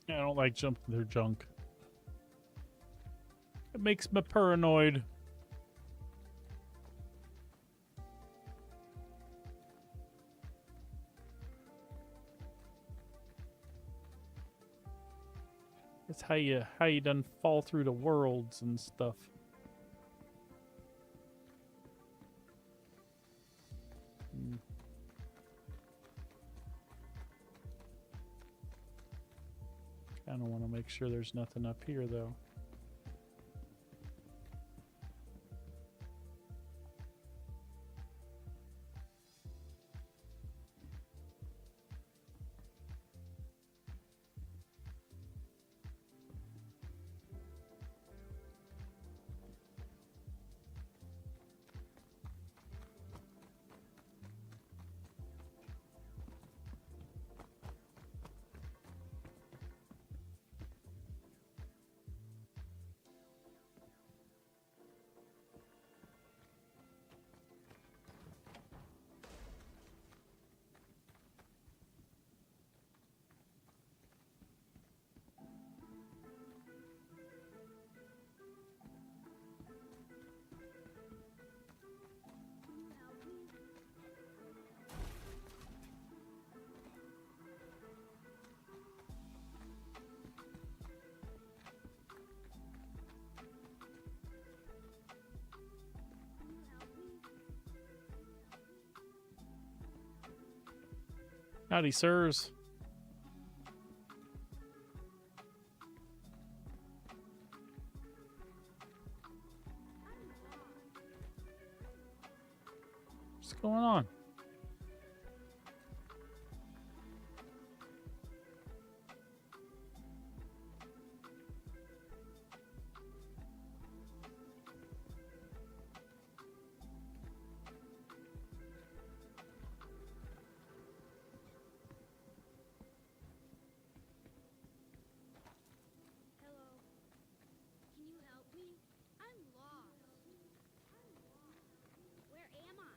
[SPEAKER 1] I don't like jumping through junk. makes me paranoid. It's how you done fall through the worlds and stuff. Kind of want to make sure there's nothing up here, though. Howdy, sirs. What's going on?
[SPEAKER 8] Hello. Can you help me? I'm lost. Where am I?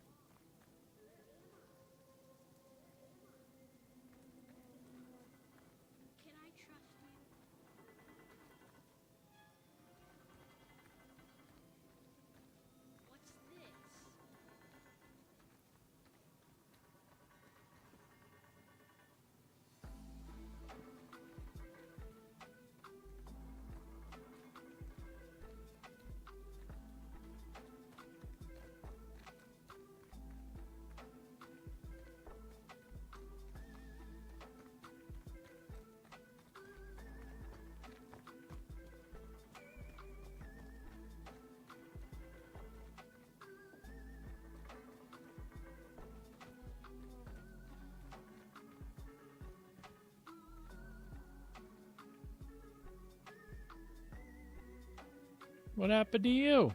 [SPEAKER 8] Can I trust you? What's this?
[SPEAKER 1] What happened to you?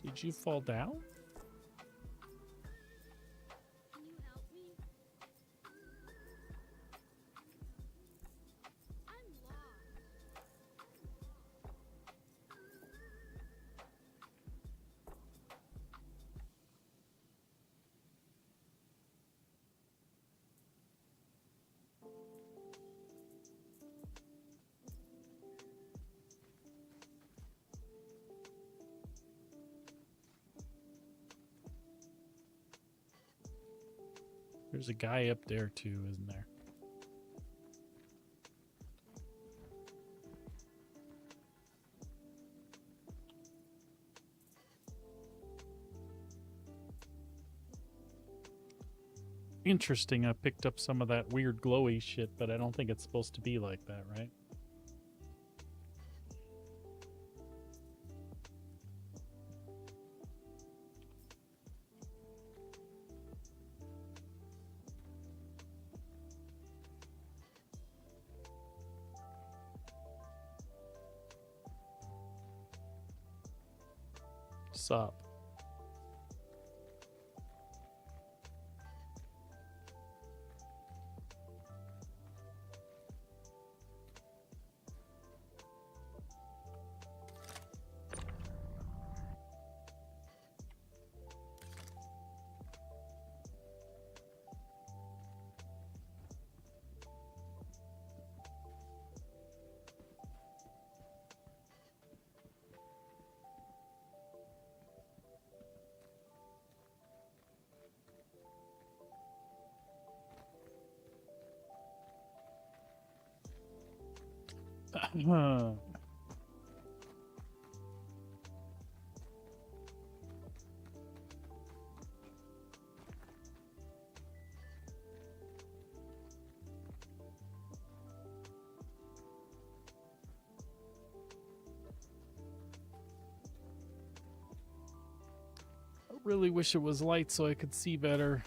[SPEAKER 1] Did you fall down?
[SPEAKER 8] Can you help me? I'm lost.
[SPEAKER 1] There's a guy up there too, isn't there? Interesting, I picked up some of that weird glowy shit, but I don't think it's supposed to be like that, right? Sup? Really wish it was light so I could see better.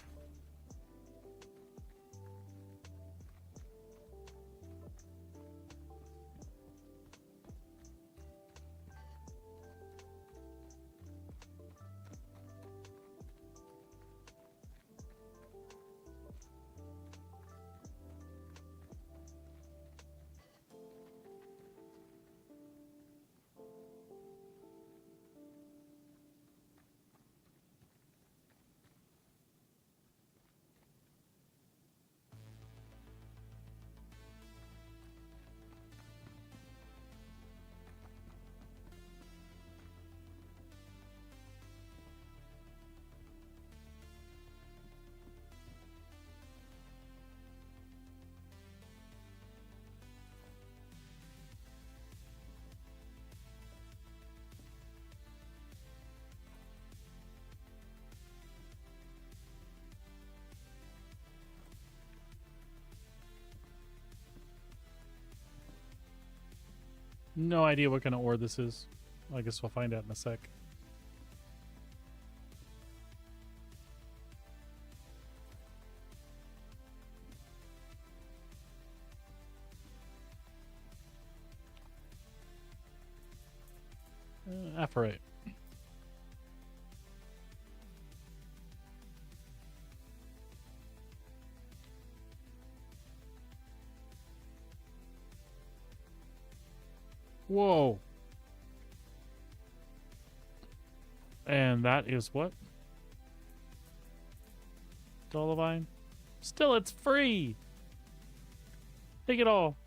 [SPEAKER 1] No idea what kind of ore this is. I guess we'll find out in a sec. Aphrite. Whoa. And that is what? Dolomine? Still, it's free! Take it all.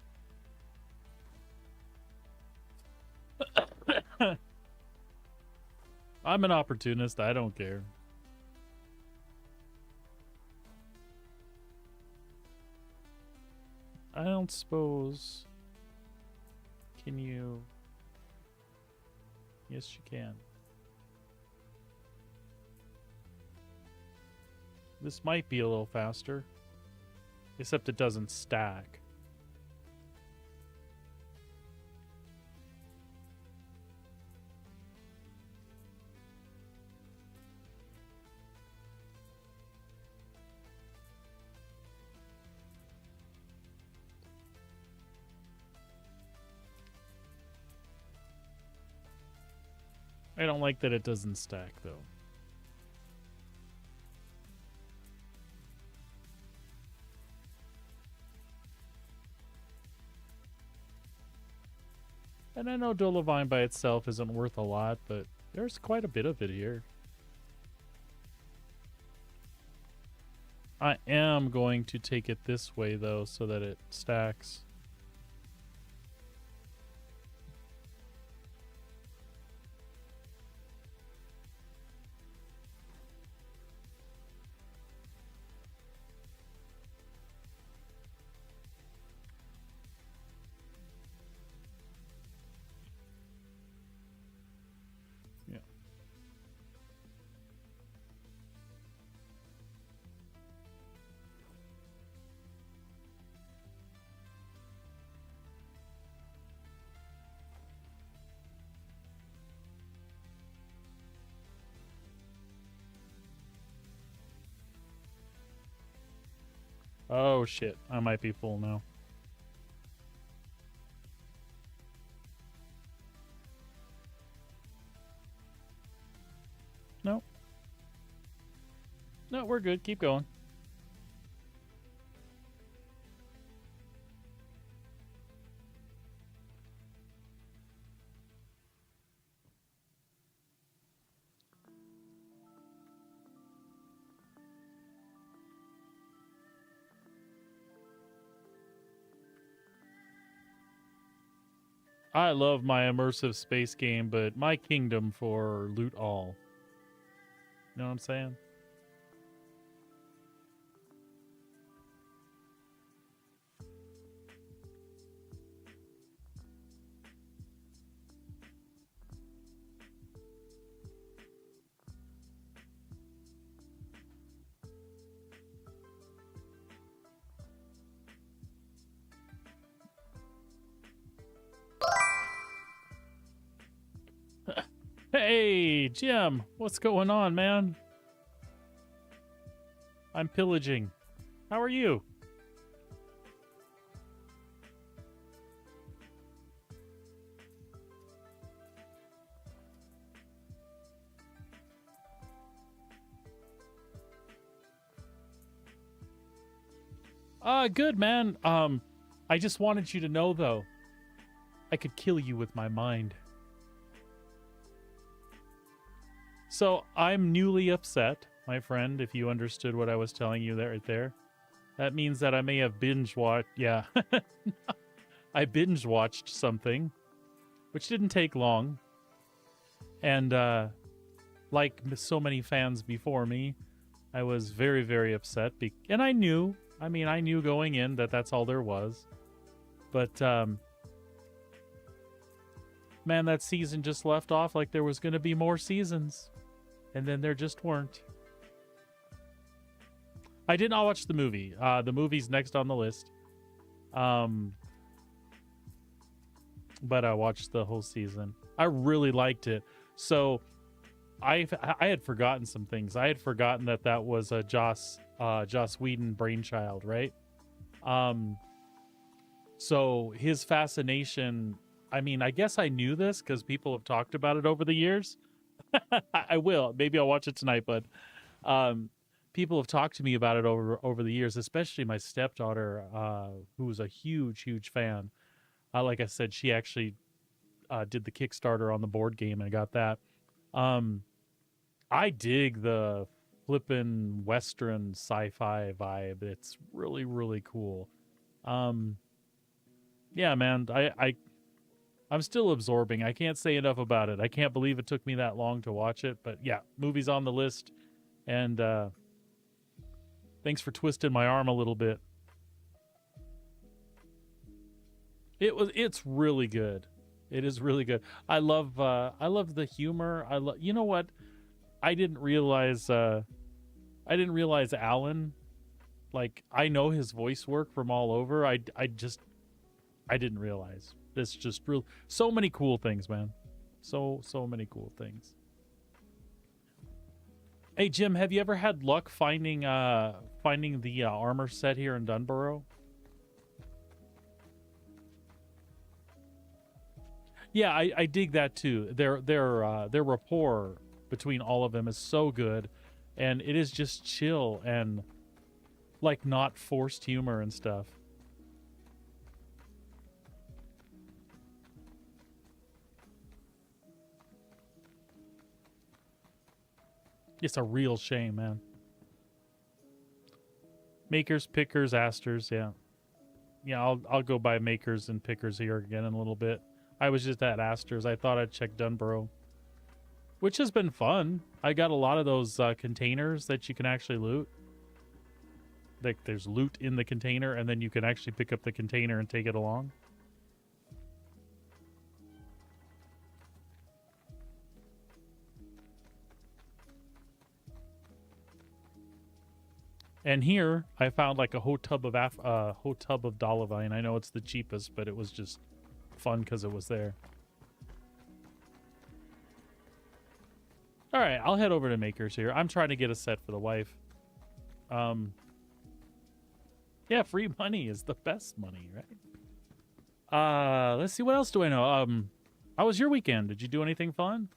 [SPEAKER 1] I'm an opportunist. I don't care. I don't suppose... Can you... Yes, you can. This might be a little faster. Except it doesn't stack. I don't like that it doesn't stack, though. And I know Dolomine by itself isn't worth a lot, but there's quite a bit of it here. I am going to take it this way, though, so that it stacks. Oh shit, I might be full now. No. No, we're good. Keep going. I love my immersive space game, but my kingdom for loot all. You know what I'm saying? Hey, Jim, what's going on, man? I'm pillaging. How are you? Good, man. I just wanted you to know, though, I could kill you with my mind. So, I'm newly upset, my friend, if you understood what I was telling you there, right there. That means that I may have binge-watched... Yeah. I binge-watched something, which didn't take long. And, like so many fans before me, I was very, very upset. And I knew... I mean, I knew going in that that's all there was. But, man, that season just left off like there was going to be more seasons. And then there just weren't. I did not watch the movie. The movie's next on the list. But I watched the whole season. I really liked it. So, I had forgotten some things. I had forgotten that was a Joss Whedon brainchild, right? So his fascination, I mean, I guess I knew this because people have talked about it over the years. I will. Maybe I'll watch it tonight, but people have talked to me about it over the years, especially my stepdaughter, who was a huge, huge fan. Like I said, she actually did the Kickstarter on the board game and I got that. I dig the flippin' Western sci-fi vibe. It's really, really cool. Yeah, man, I'm still absorbing. I can't say enough about it. I can't believe it took me that long to watch it, but yeah, movie's on the list. And thanks for twisting my arm a little bit. It's really good. It is really good. I love the humor. You know what? I didn't realize Alan, like, I know his voice work from all over. I didn't realize. It's just real. So many cool things, man. So many cool things. Hey, Jim, have you ever had luck finding the armor set here in Dunborough? Yeah, I dig that too. Their rapport between all of them is so good, and it is just chill and like not forced humor and stuff. It's a real shame, man. Makers, pickers, asters, yeah. Yeah, I'll go by makers and pickers here again in a little bit. I was just at Astor's. I thought I'd check Dunborough, which has been fun. I got a lot of those containers that you can actually loot. Like, there's loot in the container, and then you can actually pick up the container and take it along. And here, I found like a whole tub of Dolivine. I know it's the cheapest, but it was just fun because it was there. All right, I'll head over to Makers here. I'm trying to get a set for the wife. Yeah, free money is the best money, right? Let's see, what else do I know? How was your weekend? Did you do anything fun?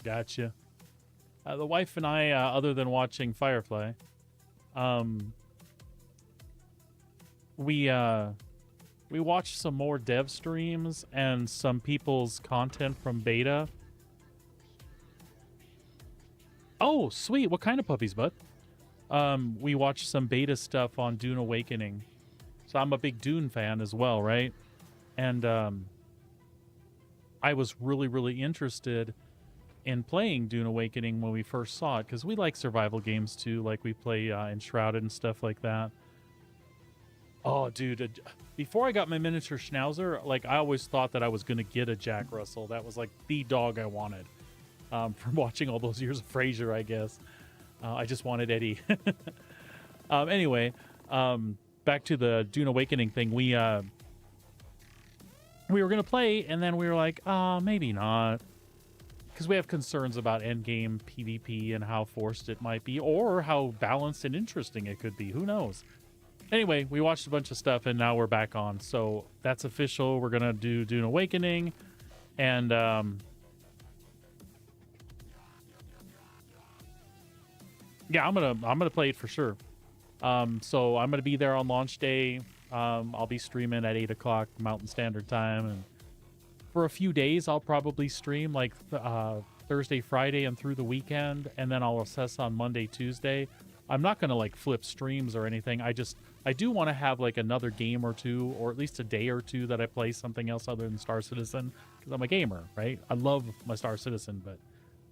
[SPEAKER 1] Gotcha. The wife and I, other than watching Firefly, we watched some more dev streams and some people's content from beta. Oh, sweet. What kind of puppies, bud? We watched some beta stuff on Dune Awakening. So I'm a big Dune fan as well, right? And I was really, really interested in playing Dune Awakening when we first saw it, because we like survival games too, like we play Enshrouded and stuff like that. Oh, dude, before I got my miniature Schnauzer, like I always thought that I was going to get a Jack Russell. That was like the dog I wanted from watching all those years of Frasier, I guess. I just wanted Eddie. Anyway, back to the Dune Awakening thing. We were going to play, and then we were like, maybe not. Because we have concerns about endgame PvP and how forced it might be, or how balanced and interesting it could be. Who knows? Anyway, we watched a bunch of stuff, and now we're back on. So that's official. We're going to do Dune Awakening. And yeah, I'm gonna play it for sure. So I'm gonna be there on launch day. I'll be streaming at 8 o'clock Mountain Standard Time, and for a few days I'll probably stream like Thursday, Friday, and through the weekend, and then I'll assess on Monday, Tuesday. I'm not gonna like flip streams or anything. I do want to have like another game or two, or at least a day or two that I play something else other than Star Citizen, because I'm a gamer, right? I love my Star Citizen, but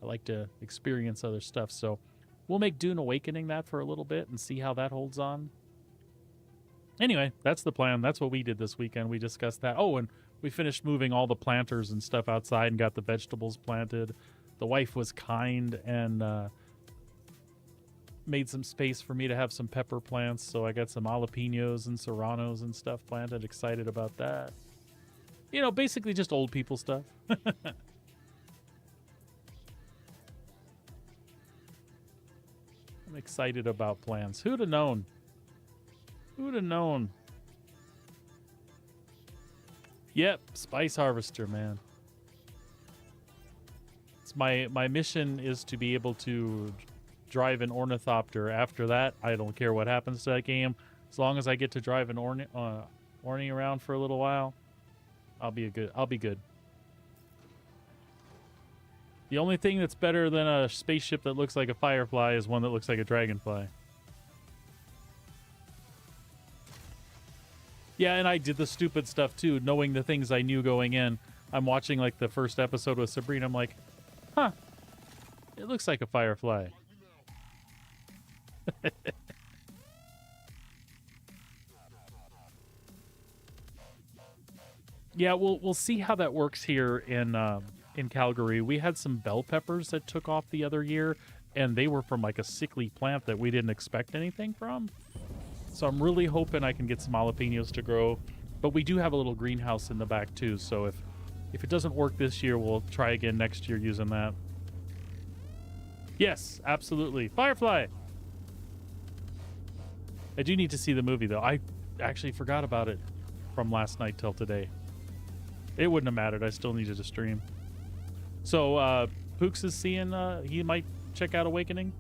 [SPEAKER 1] I like to experience other stuff. So we'll make Dune Awakening that for a little bit and see how that holds on. Anyway, that's the plan. That's what we did this weekend. We discussed that. Oh, and we finished moving all the planters and stuff outside and got the vegetables planted. The wife was kind and made some space for me to have some pepper plants. So I got some jalapenos and serranos and stuff planted. Excited about that. You know, basically just old people stuff. I'm excited about plants. Who'd have known? Who'd have known? Yep, Spice Harvester, man. It's my mission is to be able to drive an ornithopter. After that, I don't care what happens to that game. As long as I get to drive an orny around for a little while, I'll be good. The only thing that's better than a spaceship that looks like a firefly is one that looks like a dragonfly. Yeah, and I did the stupid stuff too, knowing the things I knew going in. I'm watching like the first episode with Sabrina. I'm like, huh, it looks like a firefly. Yeah, we'll see how that works here in Calgary. We had some bell peppers that took off the other year, and they were from like a sickly plant that we didn't expect anything from. So I'm really hoping I can get some jalapenos to grow. But we do have a little greenhouse in the back too, so if it doesn't work this year, we'll try again next year using that. Yes, absolutely. Firefly! I do need to see the movie, though. I actually forgot about it from last night till today. It wouldn't have mattered. I still needed to stream. So, Pooks is seeing, he might check out Awakening.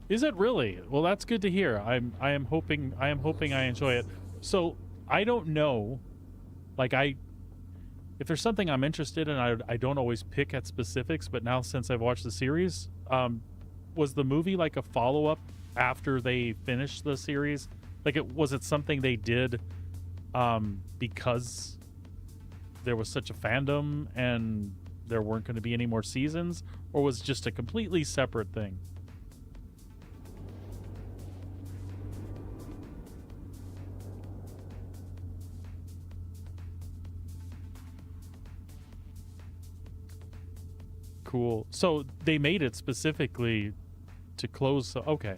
[SPEAKER 1] Is it really? Well, that's good to hear. I am hoping I enjoy it. So, I don't know. Like, if there's something I'm interested in, I don't always pick at specifics, but now since I've watched the series, was the movie like a follow-up after they finished the series? Like, was it something they did because there was such a fandom and there weren't going to be any more seasons, or was it just a completely separate thing? Cool. So they made it specifically to close. Okay.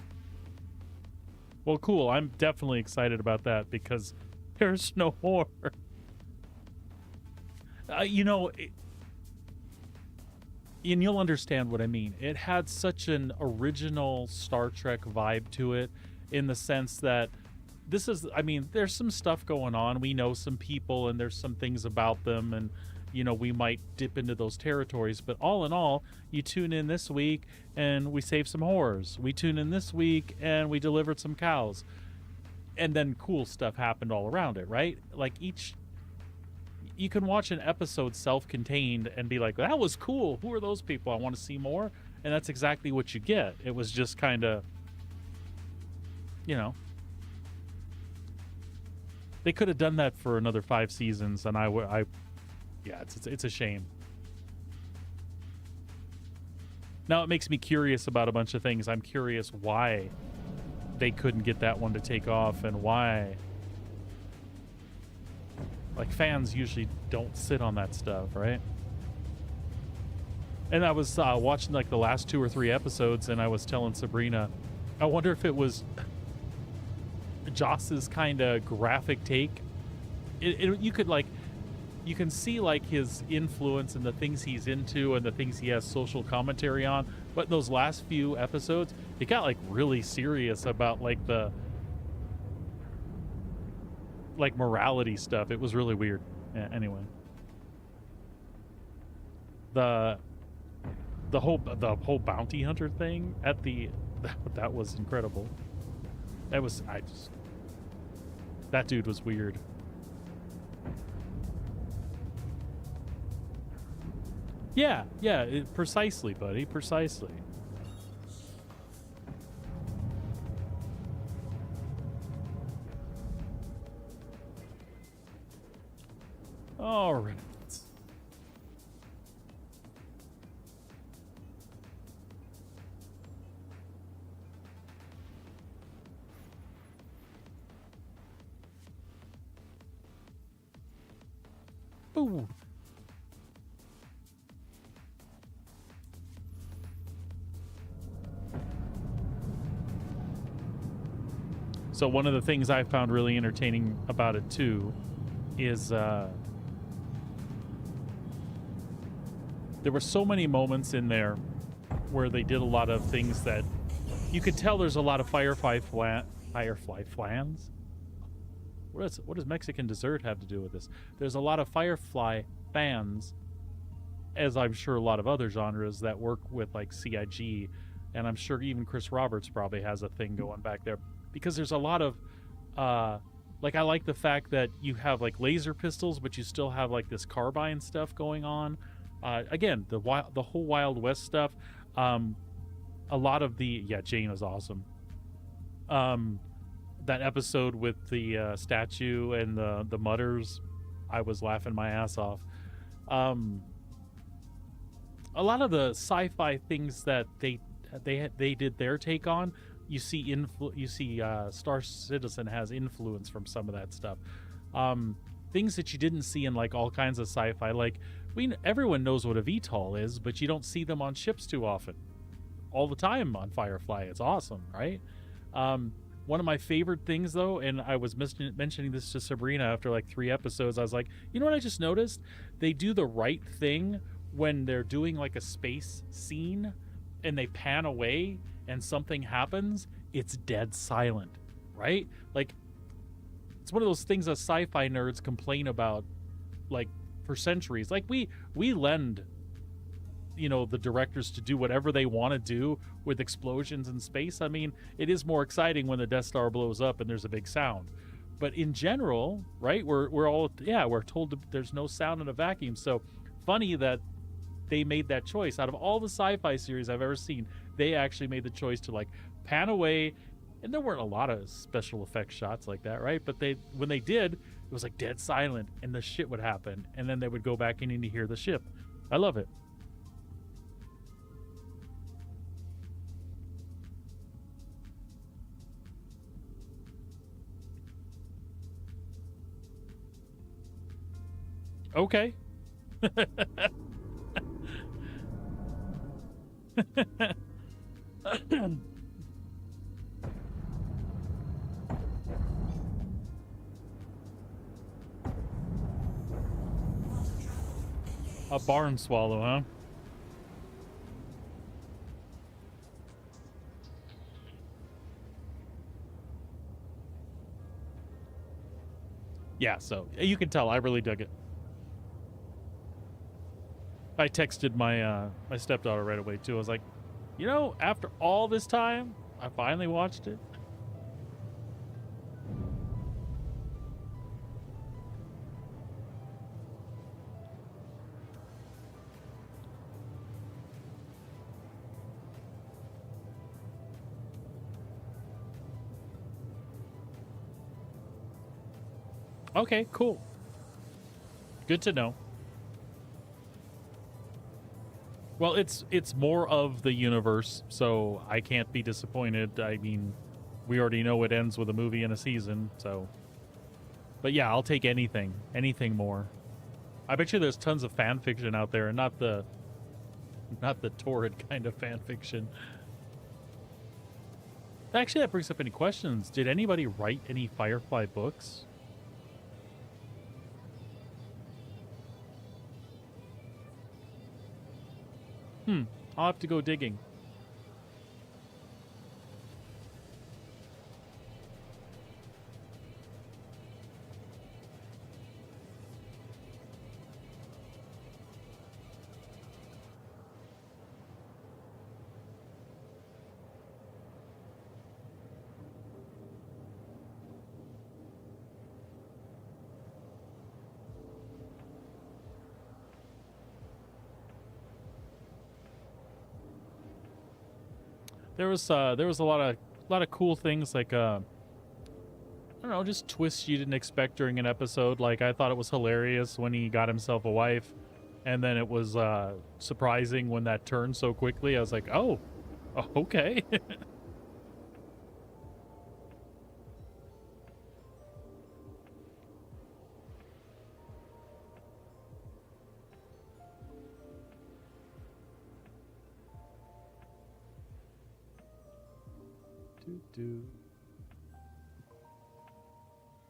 [SPEAKER 1] Well, cool. I'm definitely excited about that because there's no more. You know, and you'll understand what I mean. It had such an original Star Trek vibe to it, in the sense that this is, I mean, there's some stuff going on. We know some people and there's some things about them, and you know, we might dip into those territories, but all in all, you tune in this week and we saved some horrors. We tune in this week and we delivered some cows. And then cool stuff happened all around it, right? Like you can watch an episode self-contained and be like, that was cool. Who are those people? I want to see more. And that's exactly what you get. It was just kind of, you know, they could have done that for another 5 seasons, and yeah, it's a shame. Now it makes me curious about a bunch of things. I'm curious why they couldn't get that one to take off and why. Like, fans usually don't sit on that stuff, right? And I was watching like the last 2 or 3 episodes, and I was telling Sabrina, I wonder if it was Joss's kind of graphic take. You could like, you can see like his influence and the things he's into and the things he has social commentary on. But in those last few episodes, it got like really serious about like the like morality stuff. It was really weird. Yeah, anyway, the whole bounty hunter thing at the that was incredible. That dude was weird. Yeah, precisely, buddy, precisely. All right. Ooh. So one of the things I found really entertaining about it too is there were so many moments in there where they did a lot of things that you could tell there's a lot of firefly flans. What does Mexican dessert have to do with this? There's a lot of Firefly fans, as I'm sure a lot of other genres that work with like CIG, and I'm sure even Chris Roberts probably has a thing going back there, because there's a lot of like, I like the fact that you have like laser pistols, but you still have like this carbine stuff going on. Again, the whole Wild West stuff. A lot of the Jane was awesome. That episode with the statue and the mutters, I was laughing my ass off. A lot of the sci-fi things that they did their take on, you see Star Citizen has influence from some of that stuff. Things that you didn't see in like all kinds of sci-fi, like everyone knows what a VTOL is, but you don't see them on ships too often. All the time on Firefly, it's awesome, right? One of my favorite things, though, and I was mentioning this to Sabrina after like 3 episodes, I was like, you know what I just noticed? They do the right thing when they're doing like a space scene and they pan away and something happens, it's dead silent, right? Like, it's one of those things that sci-fi nerds complain about like for centuries. Like, we lend, you know, the directors to do whatever they want to do with explosions in space. I mean, it is more exciting when the Death Star blows up and there's a big sound. But in general, right, we're told there's no sound in a vacuum. So funny that they made that choice. Out of all the sci-fi series I've ever seen, they actually made the choice to like pan away, and there weren't a lot of special effects shots like that, right? But when they did, it was like dead silent, and the shit would happen, and then they would go back in and you hear the ship. I love it. Okay. A barn swallow, huh? Yeah, so you can tell I really dug it. I texted my my stepdaughter right away too. I was like, you know, after all this time, I finally watched it. Okay, cool. Good to know. Well, it's more of the universe, so I can't be disappointed. I mean, we already know it ends with a movie and a season, so. But yeah, I'll take anything more. I bet you there's tons of fan fiction out there, and not the torrid kind of fan fiction. Actually, that brings up any questions. Did anybody write any Firefly books? I'll have to go digging. There was a lot of cool things, like I don't know, just twists you didn't expect during an episode. Like, I thought it was hilarious when he got himself a wife, and then it was surprising when that turned so quickly. I was like, oh okay.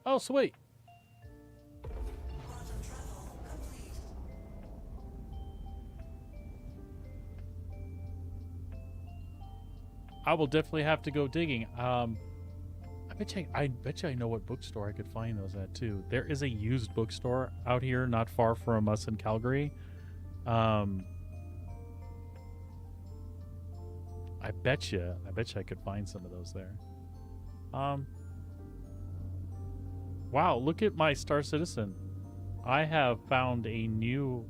[SPEAKER 1] Oh, sweet. I will definitely have to go digging. I bet you I know what bookstore I could find those at too. There is a used bookstore out here not far from us in Calgary. I bet you I could find some of those there. Wow, look at my Star Citizen. I have found a new...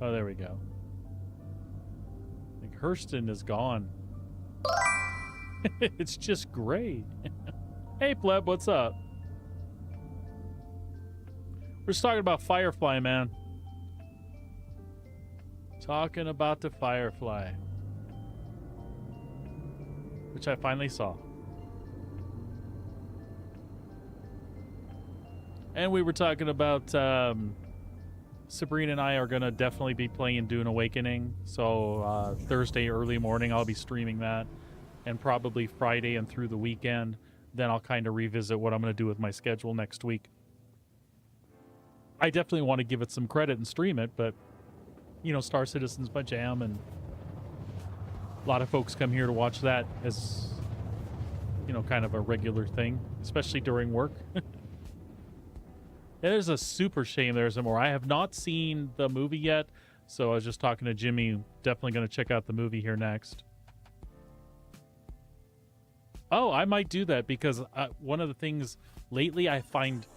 [SPEAKER 1] Oh, there we go. I think Hurston is gone. It's just gray. Hey, Pleb, what's up? We're just talking about Firefly, man. Talking about the Firefly. Which I finally saw. And we were talking about Sabrina and I are going to definitely be playing Dune Awakening. So Thursday early morning I'll be streaming that. And probably Friday and through the weekend. Then I'll kind of revisit what I'm going to do with my schedule next week. I definitely want to give it some credit and stream it. But, you know, Star Citizen's my jam. And a lot of folks come here to watch that as, you know, kind of a regular thing. Especially during work. It is a super shame there isn't more. I have not seen the movie yet, so I was just talking to Jimmy. Definitely going to check out the movie here next. Oh, I might do that because one of the things lately I find,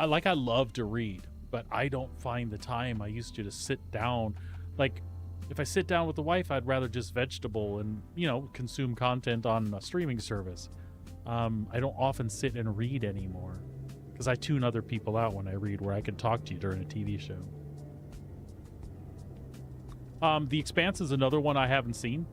[SPEAKER 1] I love to read, but I don't find the time. I used to sit down. Like, if I sit down with the wife, I'd rather just vegetable and, you know, consume content on a streaming service. I don't often sit and read anymore. Because I tune other people out when I read, where I can talk to you during a TV show. The Expanse is another one I haven't seen.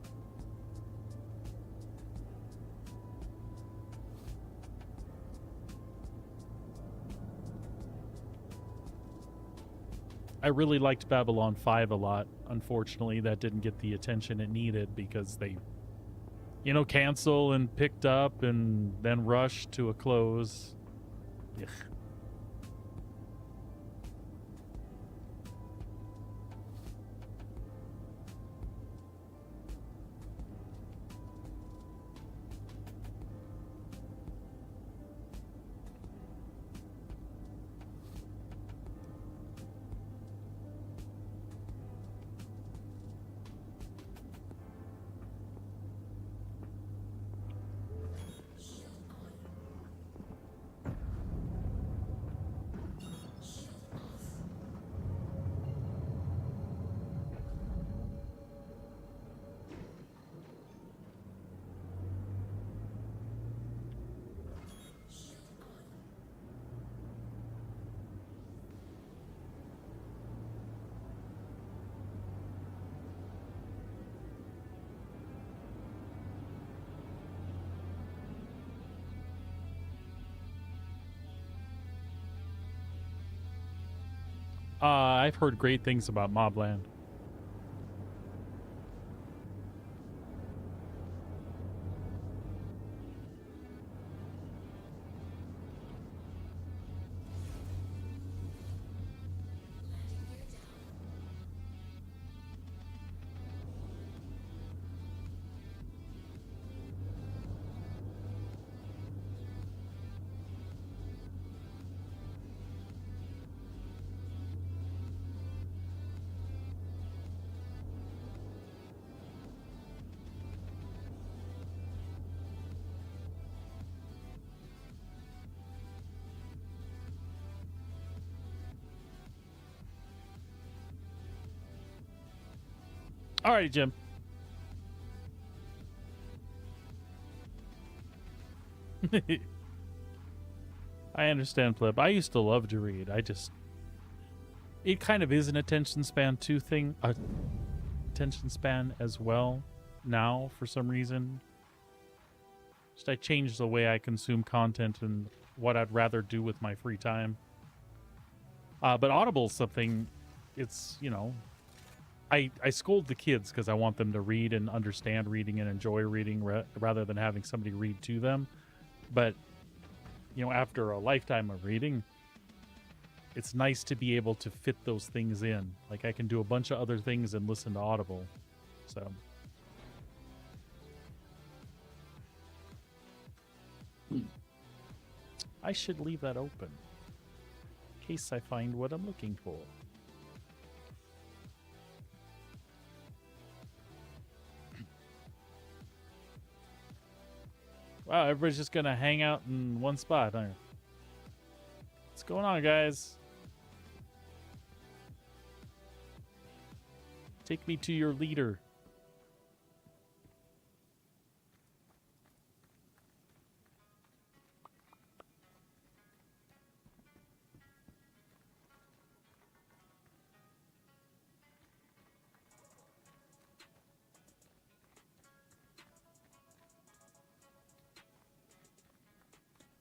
[SPEAKER 1] I really liked Babylon 5 a lot. Unfortunately, that didn't get the attention it needed because they, you know, cancel and picked up and then rushed to a close. Ugh. I've heard great things about Mobland. Alrighty, Jim. I understand, Flip. I used to love to read. It kind of is an attention span thing. Attention span as well now for some reason. Just I changed the way I consume content and what I'd rather do with my free time. But Audible's something, it's, you know, I scold the kids because I want them to read and understand reading and enjoy reading rather than having somebody read to them. But, you know, after a lifetime of reading, it's nice to be able to fit those things in. Like, I can do a bunch of other things and listen to Audible. So. I should leave that open in case I find what I'm looking for. Wow, everybody's just gonna hang out in one spot, huh? What's going on, guys? Take me to your leader.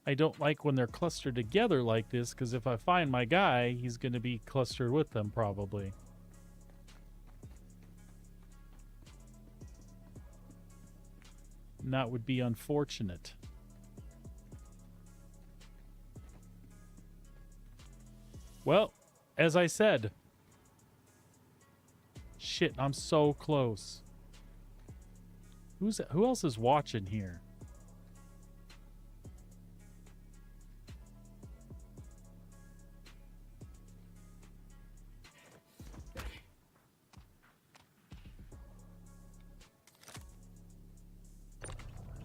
[SPEAKER 1] I don't like when they're clustered together like this, because if I find my guy, he's going to be clustered with them, probably. And that would be unfortunate. Well, as I said. Shit, I'm so close. Who else is watching here?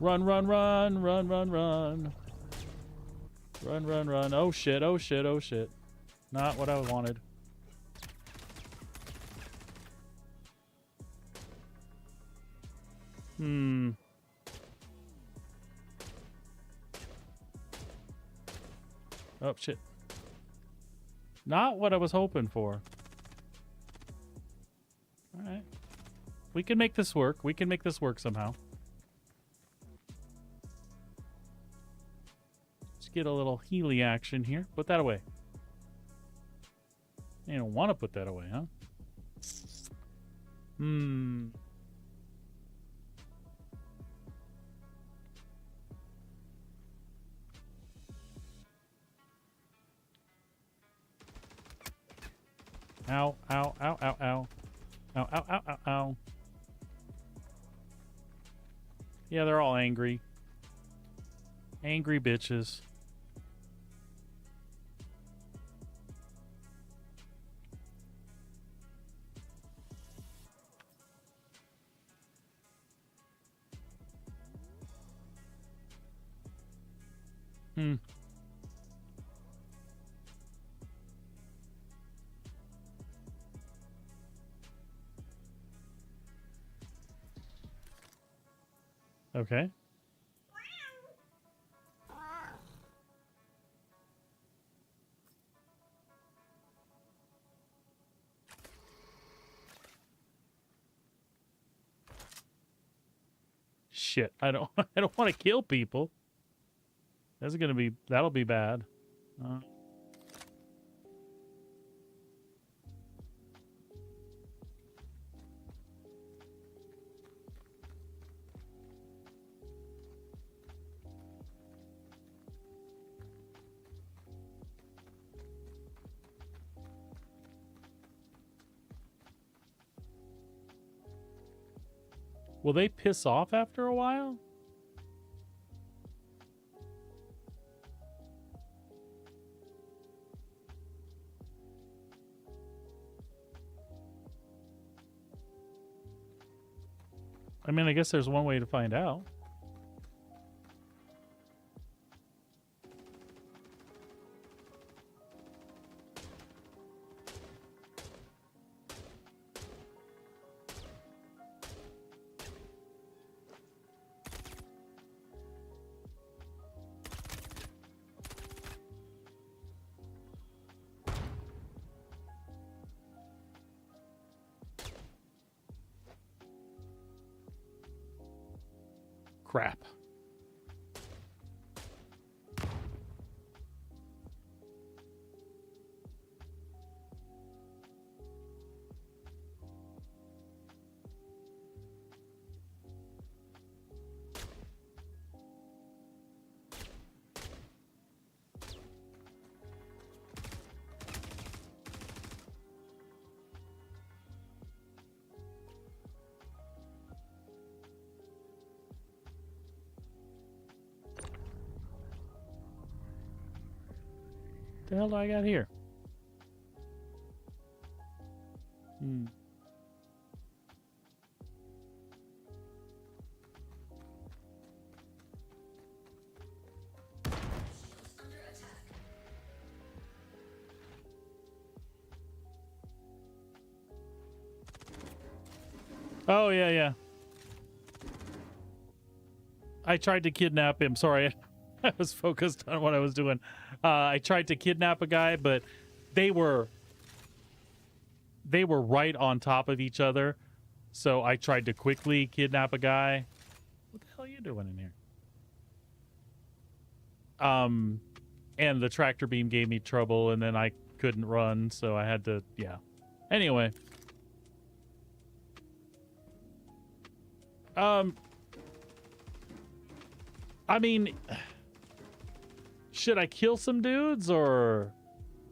[SPEAKER 1] Run, run, run, run, run, run. Run, run, run. Oh shit, oh shit, oh shit. Not what I wanted. Oh shit. Not what I was hoping for. Alright. We can make this work. We can make this work somehow. Get a little Healy action here. Put that away. You don't want to put that away, huh? Ow, ow, ow, ow, ow. Ow, ow, ow, ow, ow. Yeah, they're all angry. Angry bitches. Okay. Shit, I don't want to kill people. That'll be bad. Will they piss off after a while? I mean, I guess there's one way to find out. Crap. The hell do I got here? Oh, yeah, yeah. I tried to kidnap him. Sorry. I was focused on what I was doing. I tried to kidnap a guy, but they were right on top of each other. So I tried to quickly kidnap a guy. What the hell are you doing in here? And the tractor beam gave me trouble, and then I couldn't run, so I had to, yeah. Anyway. I mean, should I kill some dudes, or...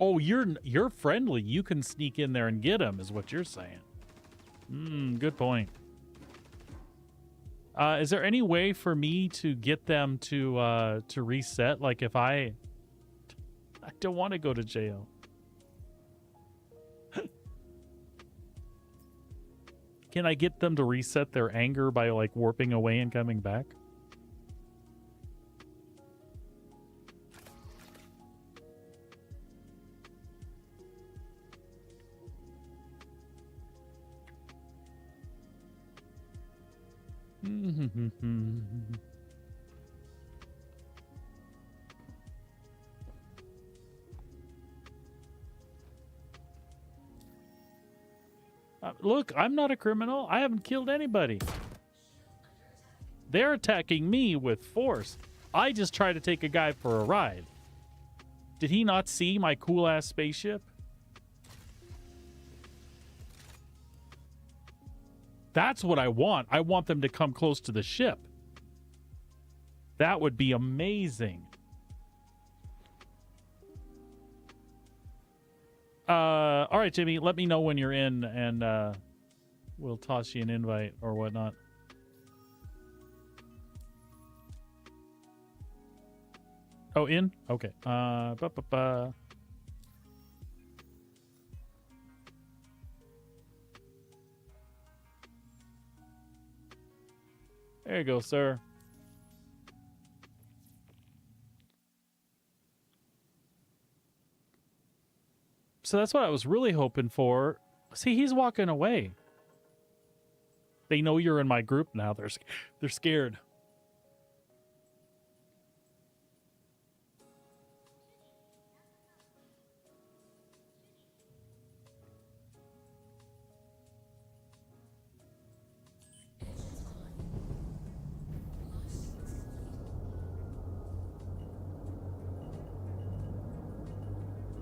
[SPEAKER 1] Oh, you're friendly. You can sneak in there and get them, is what you're saying. Good point. Is there any way for me to get them to reset? Like, if I don't want to go to jail. Can I get them to reset their anger by, like, warping away and coming back? Look, I'm not a criminal. I haven't killed anybody. They're attacking me with force. I just tried to take a guy for a ride. Did he not see my cool-ass spaceship? That's what I want. I want them to come close to the ship. That would be amazing. All right, Jimmy, let me know when you're in, and we'll toss you an invite or whatnot. Oh, in? Okay. There you go, sir. So that's what I was really hoping for. See, he's walking away. They know you're in my group now. They're scared.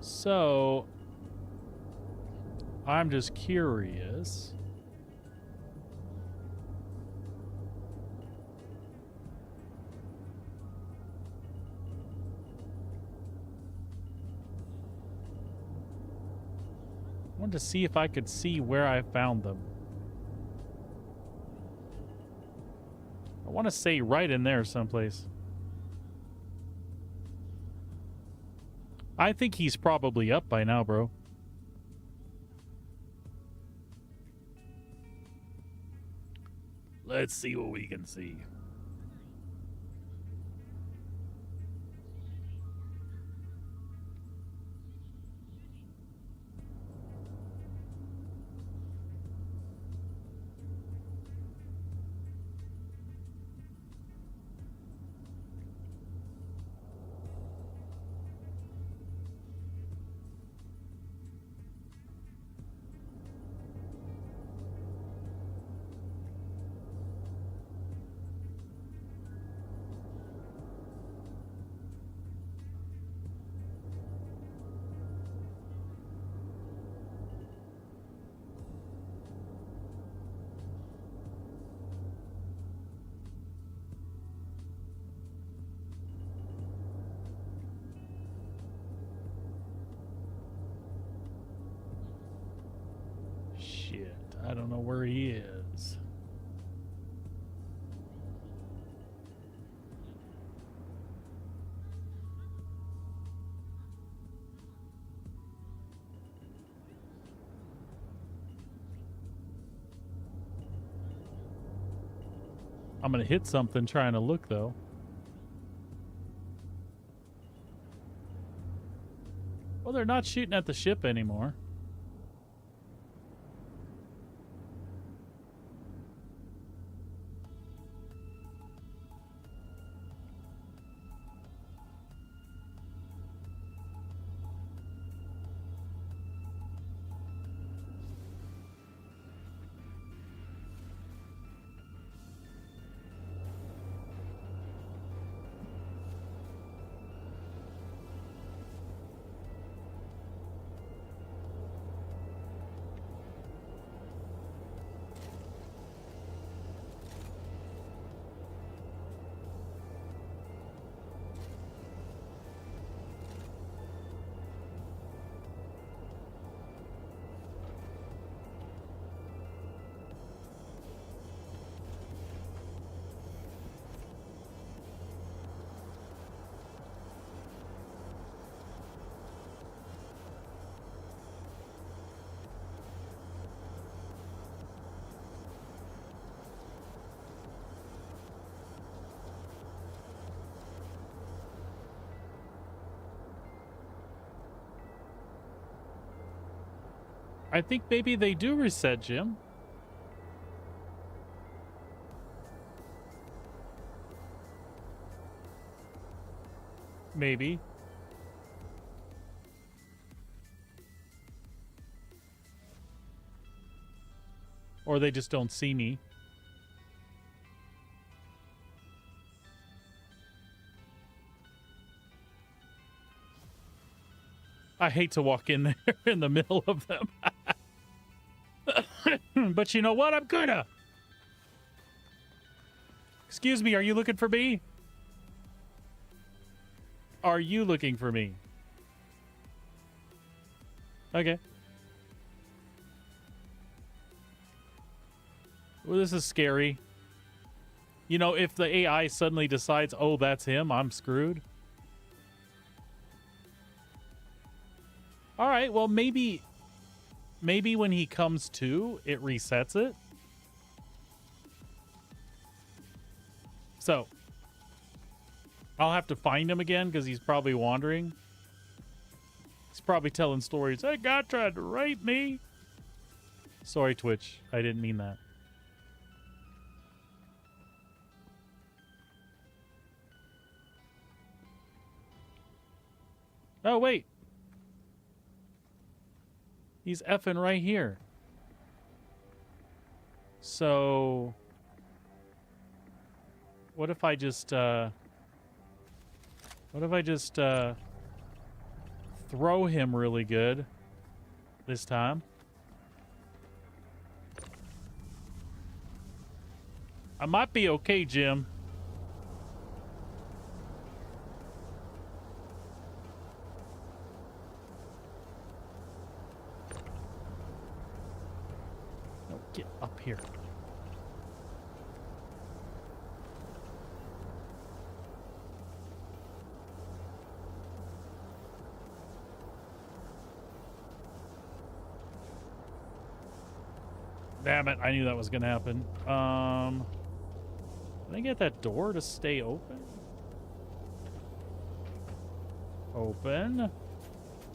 [SPEAKER 1] So, I'm just curious. I wanted to see if I could see where I found them. want to say right in there someplace. I think he's probably up by now, bro. Let's see what we can see. Shit, I don't know where he is. I'm gonna hit something trying to look, though. Well, they're not shooting at the ship anymore. I think maybe they do reset, Jim. Maybe. Or they just don't see me. I hate to walk in there in the middle of them. But you know what? I'm gonna. Excuse me, are you looking for me? Are you looking for me? Okay. Well, this is scary. You know, if the AI suddenly decides, oh, that's him, I'm screwed. All right, well, maybe when he comes to, it resets it. So, I'll have to find him again because he's probably wandering. He's probably telling stories. That guy tried to rape me. Sorry, Twitch. I didn't mean that. Oh, wait. He's effing right here. So, what if I just throw him really good this time? I might be okay, Jim. No, get up here. Damn it, I knew that was gonna happen. Can I get that door to stay open? Open.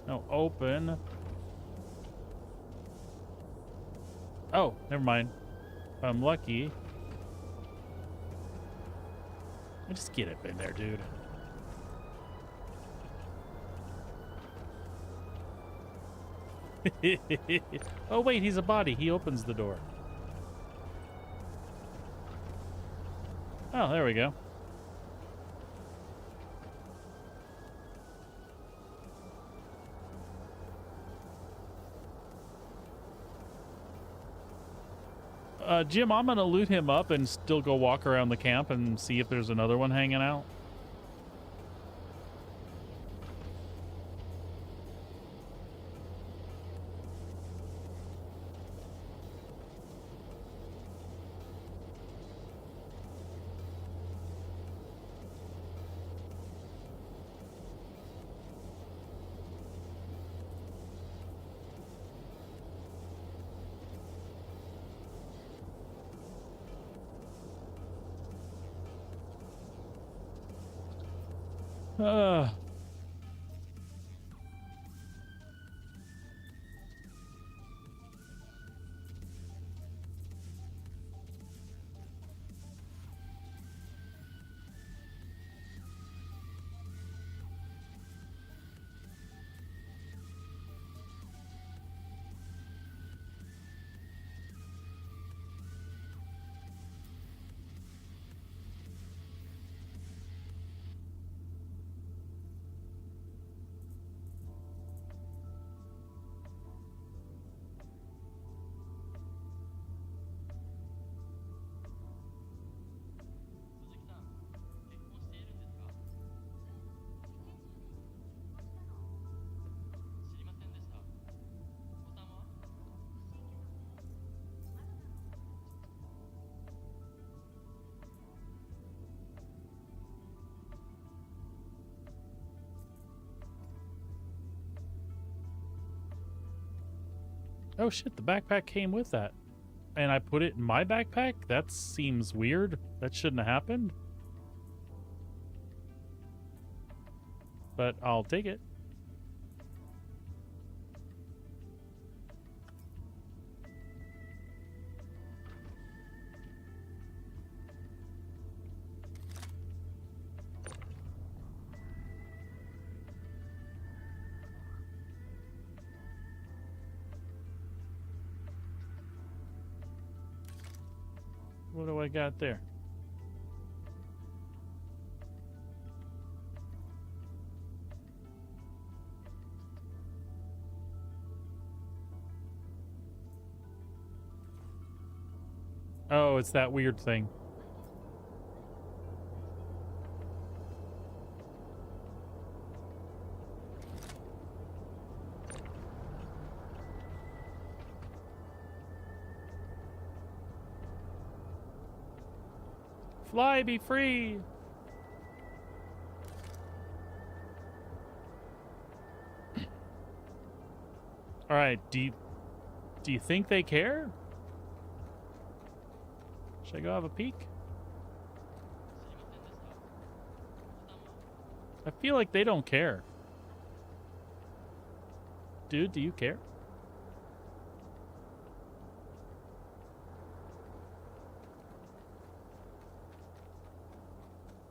[SPEAKER 1] No, open. Oh, never mind. If I'm lucky. Just get it in there, dude. Oh, wait, he's a body. He opens the door. Oh, there we go. Jim, I'm gonna loot him up and still go walk around the camp and see if there's another one hanging out. Uh. Oh shit, the backpack came with that. And I put it in my backpack? That seems weird. That shouldn't have happened. But I'll take it. What do I got there? Oh, it's that weird thing. Fly, be free. All right, do you think they care? Should I go have a peek? I feel like they don't care. Dude, do you care?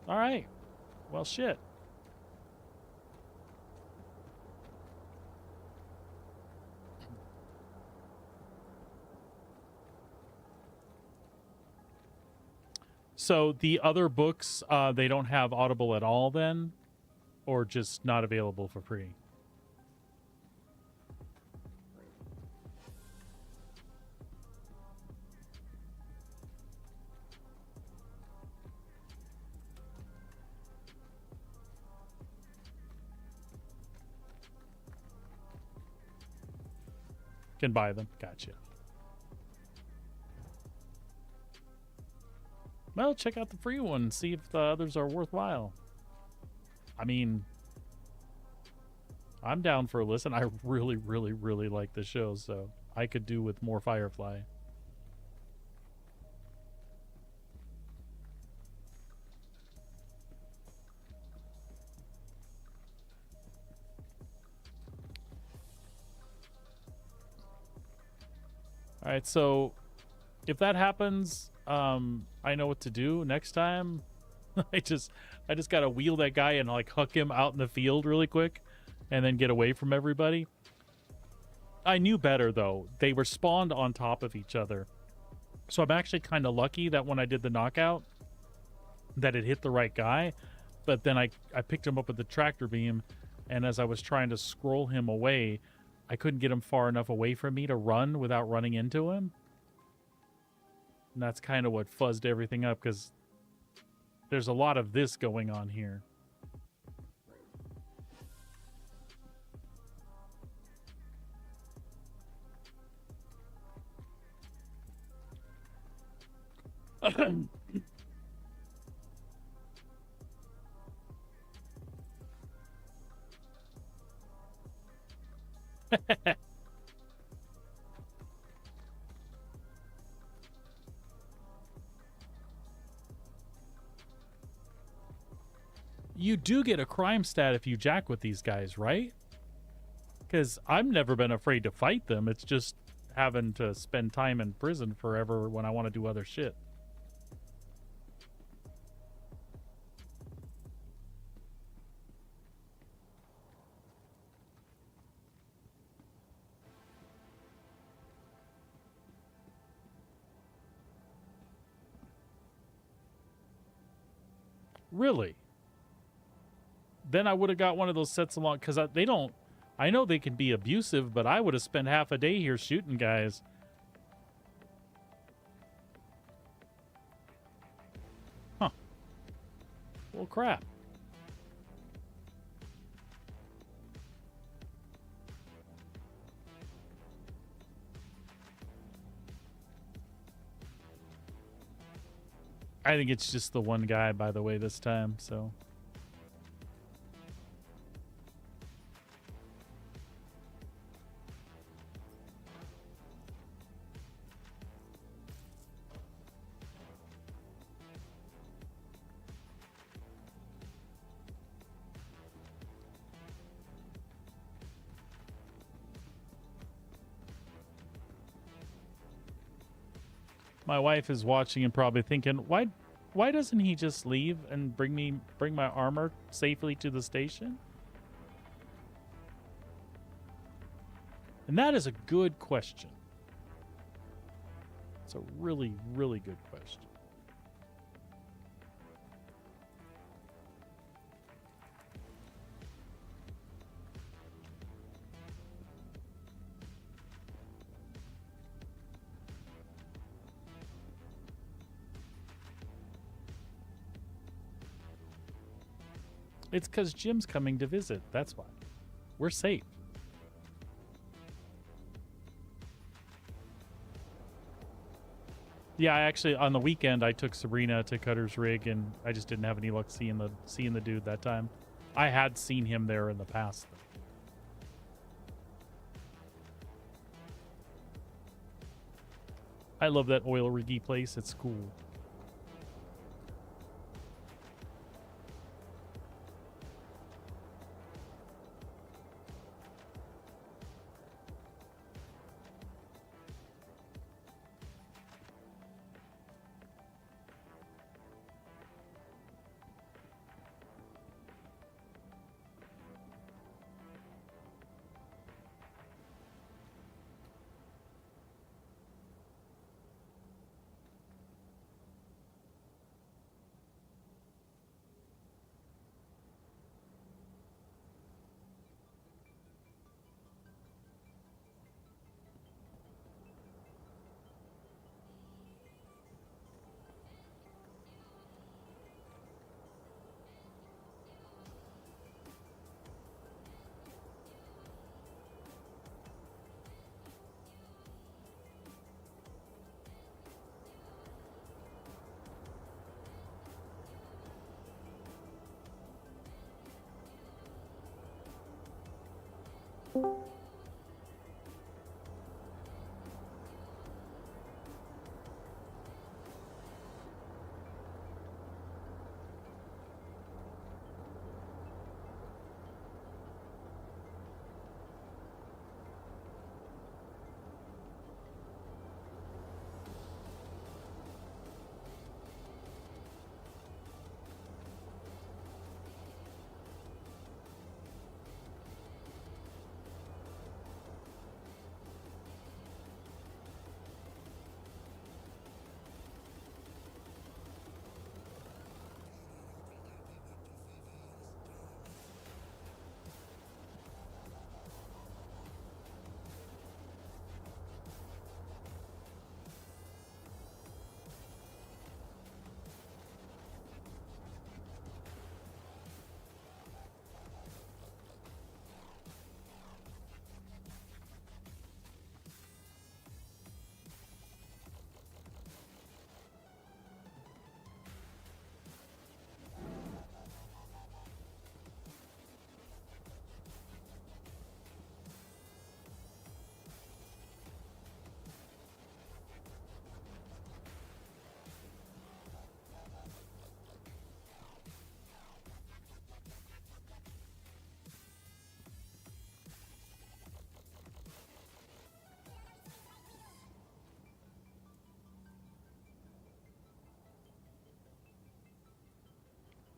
[SPEAKER 1] All right. Well, shit. So the other books, they don't have Audible at all then? Or just not available for free? Can buy them. Gotcha. Well, check out the free one. See if the others are worthwhile. I mean, I'm down for a listen. I really, really, really like the show, so I could do with more Firefly. All right, so if that happens, I know what to do next time. I just gotta wheel that guy and like huck him out in the field really quick, and then get away from everybody. I knew better though. They were spawned on top of each other, so I'm actually kind of lucky that when I did the knockout, that it hit the right guy. But then I picked him up with the tractor beam, and as I was trying to scroll him away, I couldn't get him far enough away from me to run without running into him. And that's kind of what fuzzed everything up, because there's a lot of this going on here. You do get a crime stat if you jack with these guys, right? Because I've never been afraid to fight them. It's just having to spend time in prison forever when I want to do other shit. Really? Then I would have got one of those sets along, because they don't... I know they can be abusive, but I would have spent half a day here shooting guys. Huh. Well, crap. I think it's just the one guy, by the way, this time, so... My wife is watching and probably thinking, why doesn't he just leave and bring my armor safely to the station? And that is a good question. It's a really, really good question. It's because Jim's coming to visit. That's why. We're safe. Yeah, I actually, on the weekend, I took Sabrina to Cutter's Rig, and I just didn't have any luck seeing the dude that time. I had seen him there in the past, though. I love that oil riggy place. It's cool.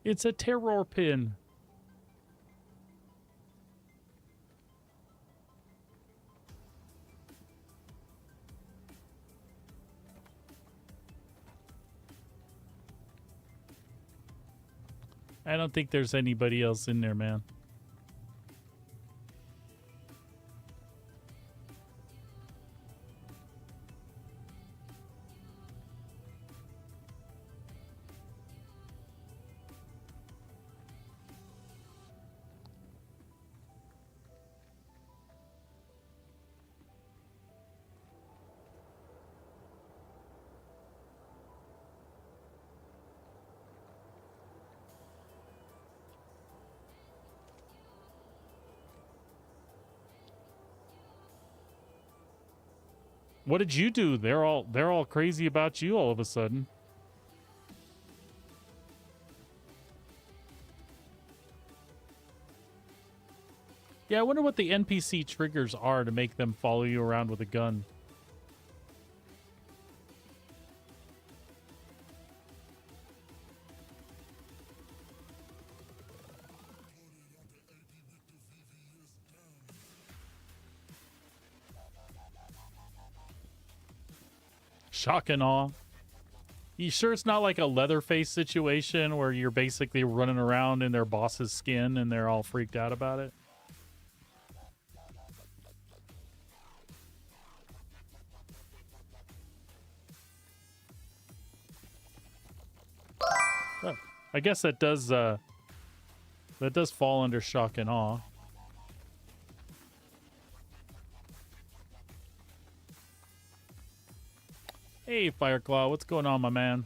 [SPEAKER 1] It's a terror pin. I don't think there's anybody else in there, man. What did you do? They're all crazy about you all of a sudden. Yeah, I wonder what the NPC triggers are to make them follow you around with a gun. Shock and awe. You sure it's not like a Leatherface situation where you're basically running around in their boss's skin and they're all freaked out about it? Oh, I guess that does fall under shock and awe. Hey, Fireclaw, what's going on, my man?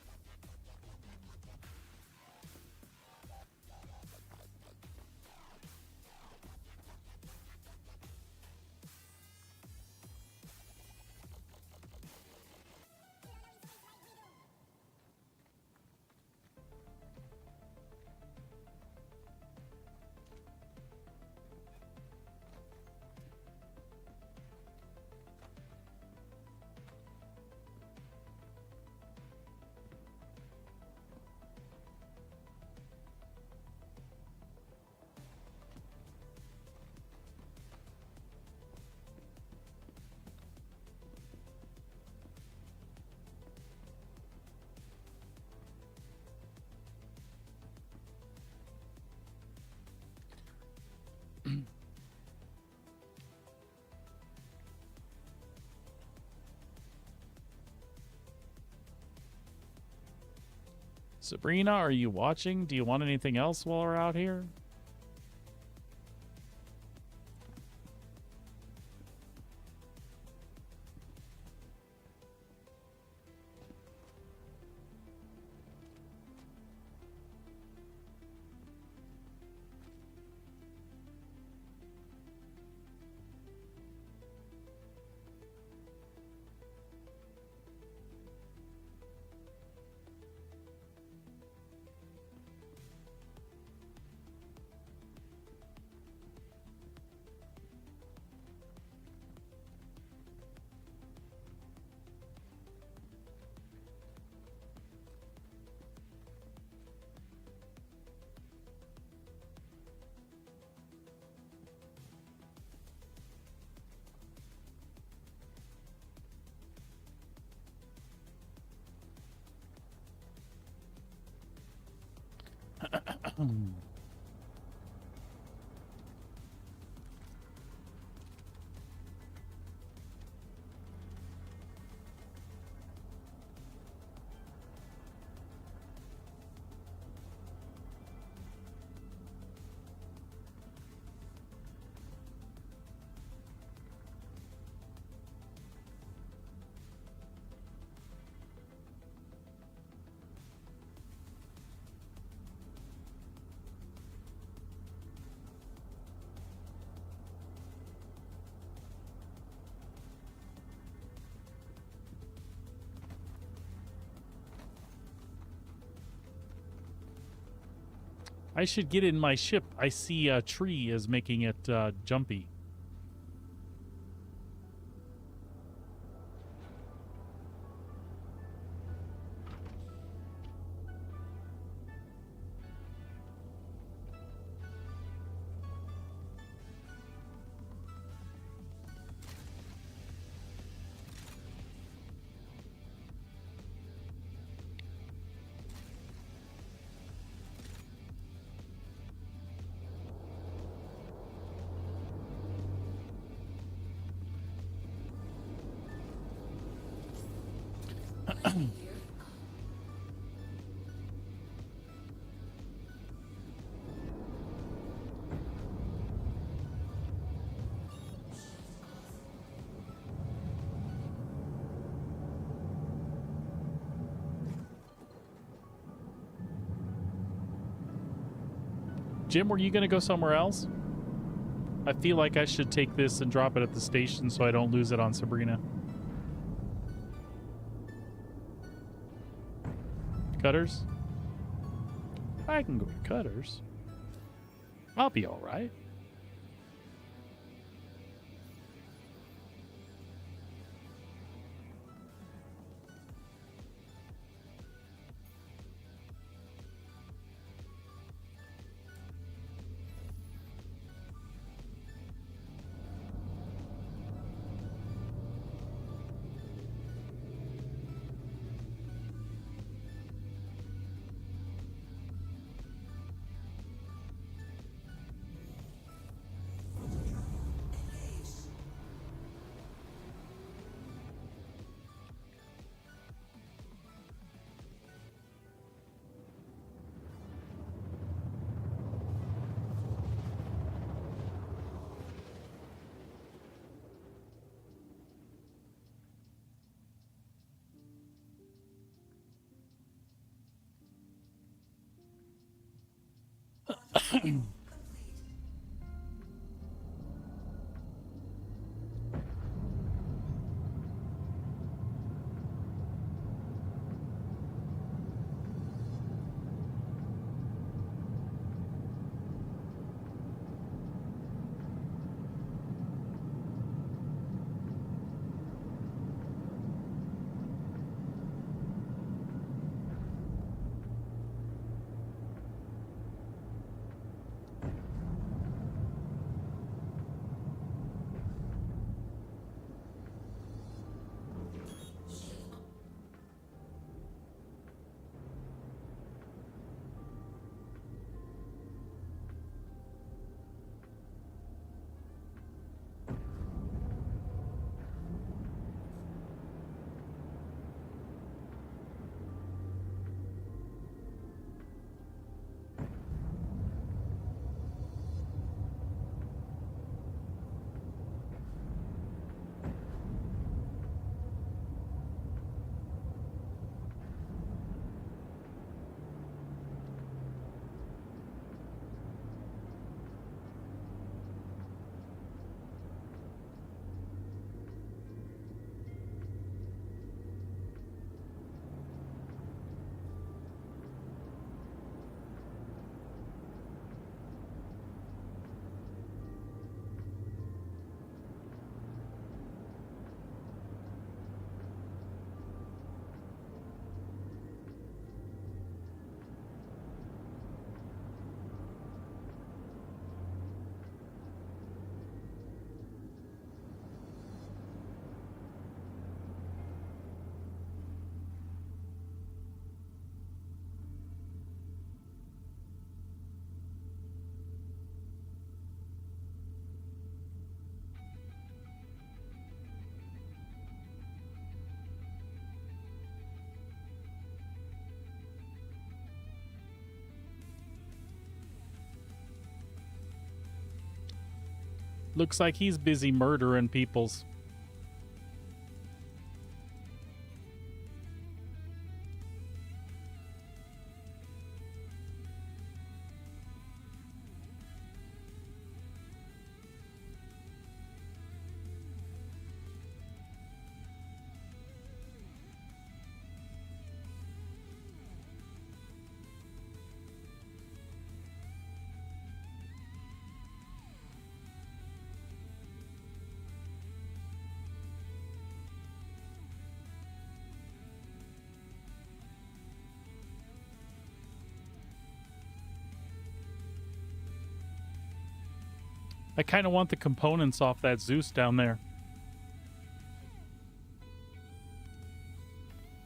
[SPEAKER 1] Sabrina, are you watching? Do you want anything else while we're out here? I should get in my ship. I see a tree is making it jumpy. Jim, were you going to go somewhere else? I feel like I should take this and drop it at the station so I don't lose it on Sabrina. Cutters? I can go to Cutters. I'll be all right. Looks like he's busy murdering peoples. I kind of want the components off that Zeus down there.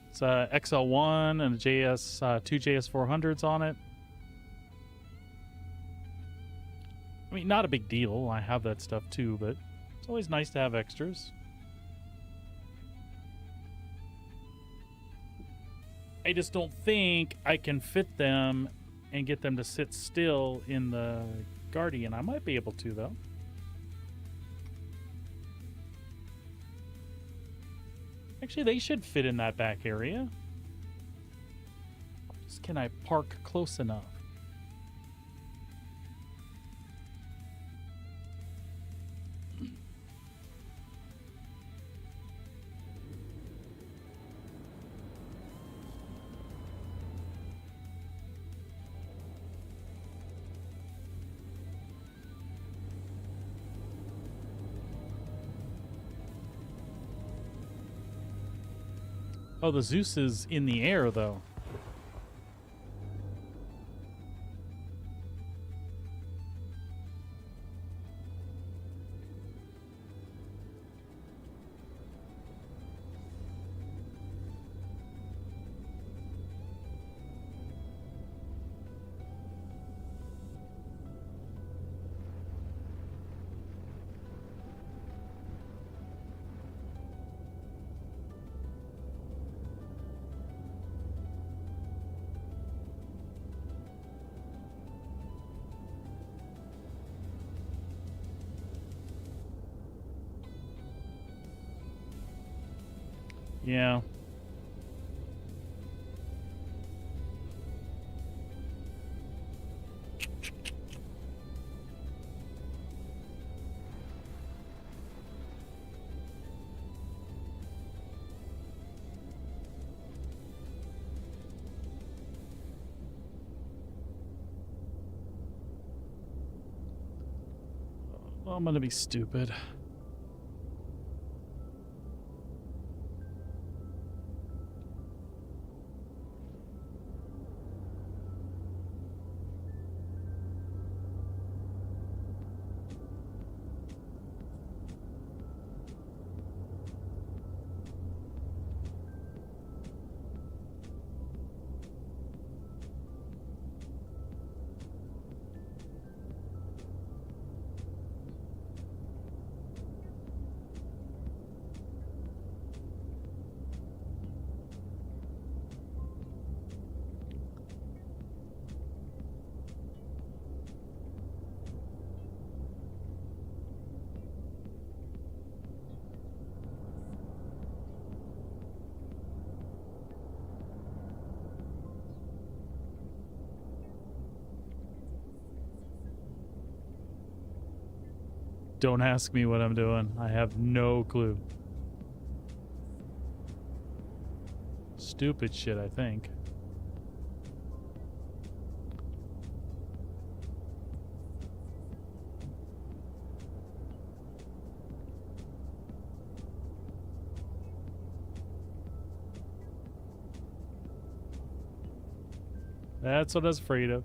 [SPEAKER 1] It's a XL1 and a JS, two JS400s on it. I mean, not a big deal. I have that stuff too, but it's always nice to have extras. I just don't think I can fit them and get them to sit still in the Guardian. I might be able to, though. Actually, they should fit in that back area. Just can I park close enough? Oh, the Zeus is in the air, though. Yeah. Well, I'm gonna be stupid. Don't ask me what I'm doing. I have no clue. Stupid shit, I think. That's what I was afraid of.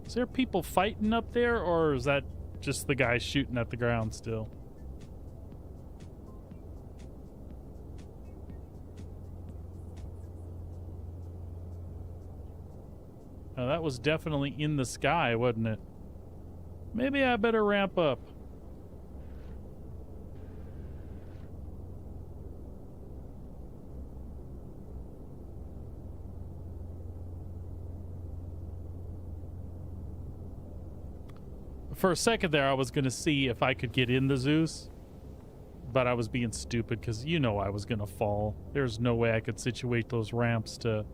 [SPEAKER 1] Is there people fighting up there, or is that just the guy shooting at the ground still? Oh, that was definitely in the sky, wasn't it? Maybe I better ramp up. For a second there, I was going to see if I could get in the Zeus, but I was being stupid because you know I was going to fall. There's no way I could situate those ramps to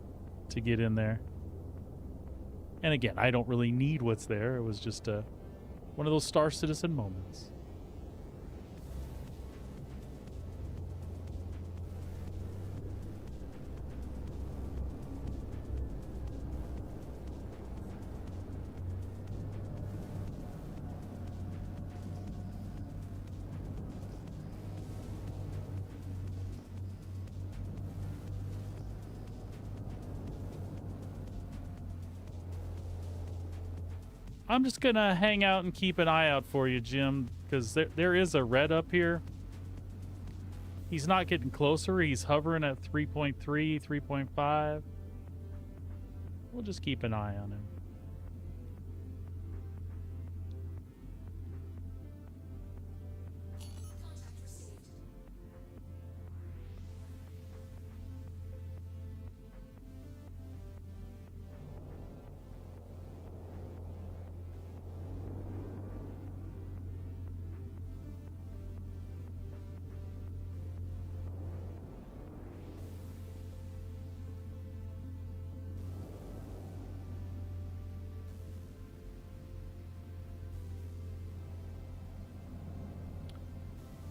[SPEAKER 1] get in there. And again, I don't really need what's there. It was just one of those Star Citizen moments. I'm just gonna hang out and keep an eye out for you, Jim, because there is a red up here. He's not getting closer. He's hovering at 3.3, 3.5. We'll just keep an eye on him.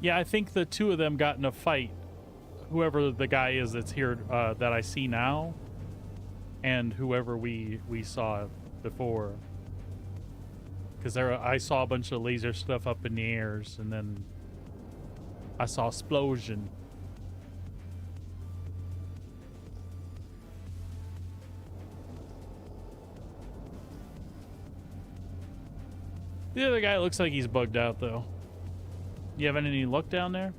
[SPEAKER 1] Yeah, I think the two of them got in a fight. Whoever the guy is that's here that I see now, and whoever we saw before. Because I saw a bunch of laser stuff up in the airs, and then I saw explosion. The other guy looks like he's bugged out, though. You having any luck down there?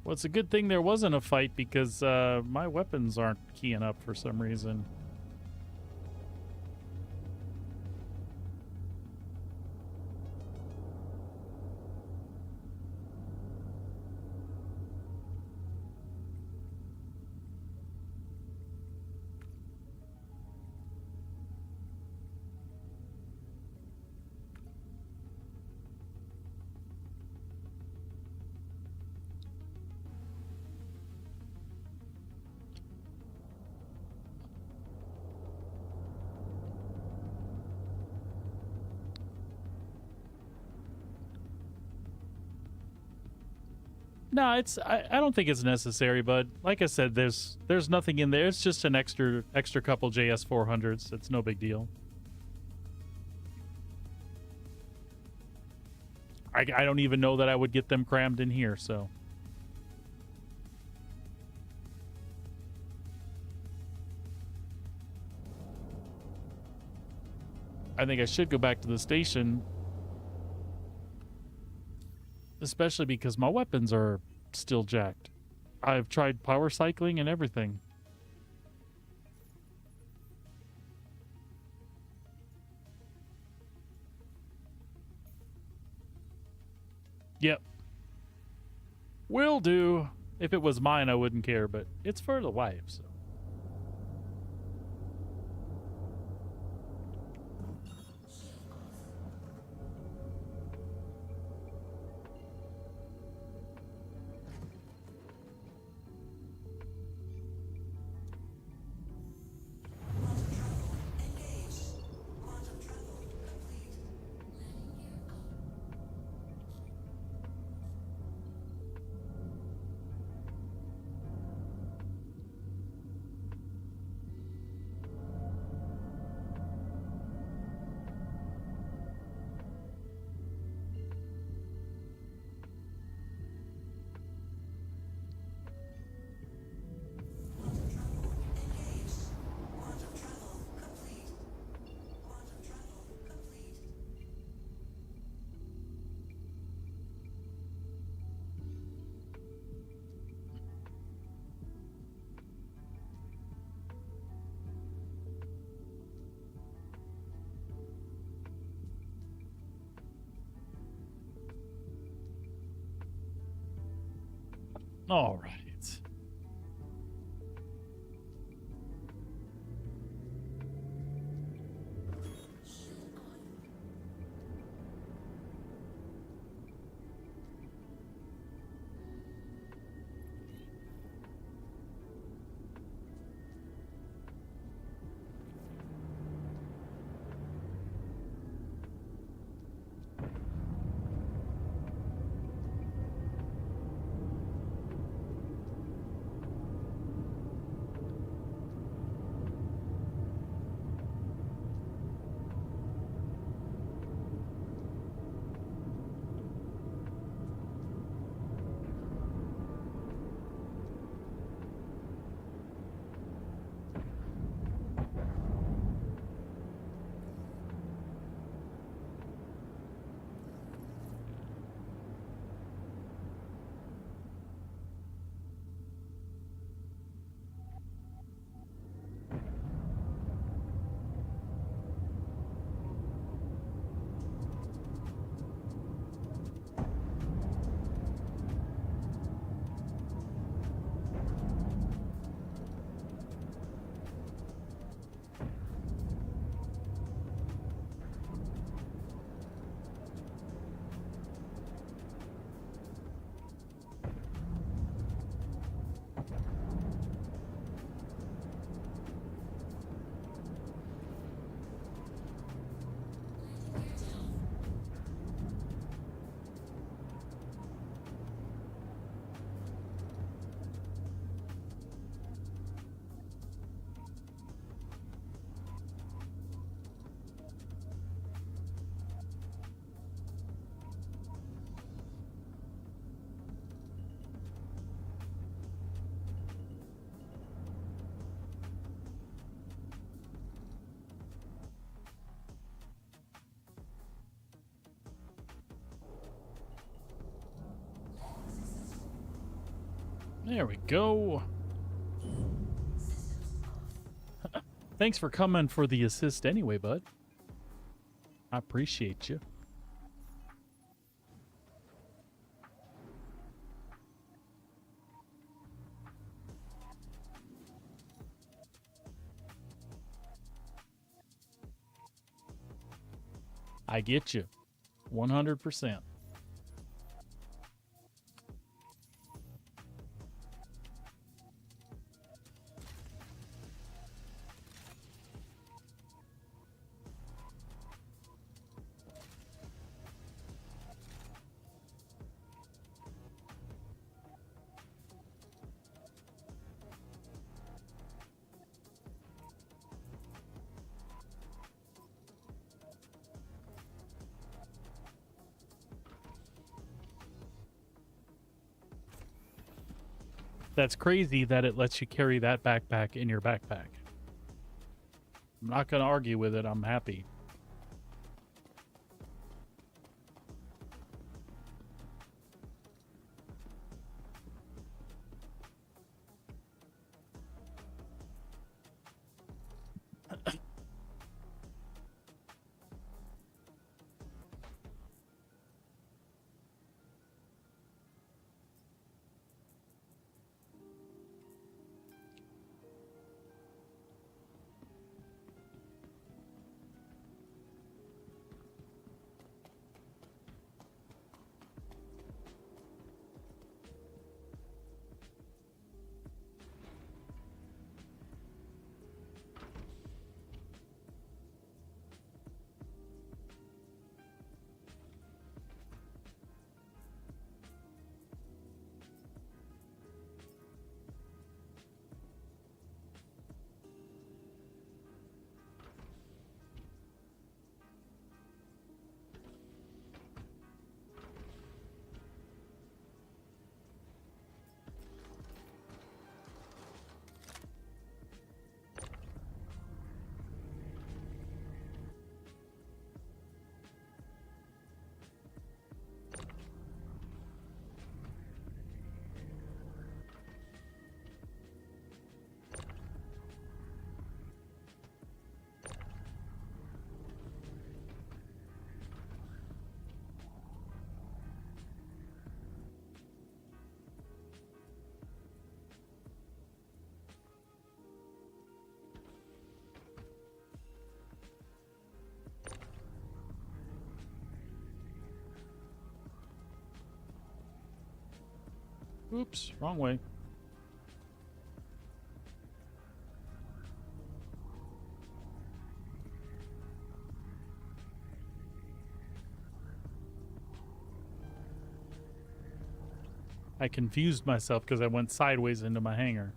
[SPEAKER 1] Well, it's a good thing there wasn't a fight because my weapons aren't keying up for some reason. No, I don't think it's necessary, but like I said, there's nothing in there. It's just an extra couple JS400s. It's no big deal. I don't even know that I would get them crammed in here, so. I think I should go back to the station. Especially because my weapons are still jacked. I've tried power cycling and everything. Yep. Will do. If it was mine, I wouldn't care, but it's for the wife, so. All right. There we go. Thanks for coming for the assist anyway, bud. I appreciate you. I get you. 100%. That's crazy that it lets you carry that backpack in your backpack. I'm not going to argue with it. I'm happy. Oops, wrong way. I confused myself because I went sideways into my hangar.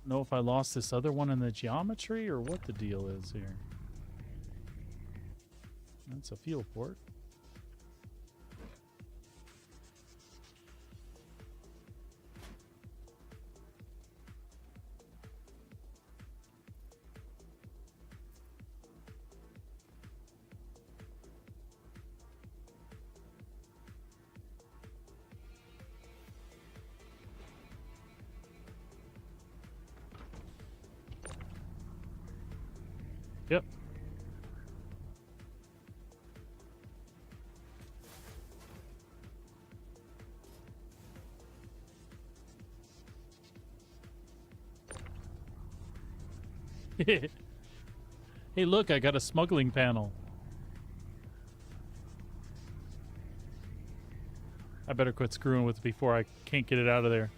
[SPEAKER 1] Know if I lost this other one in the geometry or what the deal is here. That's a fuel port. Yep. Hey, look, I got a smuggling panel. I better quit screwing with it before I can't get it out of there.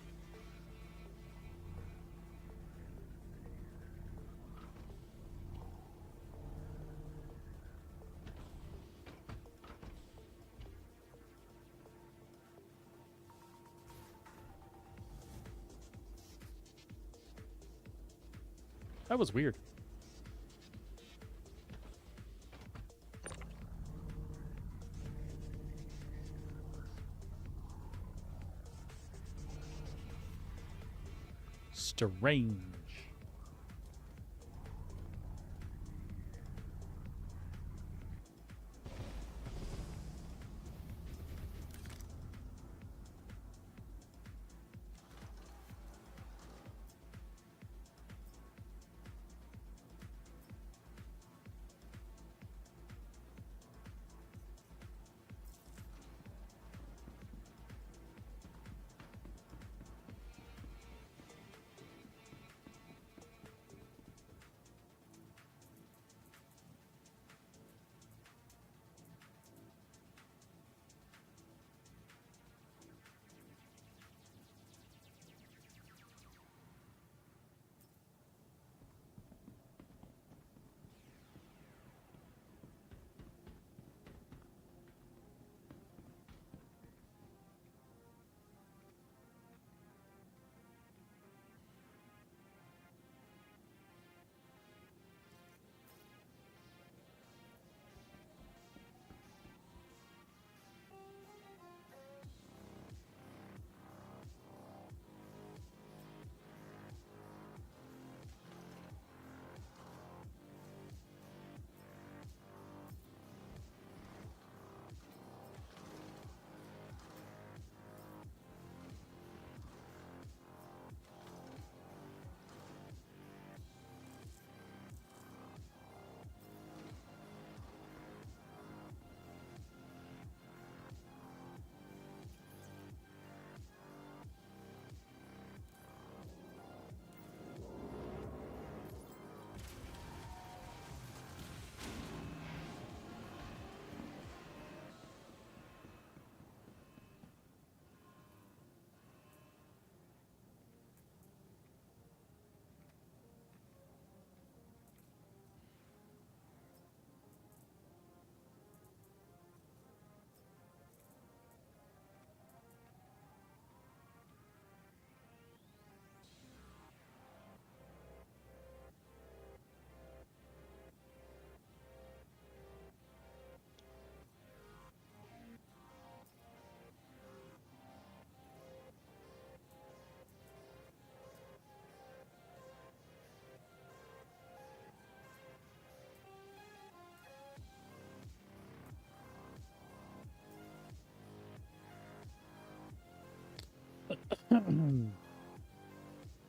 [SPEAKER 1] That was weird. Strange.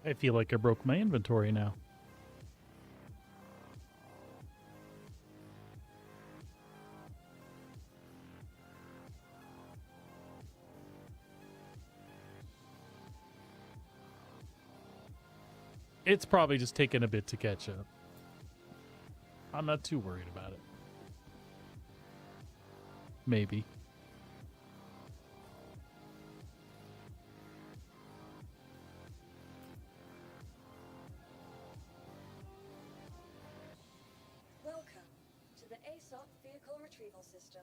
[SPEAKER 1] I feel like I broke my inventory now. It's probably just taking a bit to catch up. I'm not too worried about it. Maybe.
[SPEAKER 2] Welcome to the ASOP Vehicle Retrieval System.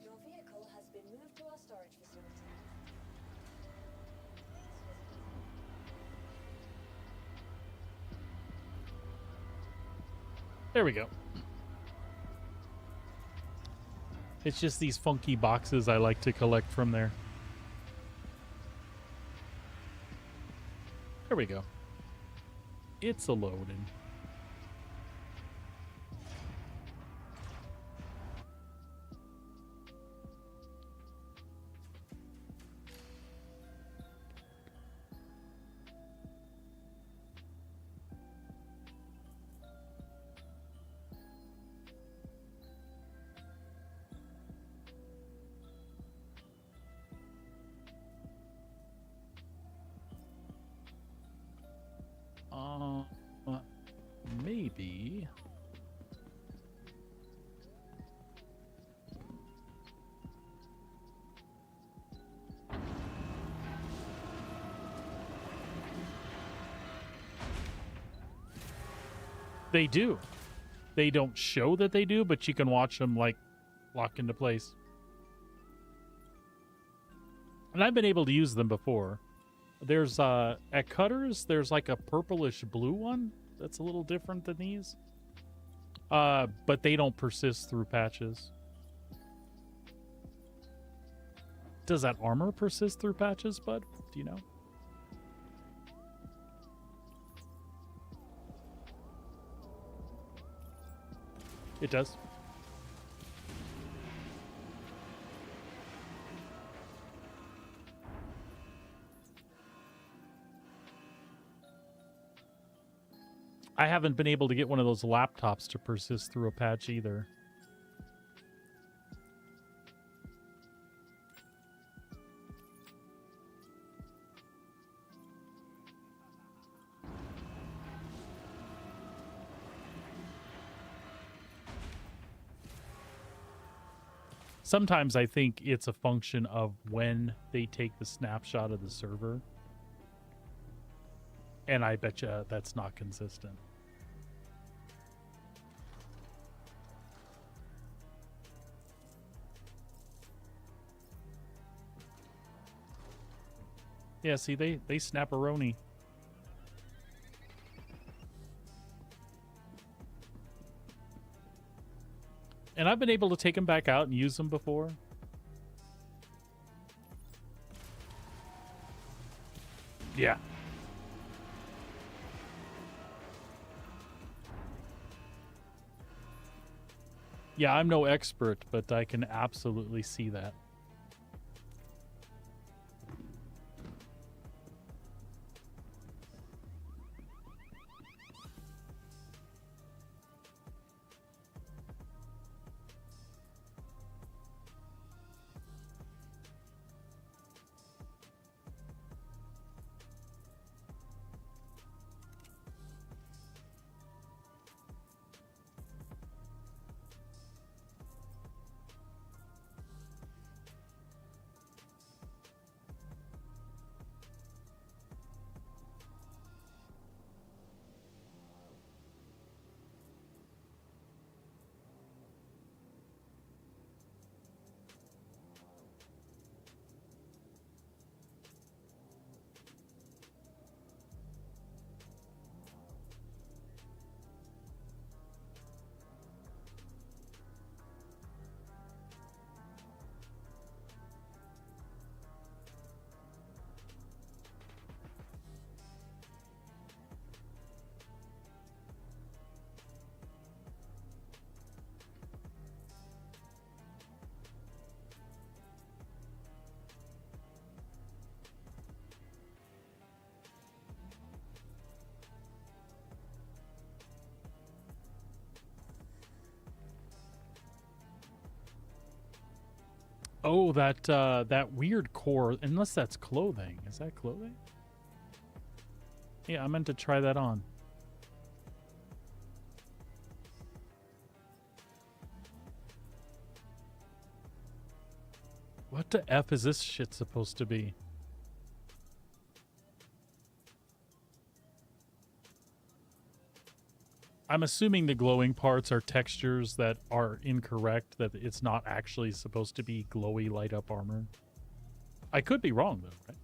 [SPEAKER 2] Your vehicle has been moved to our storage facility.
[SPEAKER 1] There we go. It's just these funky boxes I like to collect from there. There we go. It's a loading. Maybe. They do. They don't show that they do, but you can watch them like lock into place. And I've been able to use them before. There's at Cutters, there's like a purplish blue one that's a little different than these. But they don't persist through patches. Does that armor persist through patches, bud? Do you know? It does. I haven't been able to get one of those laptops to persist through a patch either. Sometimes I think it's a function of when they take the snapshot of the server. And I bet you that's not consistent. Yeah, see, they snap-a-roni. And I've been able to take them back out and use them before. Yeah. Yeah, I'm no expert, but I can absolutely see that. Oh, that weird core. Unless that's clothing. Is that clothing? Yeah, I meant to try that on. What the F is this shit supposed to be? I'm assuming the glowing parts are textures that are incorrect, that it's not actually supposed to be glowy light up armor. I could be wrong though, right?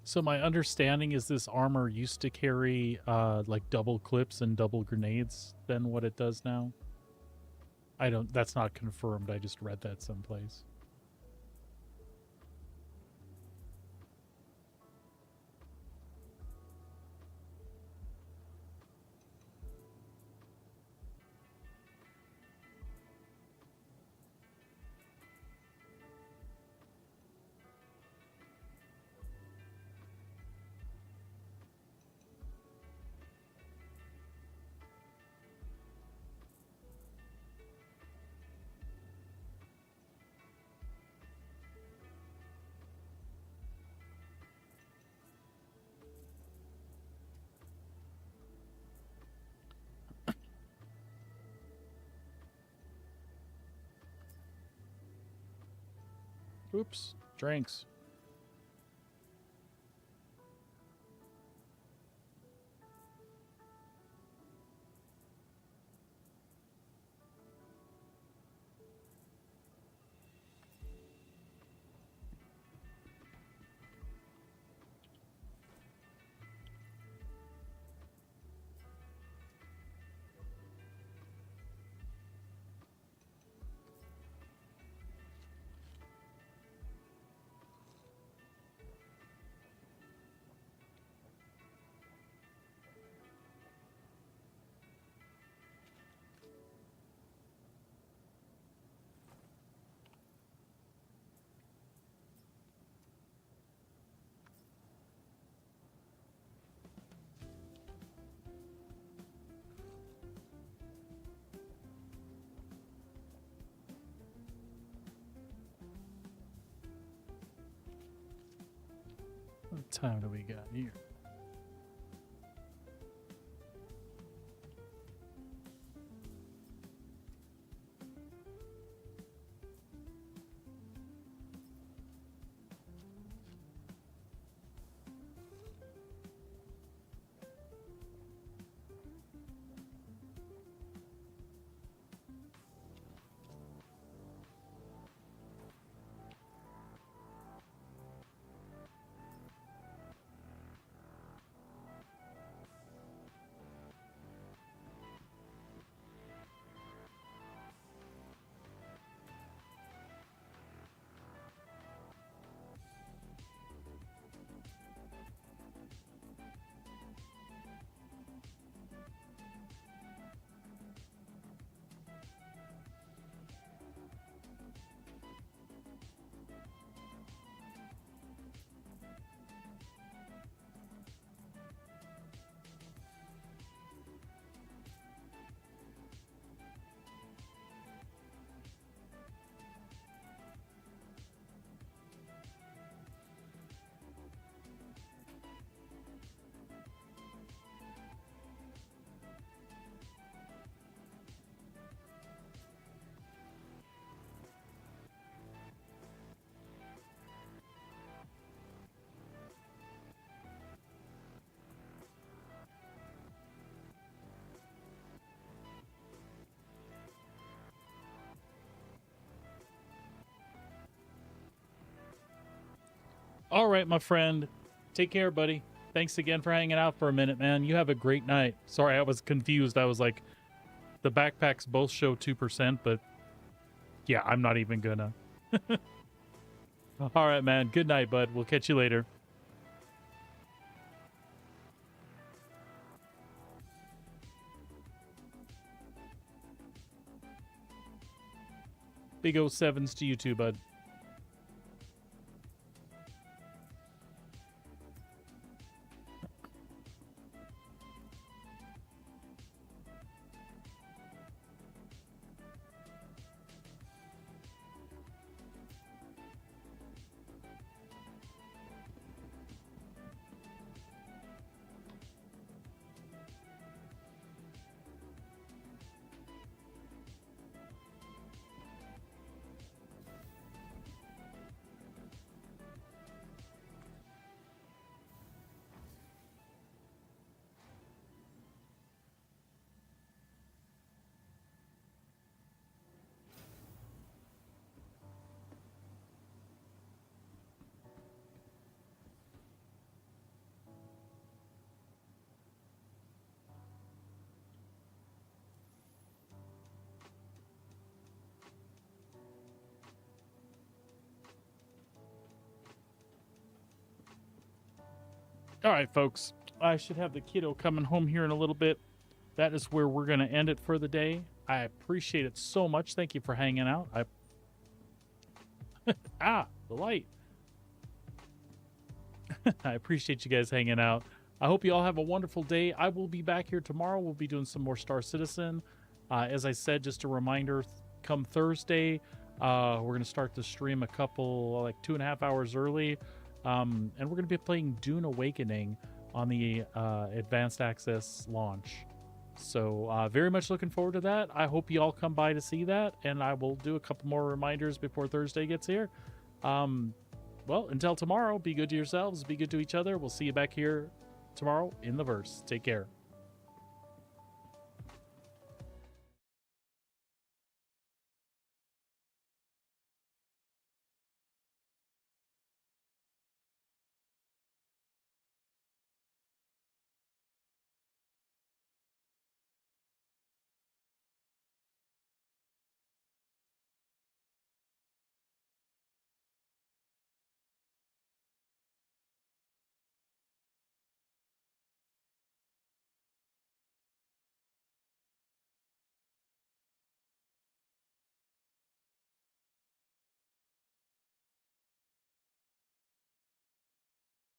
[SPEAKER 1] So my understanding is this armor used to carry like double clips and double grenades than what it does now. That's not confirmed. I just read that someplace. Oops, drinks. What time do we got here? All right, my friend. Take care, buddy. Thanks again for hanging out for a minute, man. You have a great night. Sorry, I was confused. I was like, the backpacks both show 2%, but yeah, I'm not even gonna. All right, man. Good night, bud. We'll catch you later. Big 07s to you too, bud. All right, folks. I should have the kiddo coming home here in a little bit. That is where we're going to end it for the day. I appreciate it so much. Thank you for hanging out. The light. I appreciate you guys hanging out. I hope you all have a wonderful day. I will be back here tomorrow. We'll be doing some more Star Citizen. As I said, just a reminder, come Thursday, we're going to start the stream a couple, like 2.5 hours early. And we're going to be playing Dune Awakening on the Advanced Access launch. So very much looking forward to that. I hope you all come by to see that. And I will do a couple more reminders before Thursday gets here. Well, until tomorrow, be good to yourselves. Be good to each other. We'll see you back here tomorrow in the verse. Take care.